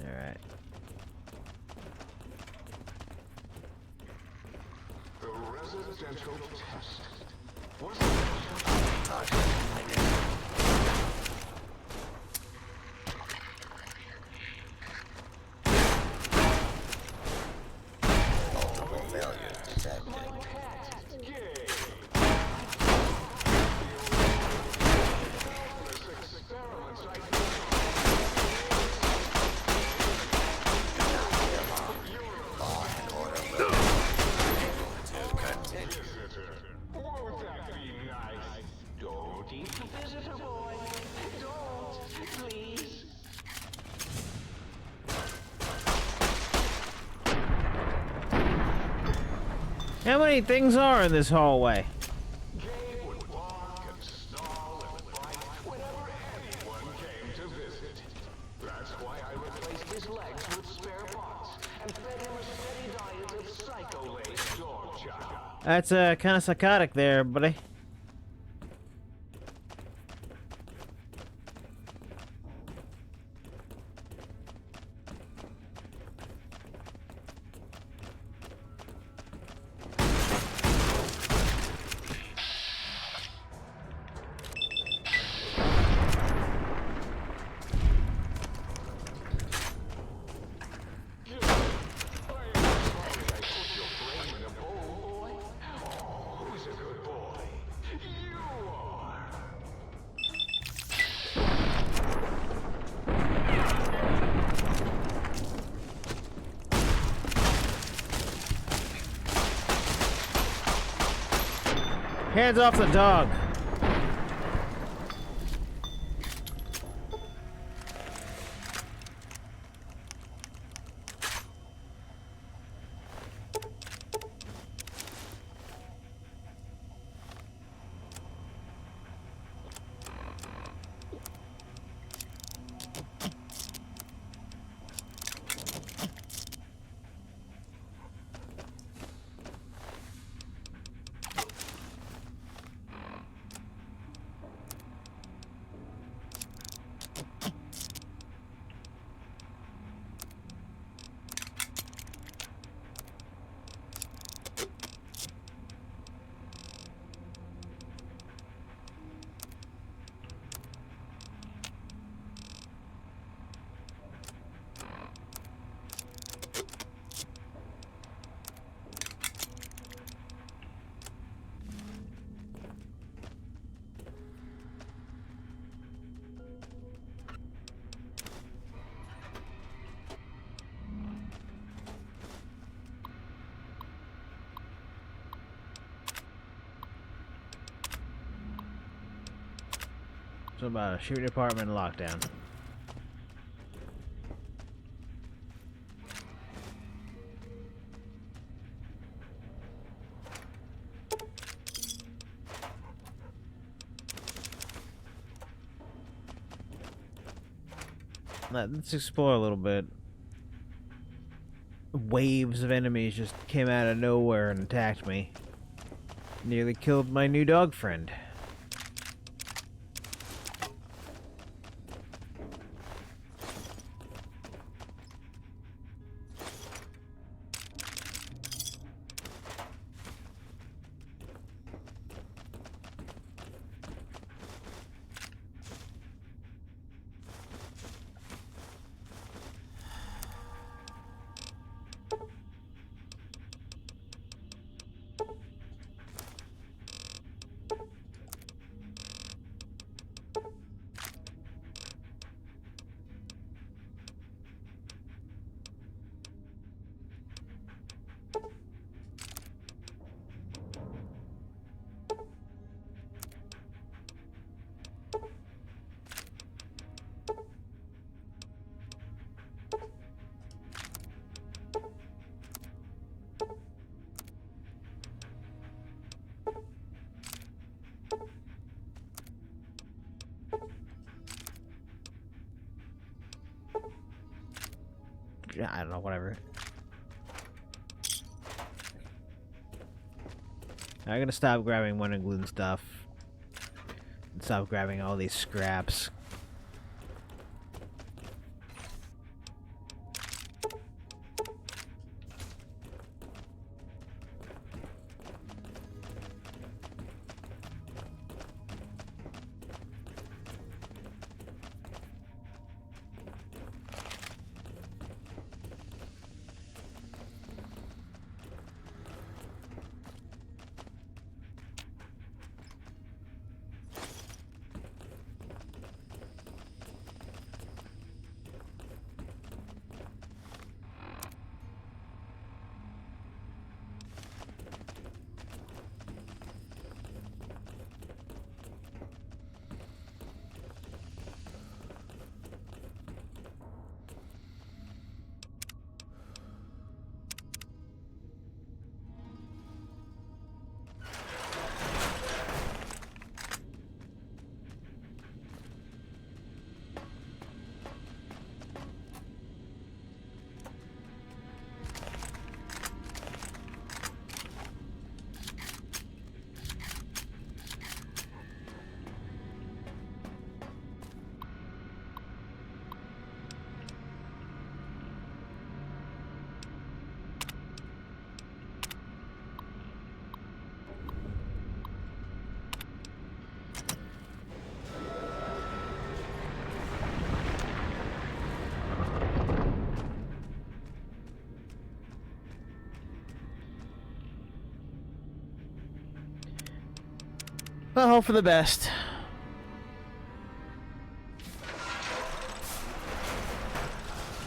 Alright. The residential test was How many things are in this hallway? That's why I replaced his legs with spare parts and fed him a steady diet of psycho-laced dog chow. That's kind of psychotic there, buddy. Hands off the dog. about a shooting department in lockdown. Let's explore a little bit. Waves of enemies just came out of nowhere and attacked me. Nearly killed my new dog friend. I don't know, whatever. I'm gonna stop grabbing one and glue stuff. And stop grabbing all these scraps. Well, hope for the best.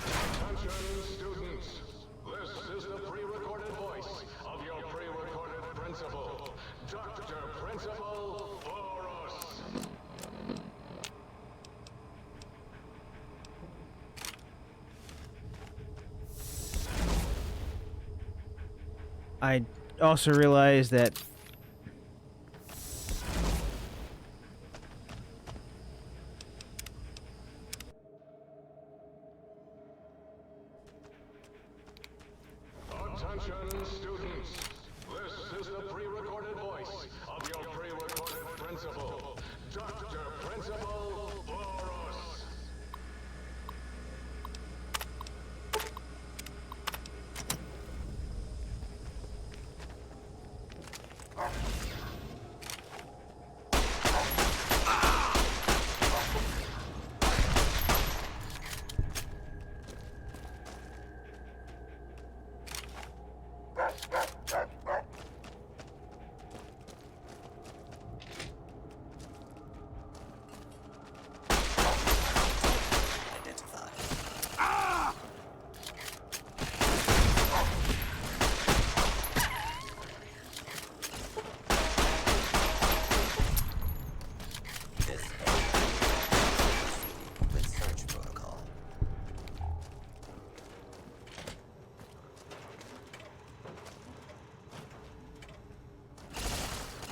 Attention, students. This is the pre-recorded voice of your pre-recorded principal, Dr. Principal Boros. I also realized that Attention, students. This is the pre-recorded voice of your pre-recorded principal, Dr. Principal Boros.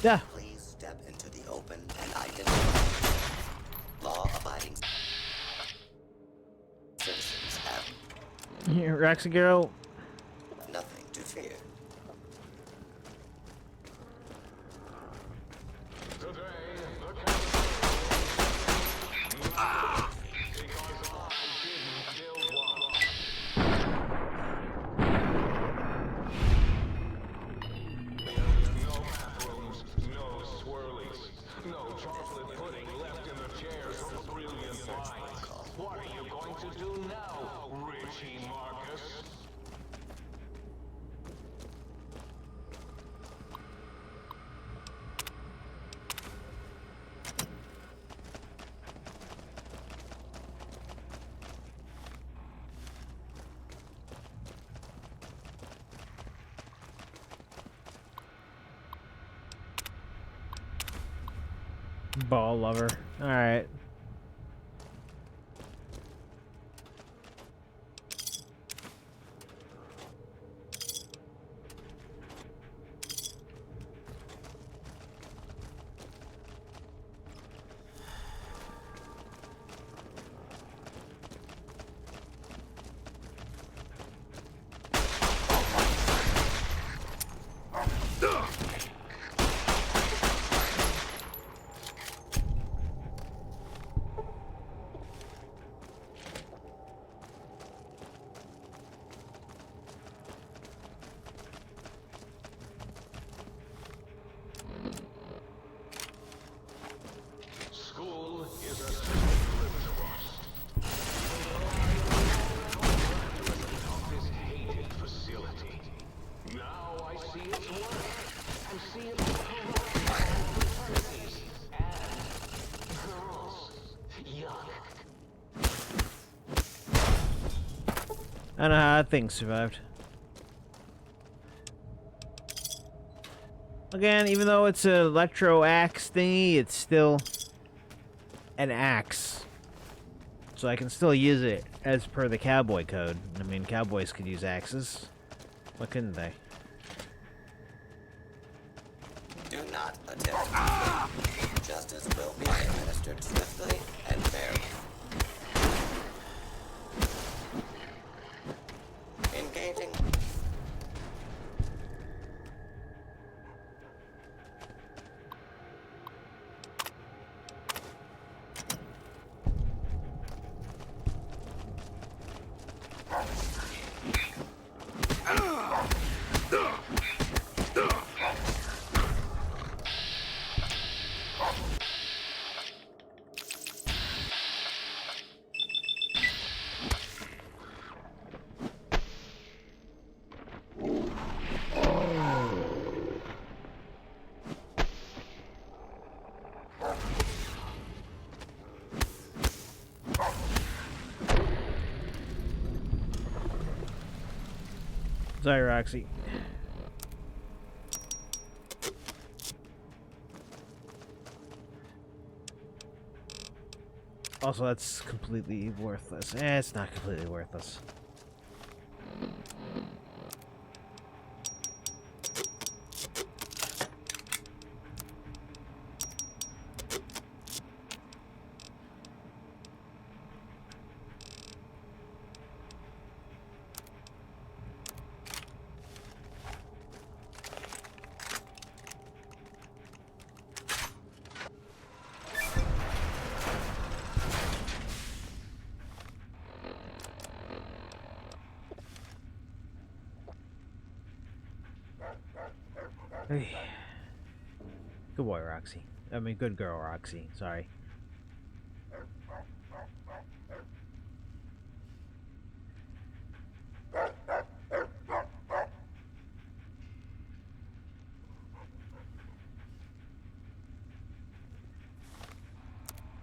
Yeah. Please step into the open and identify. Law-abiding citizens have Here, Roxy girl. nothing to fear. Ball lover. All right. School is a this hated facility. Now I see its worth. I see its fraternities and girls. Yuck. I don't know how that thing survived. Again, even though it's an electro axe thingy, it's still an axe. So I can still use it as per the cowboy code. I mean, cowboys could use axes. Why couldn't they? Do not attempt. Justice will be administered swiftly and fairly. Engaging. Sorry, Roxy. Also, that's completely worthless. It's not completely worthless. Hey. Good boy, Roxy. I mean, good girl, Roxy. Sorry.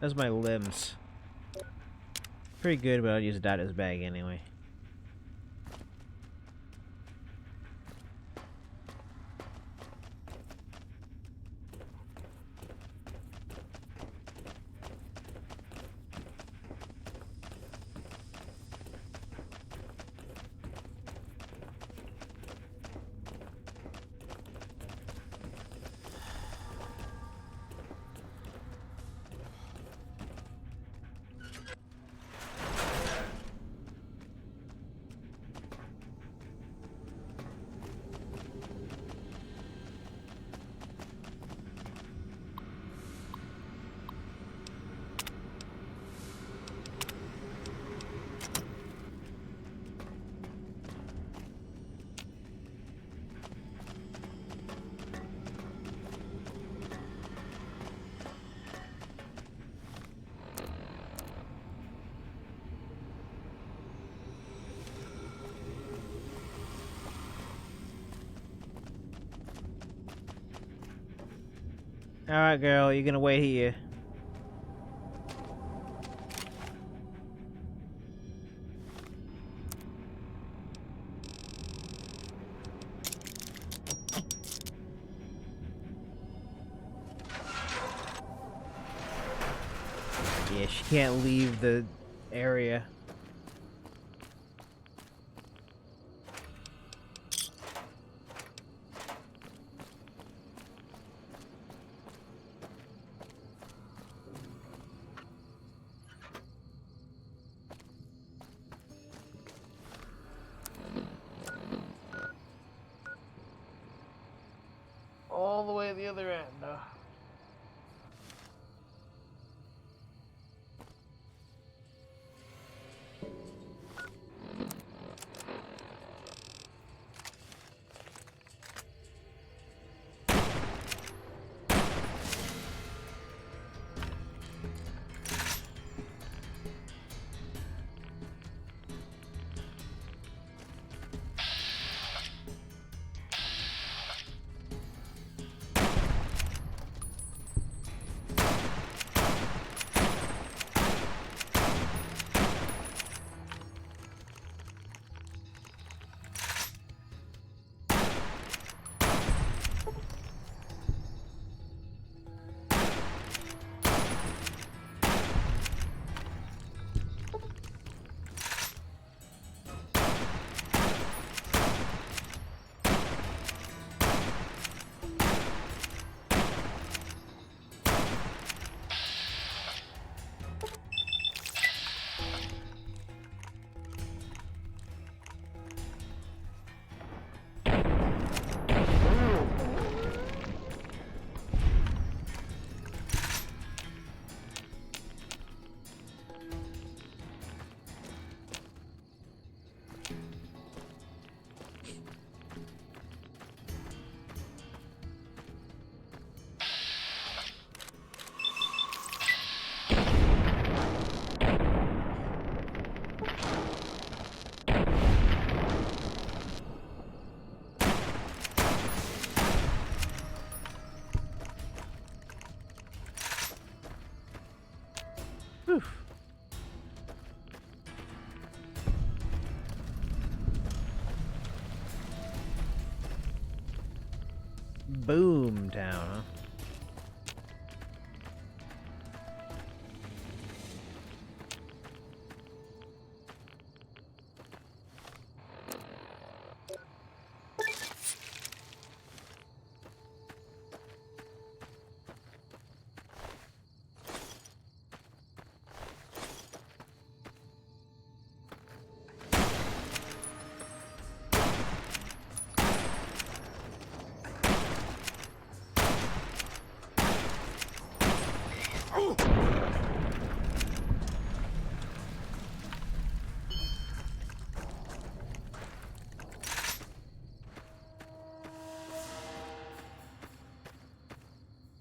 That's my limbs. Pretty good, but I'll use that as bag anyway. Alright, girl, you're gonna wait here. Yeah, she can't leave the area. All the way to the other end. Whew. Boom town, huh?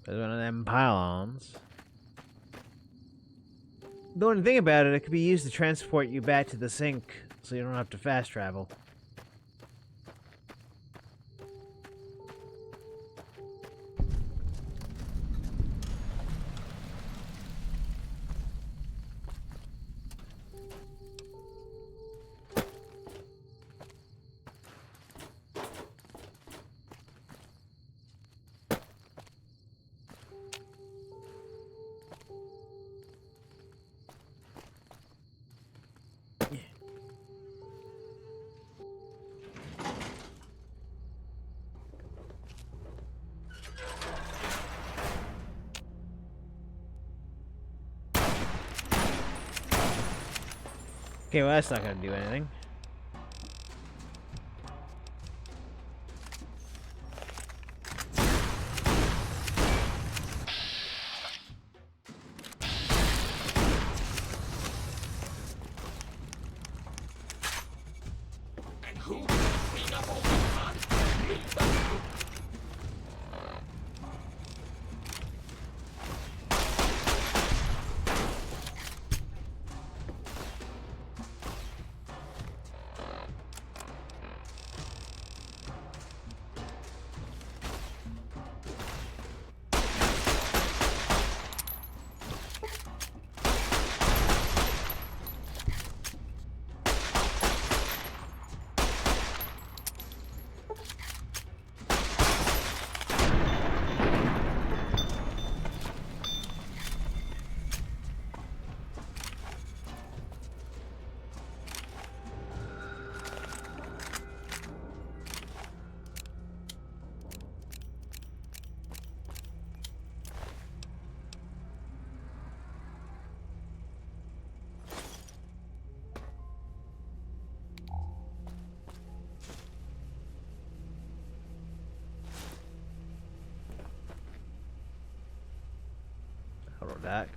There's one of them pylons. The only thing about it, it could be used to transport you back to the sink, so you don't have to fast travel. Okay, well that's not gonna do anything. that.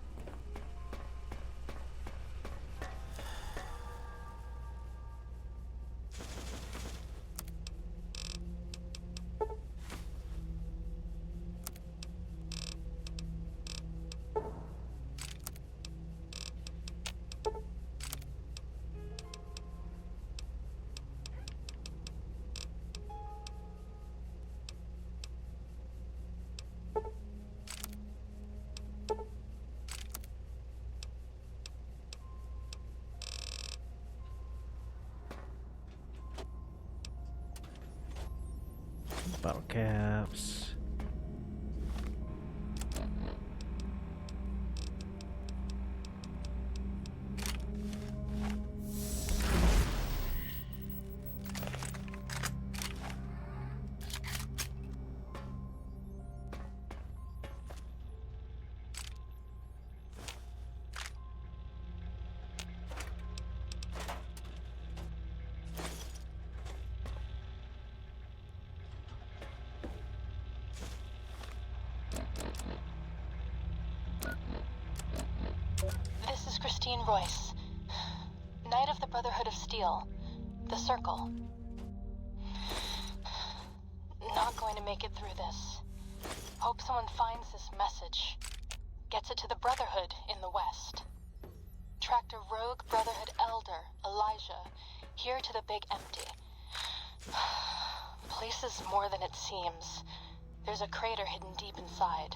Bottle caps. This is Christine Royce, Knight of the Brotherhood of Steel, the Circle. Not going to make it through this. Hope someone finds this message, gets it to the Brotherhood in the West. Tracked a rogue Brotherhood elder, Elijah, here to the Big Empty. Place is more than it seems. There's a crater hidden deep inside.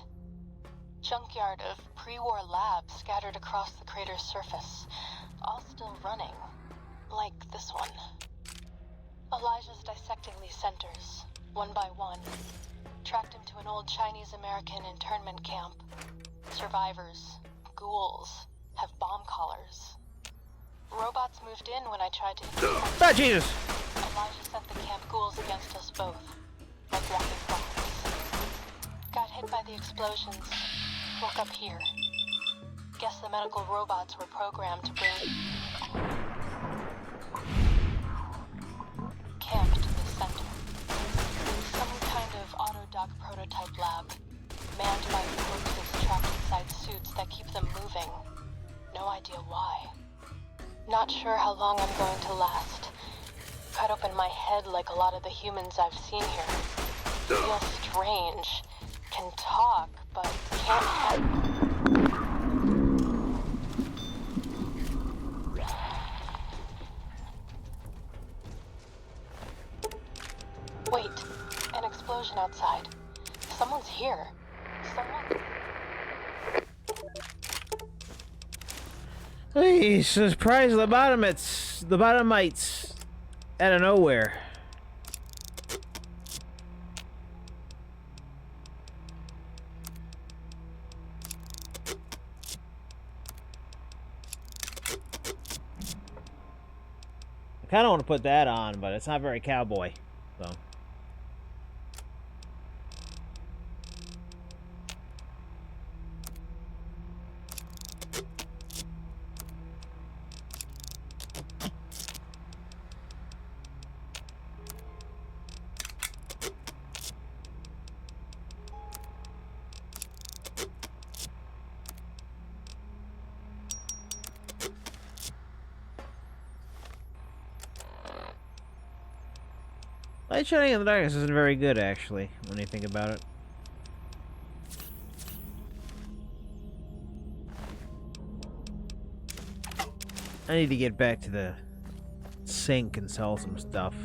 Junkyard of pre-war labs scattered across the crater's surface, all still running, like this one. Elijah's dissecting these centers, one by one. Tracked him to an old Chinese-American internment camp. Survivors, ghouls, have bomb collars. Robots moved in when I tried to... Ah, Jesus! Elijah sent the camp ghouls against us both, like walking zombies. Got hit by the explosions. Woke up here. Guess the medical robots were programmed to bring camp to the center. Some kind of autodoc prototype lab, manned by corpses trapped inside suits that keep them moving. No idea why. Not sure how long I'm going to last. Cut open my head like a lot of the humans I've seen here. Feel strange. Can talk, but can't Wait, an explosion outside. Someone's here. Someone... Hey, surprise lobotomites out of nowhere. I kind of want to put that on, but it's not very cowboy, so. Light shining in the darkness isn't very good, actually, when you think about it. I need to get back to the sink and sell some stuff.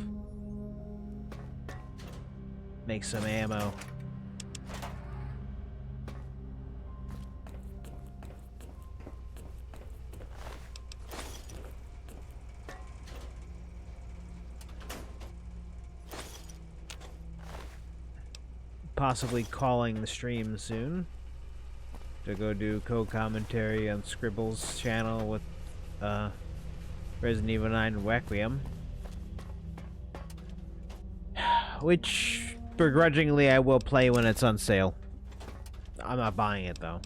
Make some ammo. Possibly calling the stream soon to go do co-commentary on Scribble's channel with Resident Evil 9 Requiem, which begrudgingly I will play when it's on sale. I'm not buying it though.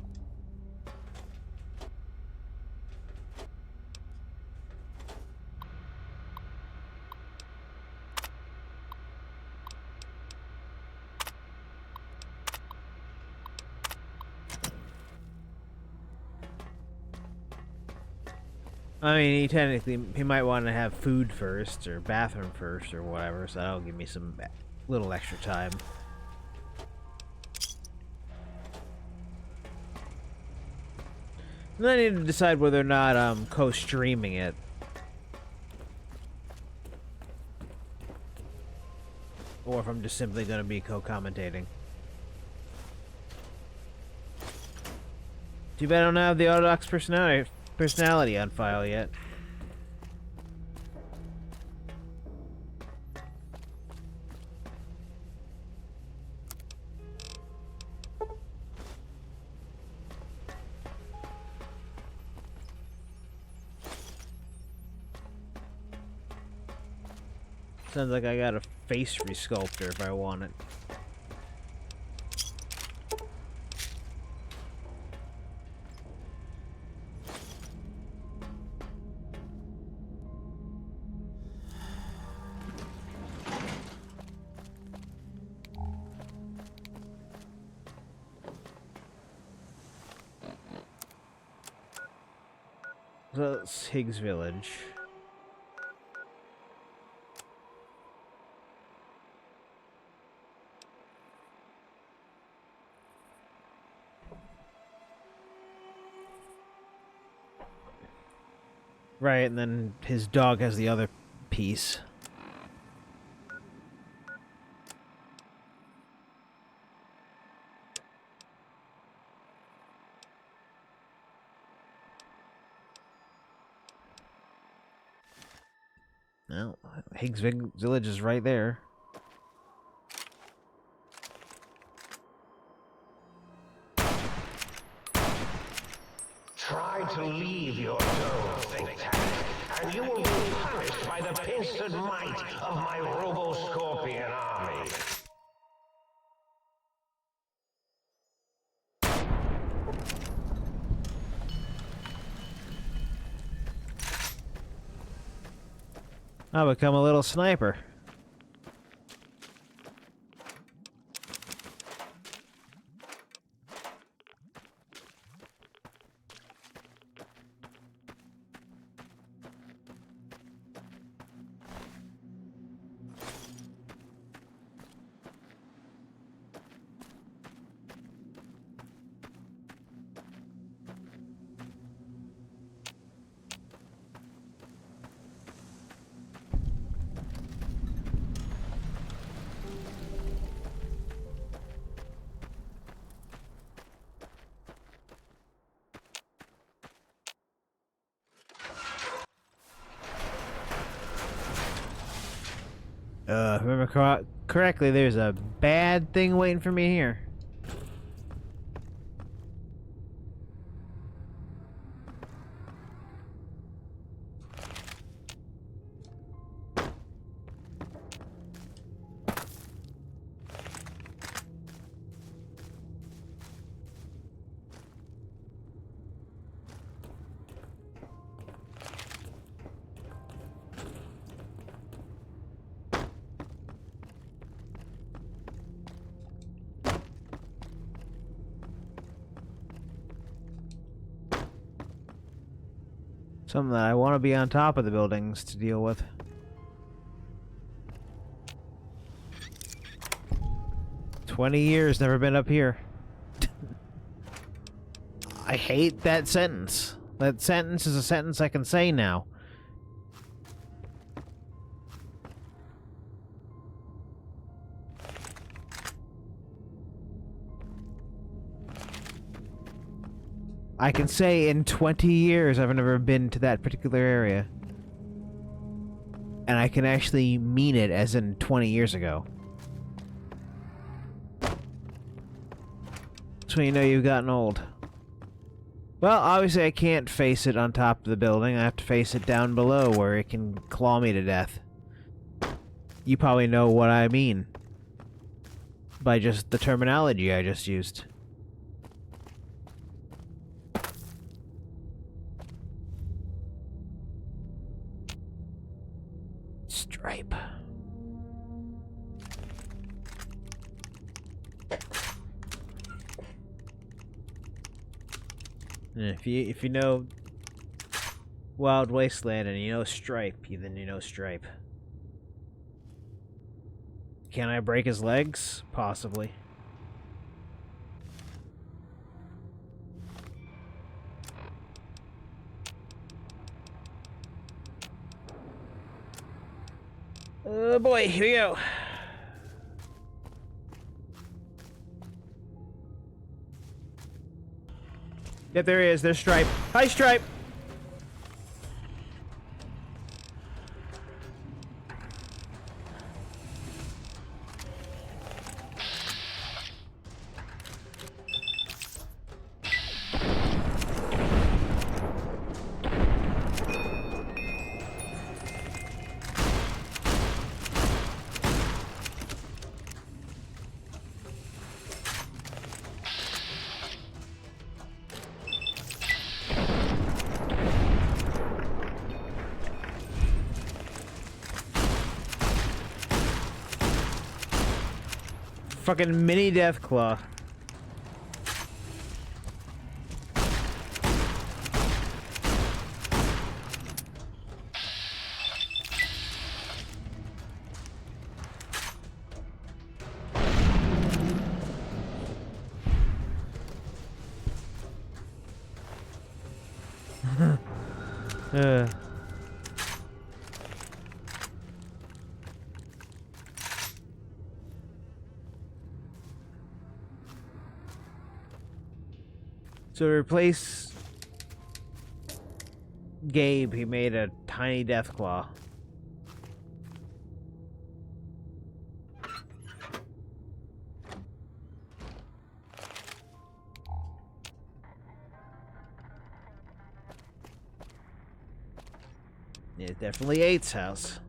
I mean, he might want to have food first, or bathroom first, or whatever, so that'll give me some little extra time. And then I need to decide whether or not co-streaming it. Or if I'm just simply going to be co-commentating. Too bad I don't have the Autodox personality on file yet. Sounds like I got a face resculptor if I want it. So it's Higgs Village. Right, and then his dog has the other piece. Well, Higgs Village is right there. Try to leave your dome, think tank, and you will be punished by the pincered might of my Robo-Scorpion army. I'll become a little sniper. If I remember correctly, there's a bad thing waiting for me here. Something that I want to be on top of the buildings to deal with. "20 years, never been up here." I hate that sentence. That sentence is a sentence I can say now. I can say in 20 years I've never been to that particular area. And I can actually mean it as in 20 years ago. That's when you know you've gotten old. Well, obviously I can't face it on top of the building. I have to face it down below where it can claw me to death. You probably know what I mean by just the terminology I just used. Stripe. If you know Wild Wasteland and you know Stripe, then you know Stripe. Can I break his legs? Possibly. Oh boy, here we go. Yep, there he is. There's Stripe. Hi, Stripe. Fucking mini Deathclaw. So to replace Gabe, he made a tiny Deathclaw. Yeah, definitely Eight's house.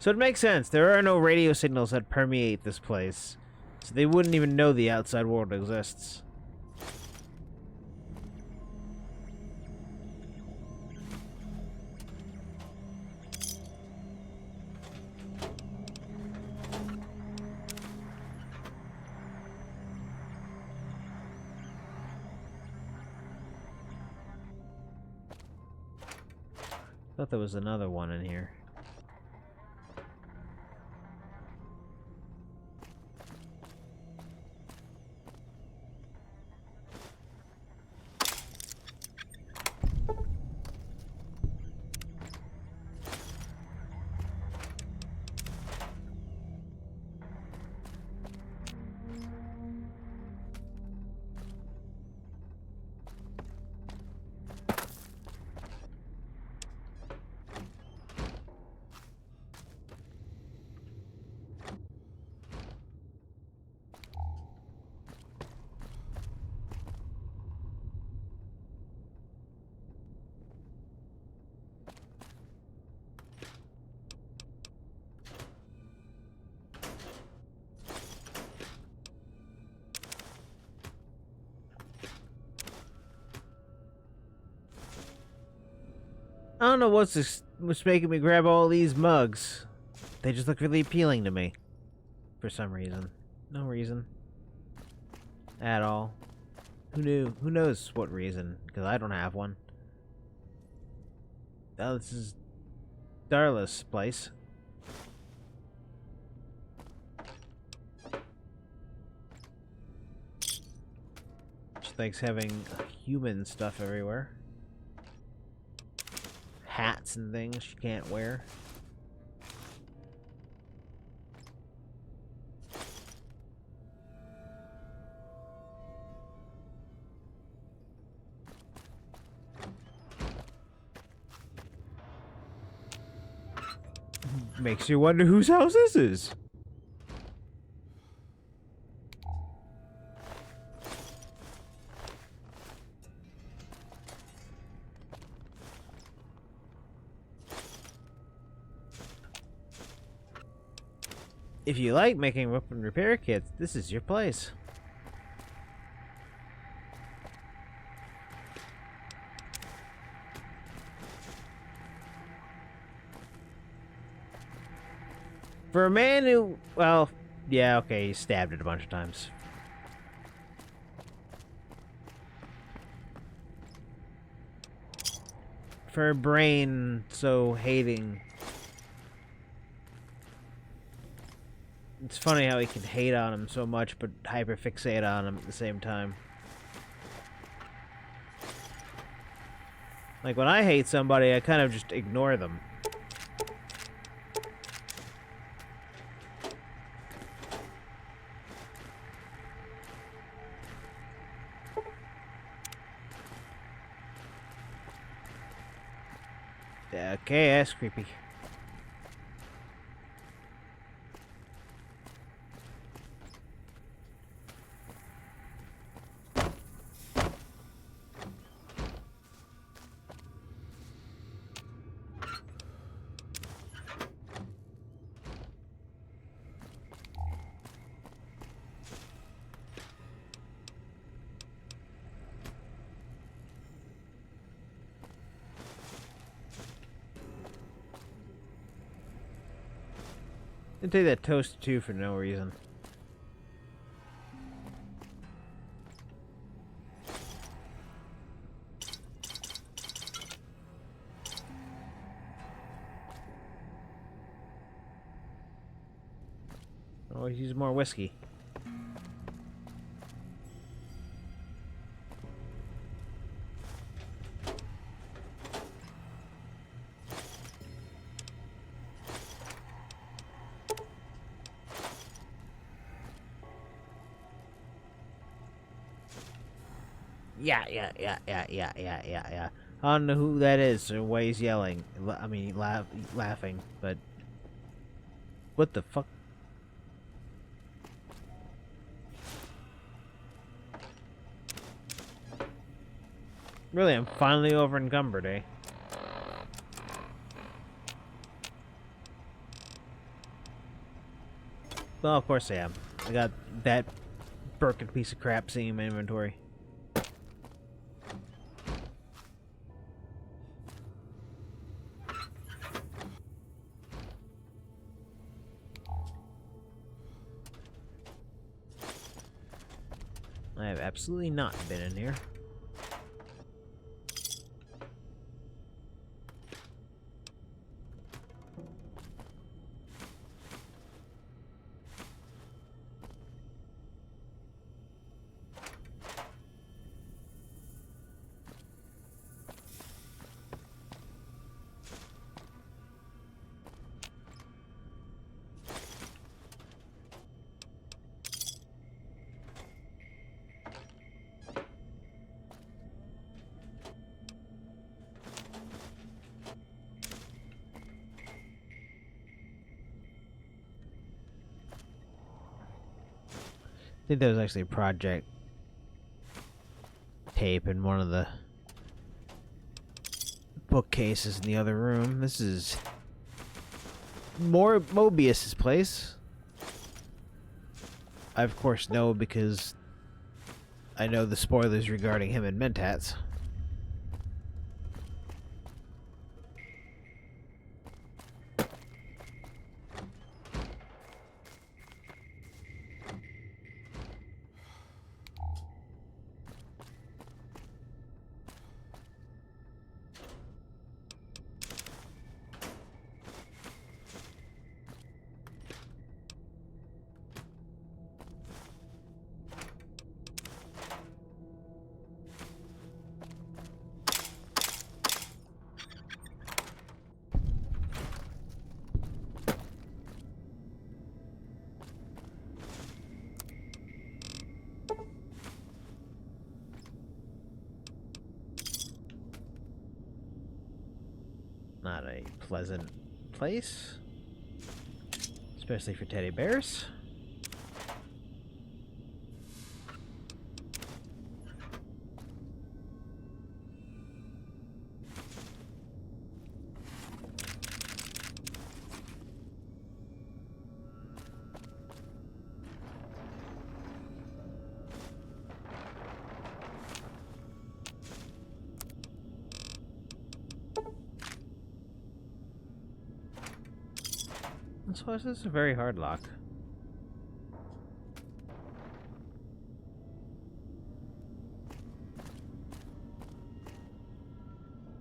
So it makes sense. There are no radio signals that permeate this place. So they wouldn't even know the outside world exists. Thought there was another one in here. I don't know what's making me grab all these mugs. They just look really appealing to me. For some reason. No reason. At all. Who knew? Who knows what reason? Because I don't have one. Oh, this is Darla's place. She likes having human stuff everywhere. Hats and things she can't wear. Makes you wonder whose house this is. If you like making weapon repair kits, this is your place. For a man who, well, yeah, okay, he stabbed it a bunch of times. For a brain so hating. It's funny how he can hate on him so much, but hyperfixate on him at the same time. Like, when I hate somebody, I kind of just ignore them. Okay, that's creepy. I take that toast too for no reason. Oh, use more whiskey. Yeah. I don't know who that is or why he's yelling. I mean, laughing, but... What the fuck? Really, I'm finally over encumbered, eh? Well, of course I am. I got that broken piece of crap sitting in my inventory. I have absolutely not been in here. I think there was actually a project tape in one of the bookcases in the other room. This is more Mobius's place. I of course know because I know the spoilers regarding him and Mentats. Not a pleasant place, especially for teddy bears. Also, this is a very hard lock.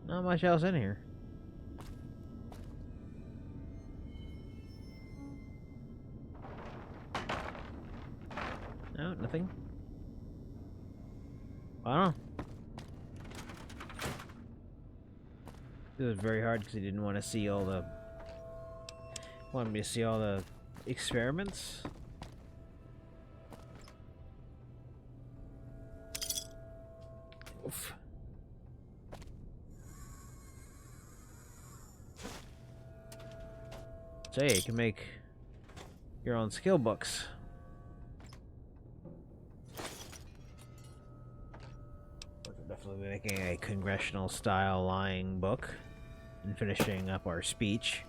Not much else in here. No, nothing. I don't know. It was very hard because he didn't want to see all the... Wanted me to see all the experiments. Oof. So yeah, you can make your own skill books. We're definitely making a congressional style lying book and finishing up our speech.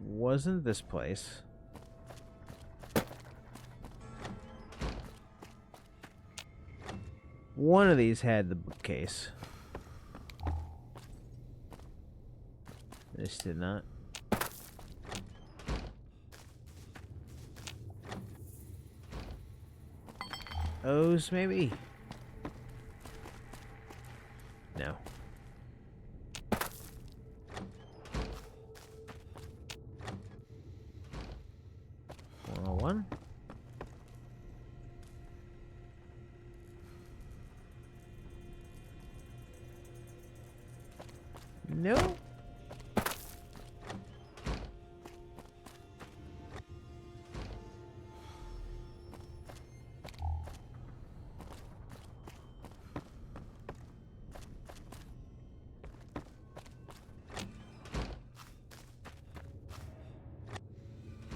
Wasn't this place? One of these had the bookcase. This did not. O's, maybe? No. One. No.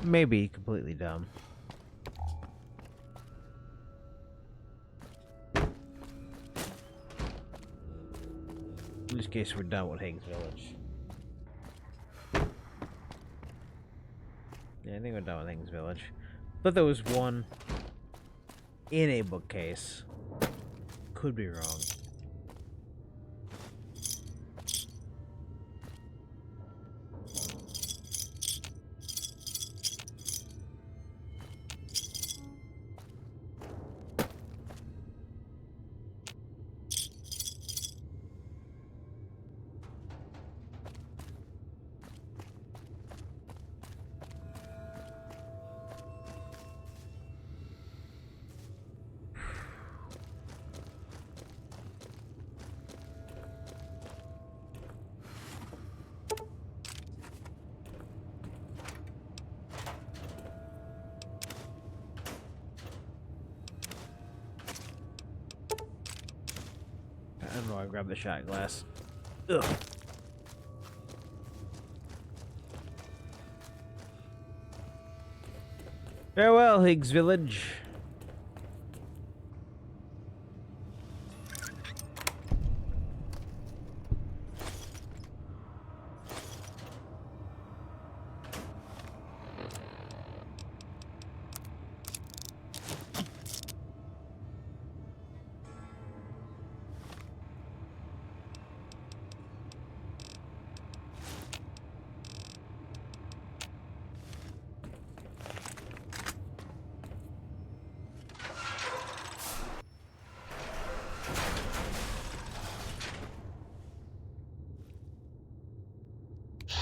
Maybe completely dumb. In this case, we're done with Higgs Village. Yeah, I think we're done with Higgs Village. But there was one in a bookcase. Could be wrong. I don't know, I grabbed the shot glass. Ugh. Farewell, Higgs Village.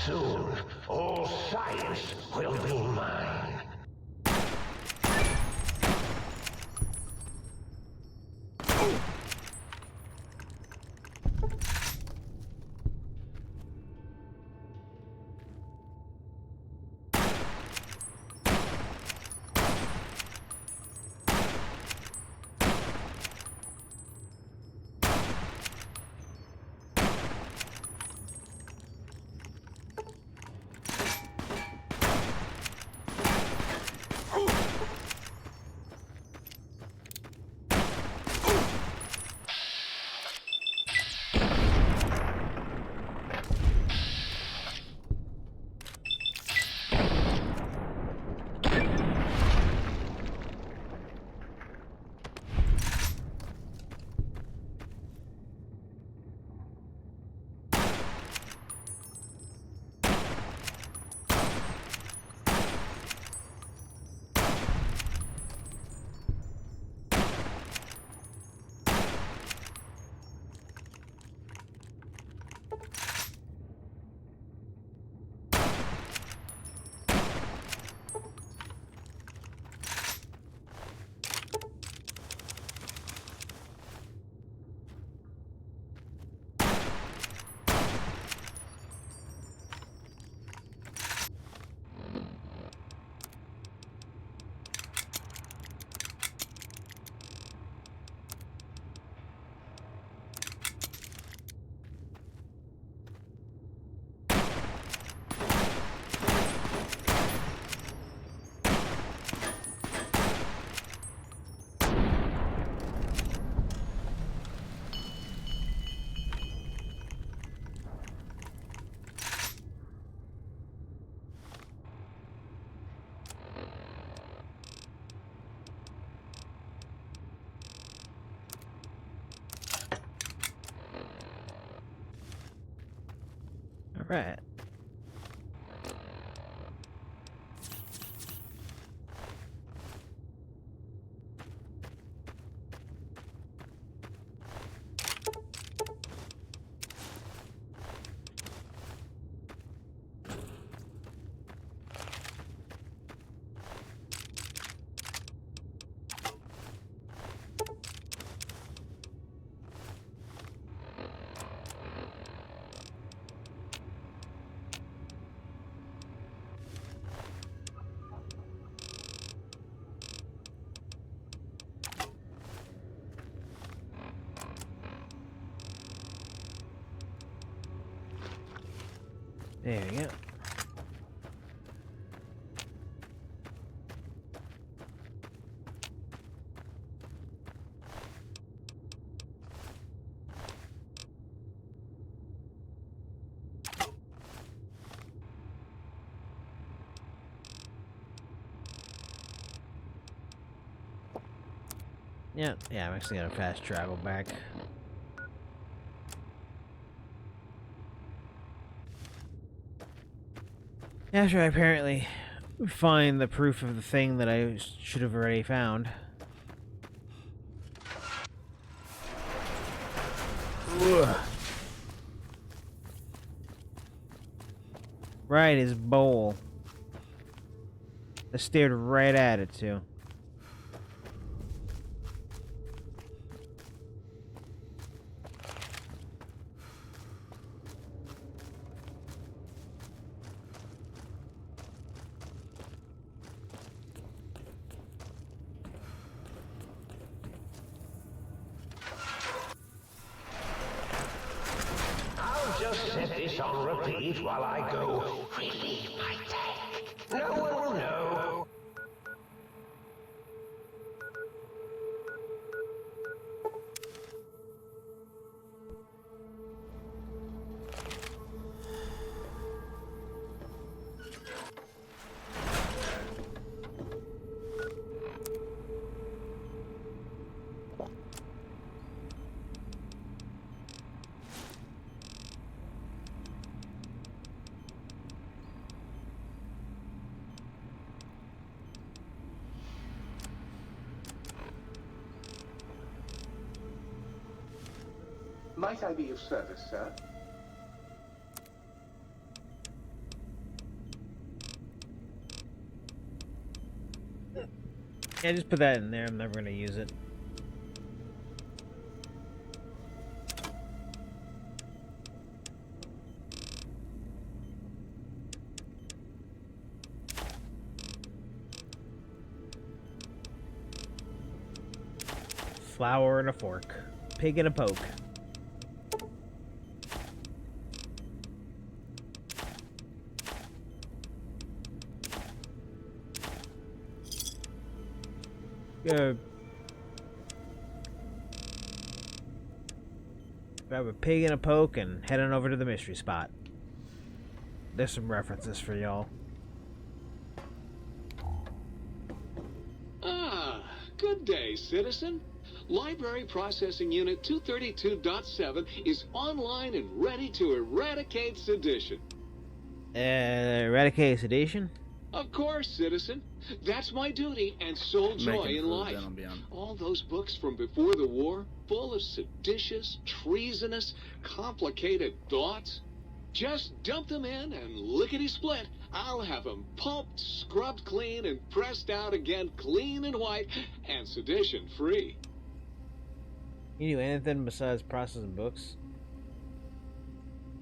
Soon, all science will be mine. Alright. There we go. Yeah, I'm actually gonna fast travel back. After I apparently find the proof of the thing that I should have already found. Ugh. Right, his bowl. I stared right at it, too. I'll just set this on repeat while I go relieve my tank. No one will know. Might I be of service, sir? Yeah, just put that in there. I'm never gonna use it. Flour and a fork. Pig and a poke. Grab a pig and a poke and head on over to the mystery spot. There's some references for y'all. Ah, good day, citizen. Library Processing Unit 232.7 is online and ready to eradicate sedition. Eradicate sedition? Of course, citizen. That's my duty and sole joy in life. All those books from before the war, full of seditious, treasonous, complicated thoughts. Just dump them in and lickety-split. I'll have them pulped, scrubbed clean, and pressed out again clean and white and sedition-free. You do anything besides processing books?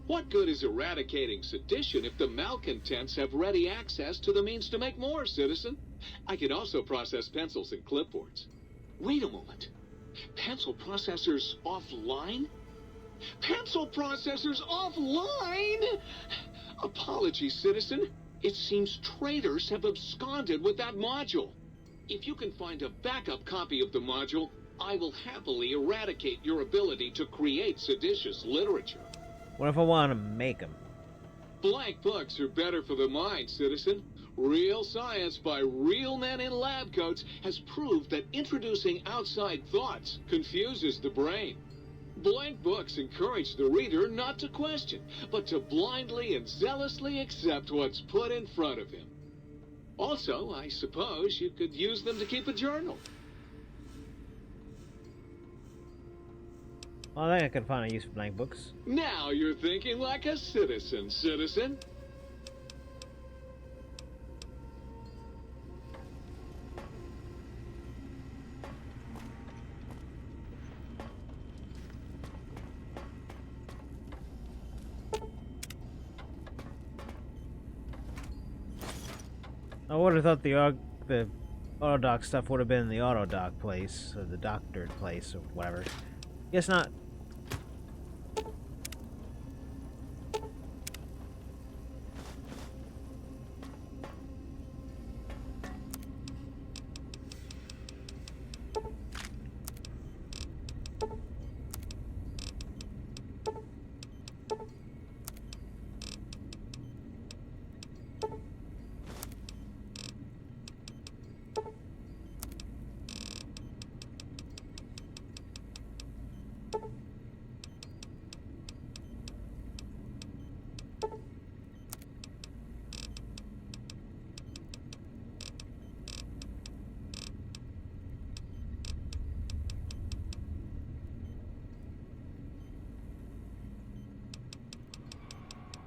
What good is eradicating sedition if the malcontents have ready access to the means to make more, citizen? I can also process pencils and clipboards. Wait a moment. Pencil processors offline? Pencil processors offline? Apologies, citizen. It seems traitors have absconded with that module. If you can find a backup copy of the module, I will happily eradicate your ability to create seditious literature. What if I want to make them? Blank books are better for the mind, citizen. Real science by real men in lab coats has proved that introducing outside thoughts confuses the brain. Blank books encourage the reader not to question, but to blindly and zealously accept what's put in front of him. Also, I suppose you could use them to keep a journal. Well, I think I could find a use for blank books. Now you're thinking like a citizen, citizen. I would have thought the auto dock stuff would have been in the auto dock place, or the doctored place, or whatever. Guess not.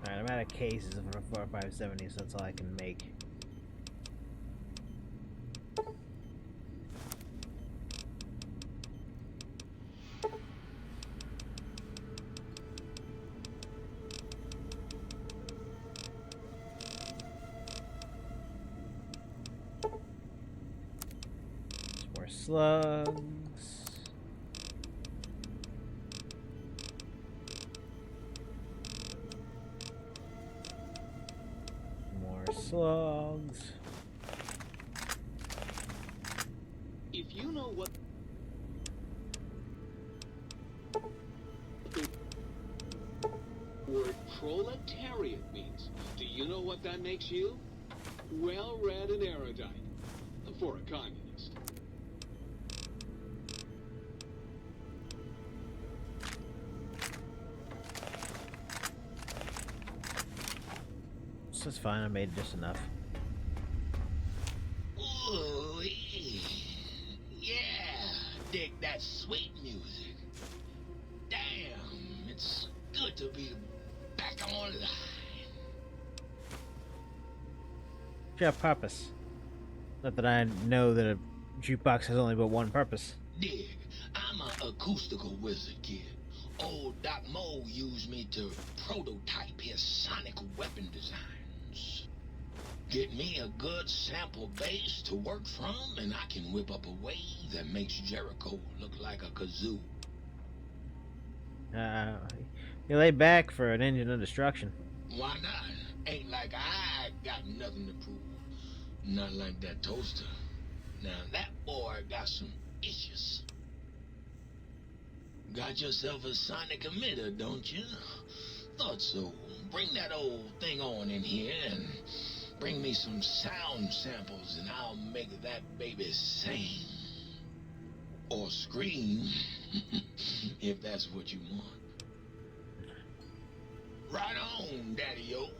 Alright, I'm out of cases for 4570, so that's all I can make. Some more slugs. Slugs. If you know what the word proletariat means, do you know what that makes you? Well-read and erudite. For a communist. This is fine, I made just enough. Ooh, yeah, dig that sweet music. Damn, it's good to be back online. Yeah, purpose. Not that I know that a jukebox has only but one purpose. Dig, I'm an acoustical wizard, kid. Old Doc Mo used me to prototype his sonic weapon designs. Get me a good sample base to work from, and I can whip up a wave that makes Jericho look like a kazoo. You lay back for an engine of destruction. Why not? Ain't like I got nothing to prove. Not like that toaster. Now that boy got some issues. Got yourself a sonic emitter, don't you? Thought so. Bring that old thing on in here and bring me some sound samples and I'll make that baby sing. Or scream, if that's what you want. Right on, Daddy-o.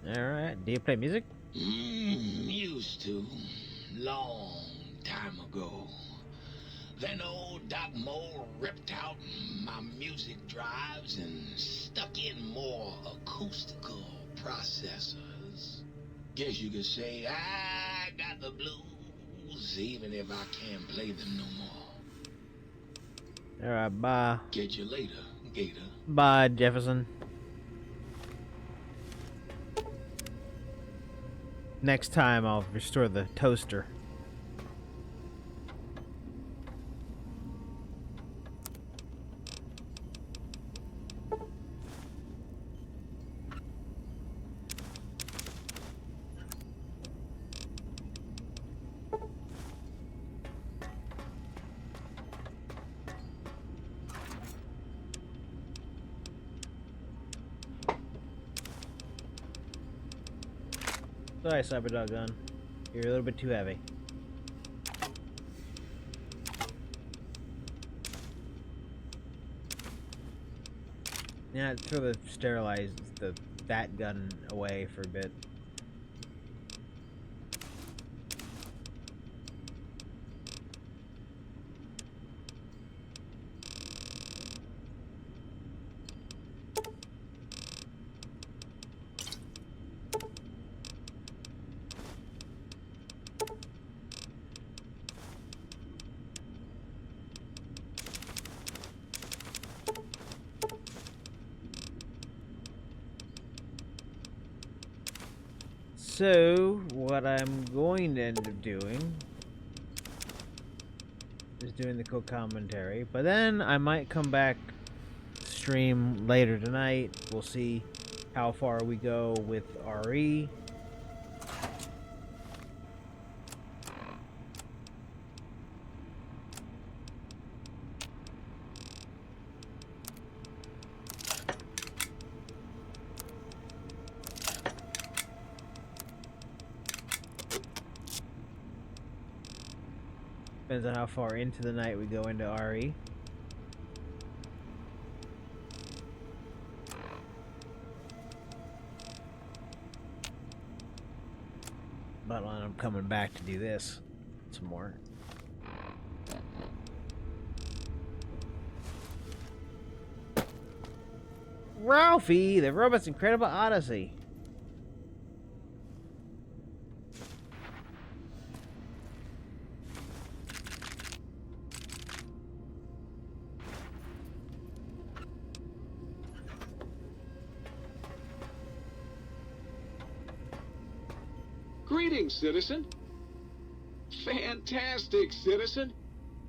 Alright, do you play music? Used to. Long time ago. Then old Doc Mo ripped out my music drives and stuck in more acoustical processors. Guess you could say I got the blues, even if I can't play them no more. Alright, bye. Catch you later, Gator. Bye, Jefferson. Next time I'll restore the toaster. Sorry, Cyberdog Gun. You're a little bit too heavy. Yeah, throw the that gun away for a bit. So, what I'm going to end up doing is doing the co-commentary, but then I might come back stream later tonight. We'll see how far we go with RE. Depends on how far into the night we go into RE. But I'm coming back to do this some more. Ralphie, the Robot's Incredible Odyssey. Greetings, citizen. Fantastic, citizen.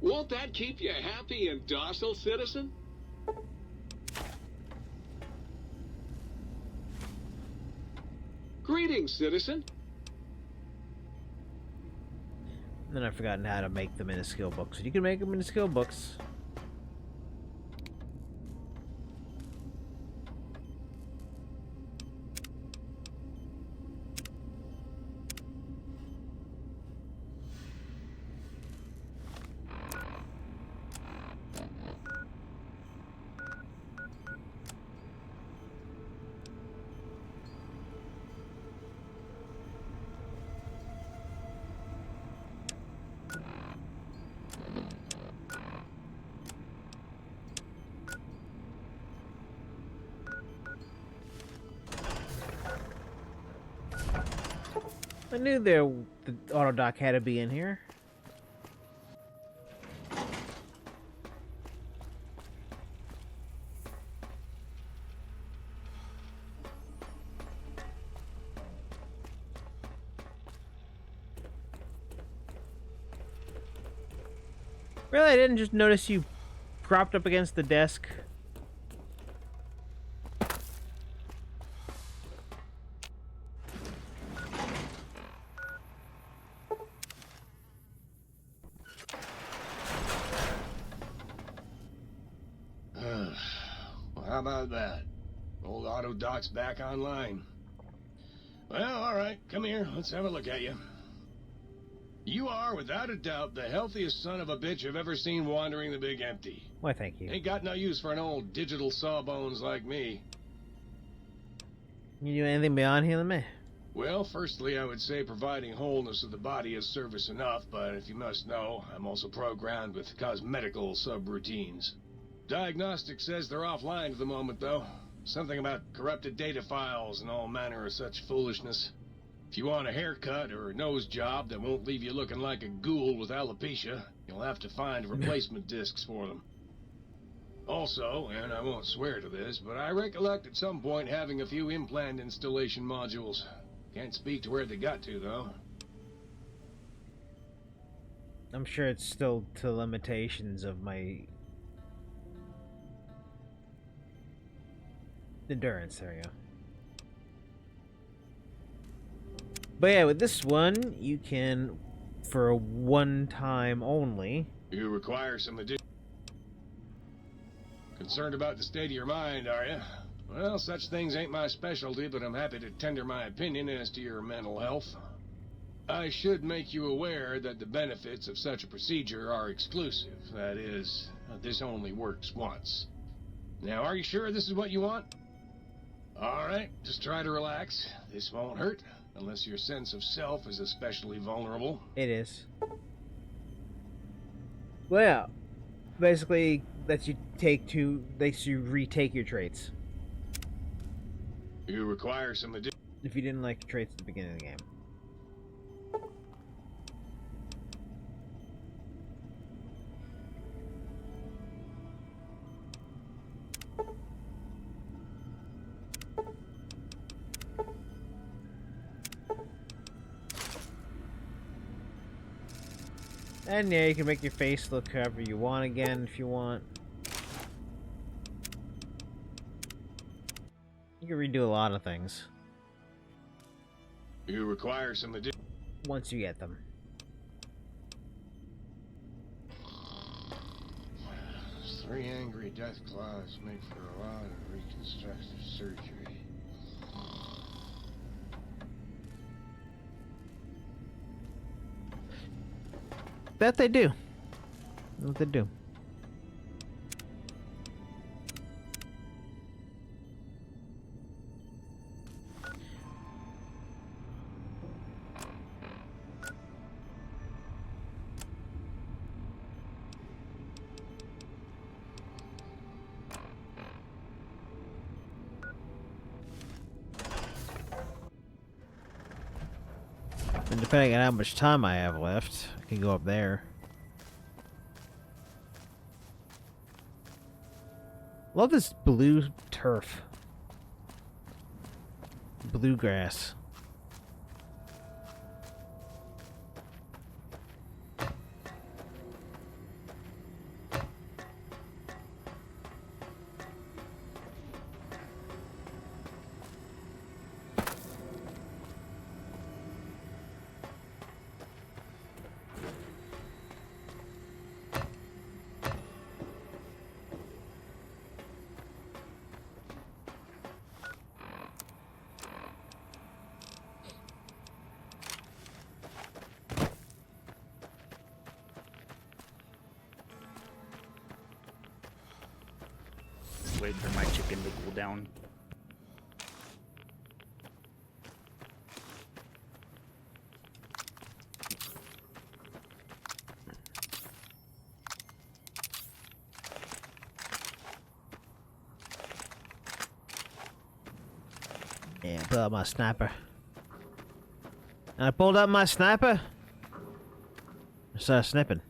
Won't that keep you happy and docile, citizen? Greetings, citizen. Then I've forgotten how to make them into skill books. You can make them into skill books. I knew the auto dock had to be in here. Really, I didn't just notice you propped up against the desk. Well, how about that? Old auto dock's back online. Well, all right, come here. Let's have a look at you. You are, without a doubt, the healthiest son of a bitch I've ever seen wandering the big empty. Why, thank you. Ain't got no use for an old digital sawbones like me. You do anything beyond healing me? Well, firstly, I would say providing wholeness of the body is service enough, but if you must know, I'm also programmed with cosmetical subroutines. Diagnostic says they're offline for the moment, though. Something about corrupted data files and all manner of such foolishness. If you want a haircut or a nose job that won't leave you looking like a ghoul with alopecia, you'll have to find replacement discs for them. Also, and I won't swear to this, but I recollect at some point having a few implant installation modules. Can't speak to where they got to, though. I'm sure it's still to limitations of my endurance. There we go. But yeah, with this one, you can, for a one time only. You require some additional. Concerned about the state of your mind, are you? Well, such things ain't my specialty, but I'm happy to tender my opinion as to your mental health. I should make you aware that the benefits of such a procedure are exclusive. That is, this only works once. Now, are you sure this is what you want? Alright, just try to relax. This won't hurt, unless your sense of self is especially vulnerable. It is. Well, basically, lets you retake your traits. You require some additional... If you didn't like your traits at the beginning of the game. And yeah, you can make your face look however you want again if you want. You can redo a lot of things. You require some additional... Once you get them. Three angry death claws make for a lot of reconstructive surgery. That they do. What they do. And depending on how much time I have left, I can go up there. Love this blue turf. Bluegrass. Wait for my chicken to cool down. Yeah, pull out my sniper. And I pulled out my sniper. I started snipping.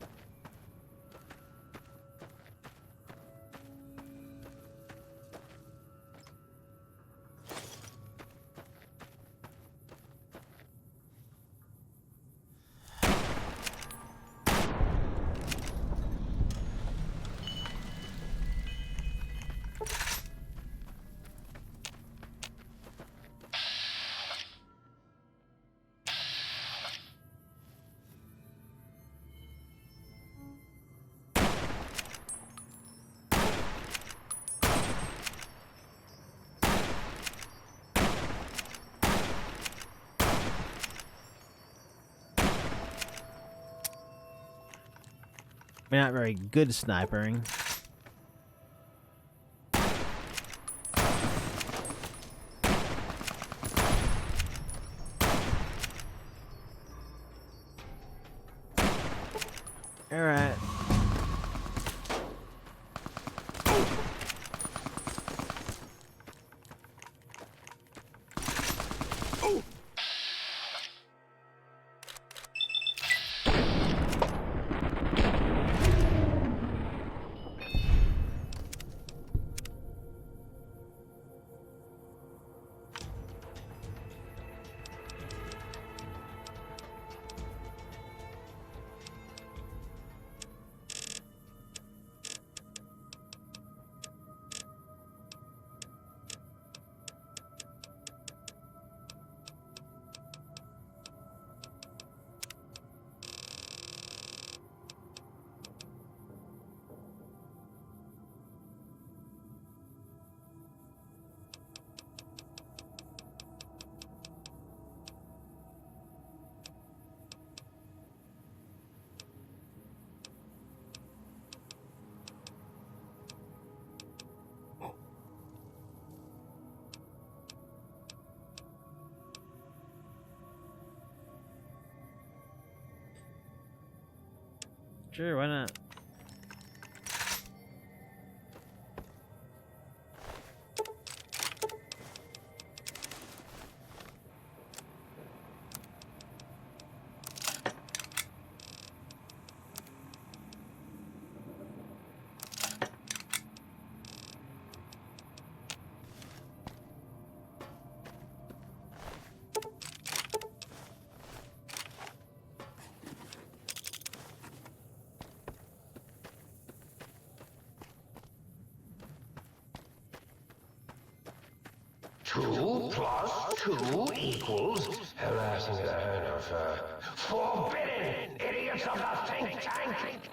I'm not very good snipering. All right. Sure, why not? Two plus two equals harassing the hand of forbidden idiots of the think tank.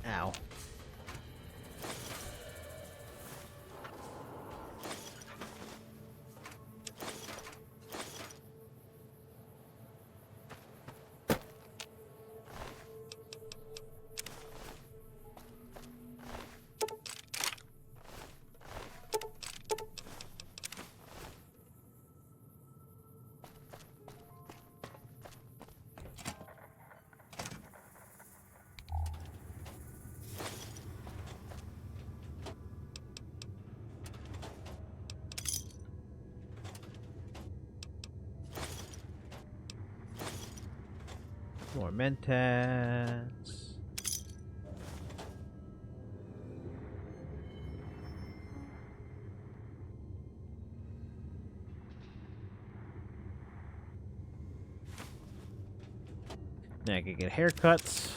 Ow. More Mentats. Now I can get haircuts.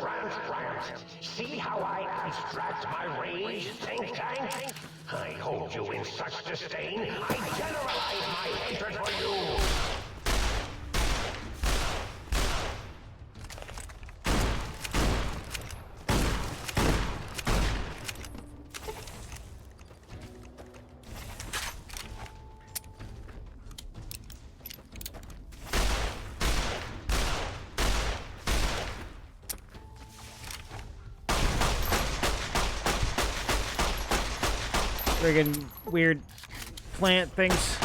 Rant. See how I abstract my rage, think tank? I hold you in such disdain, I generalize my hatred for you! friggin' weird plant things.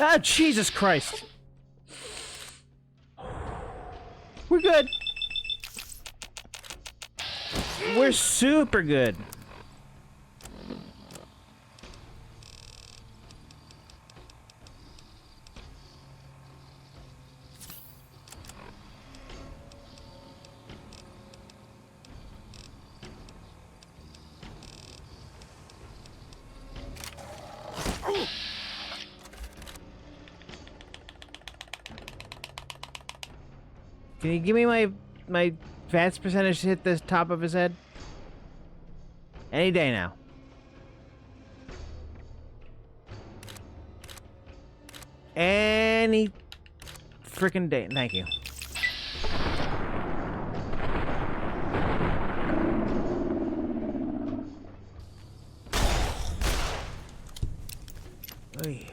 Ah, Jesus Christ. We're good. We're super good. Can you give me my VATS percentage to hit the top of his head? Any day now. Any freaking day. Thank you. Oy.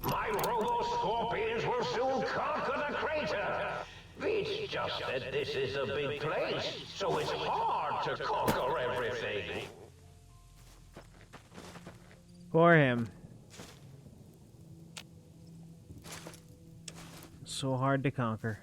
My robo-scorpions will soon conquer the crater. Beach just said this is a big place, so it's hard to conquer everything. For him. So hard to conquer.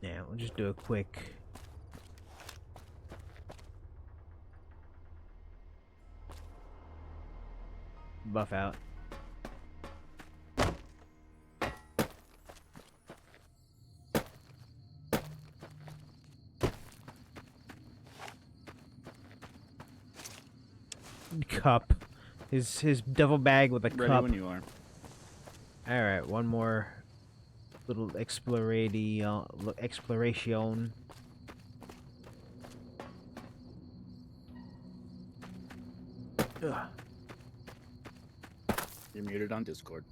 Yeah, we'll just do a quick buff out. Cup. His duffel bag with a Ready cup. when you are. Alright, one more little exploration. Ugh. You're muted on Discord.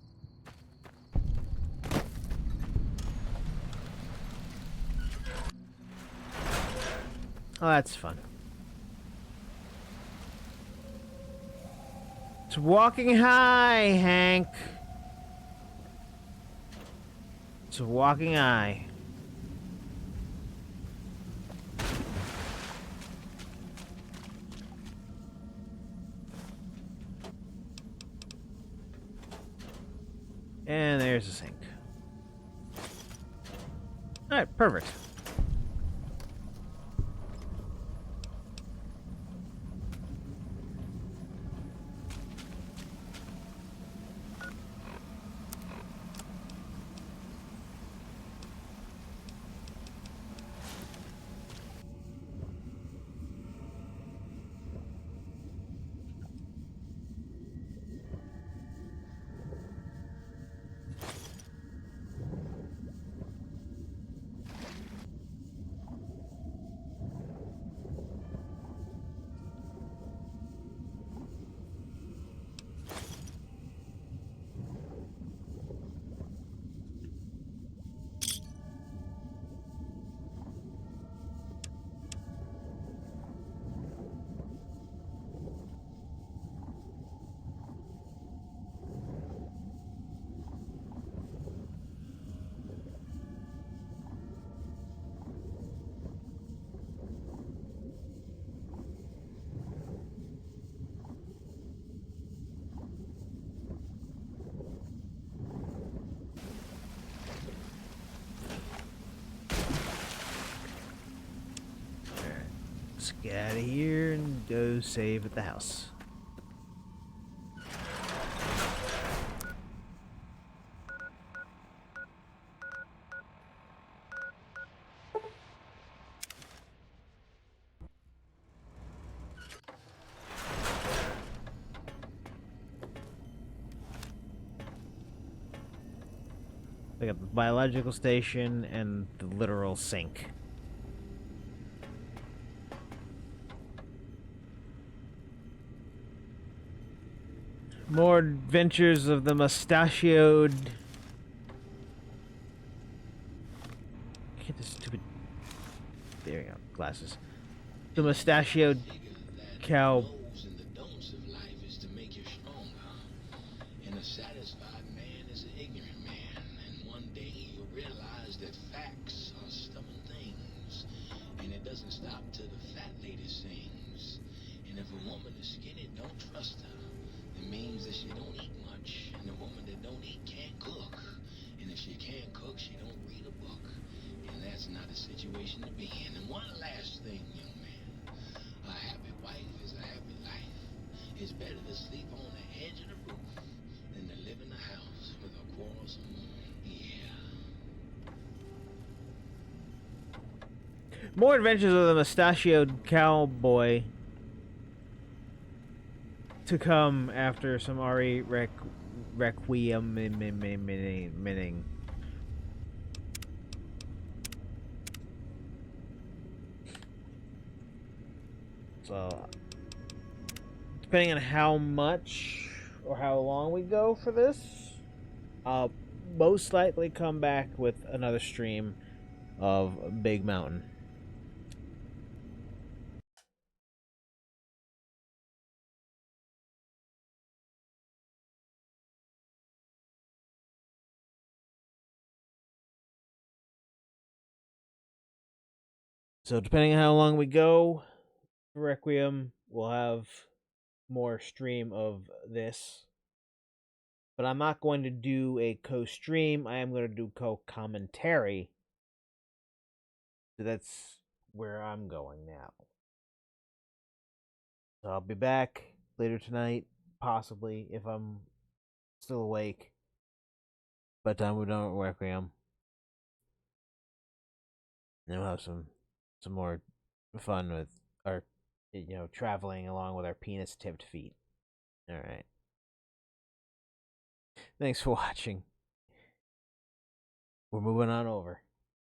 Oh, that's fun. It's walking high, Hank. It's a walking eye. And there's the sink. Alright, perfect. Let's get out of here and go save at the house. We got the biological station and the literal sink. More adventures of the mustachioed... Get this stupid... There we go. Glasses. The mustachioed cow... And a satisfied man is an ignorant man, and one day you'll realize that facts are stubborn things, and it doesn't stop till the fat lady sings. And if a woman is skinny, don't trust her. It means that she don't eat much, and a woman that don't eat can't cook. And if she can't cook, she don't read a book. And that's not a situation to be in. And one last thing, young man. A happy wife is a happy life. It's better to sleep on the edge of the roof than to live in the house with a quarrelsome woman. Yeah. More adventures of the mustachioed cowboy to come after some RE Requiem minning. So, depending on how much or how long we go for this, I'll most likely come back with another stream of Big Mountain. So depending on how long we go for Requiem, we'll have more stream of this. But I'm not going to do a co-stream. I am going to do co-commentary. So that's where I'm going now. So I'll be back later tonight, possibly, if I'm still awake. By the time we're done with Requiem. And we'll have some more fun with our, traveling along with our penis-tipped feet. Alright. Thanks for watching. We're moving on over.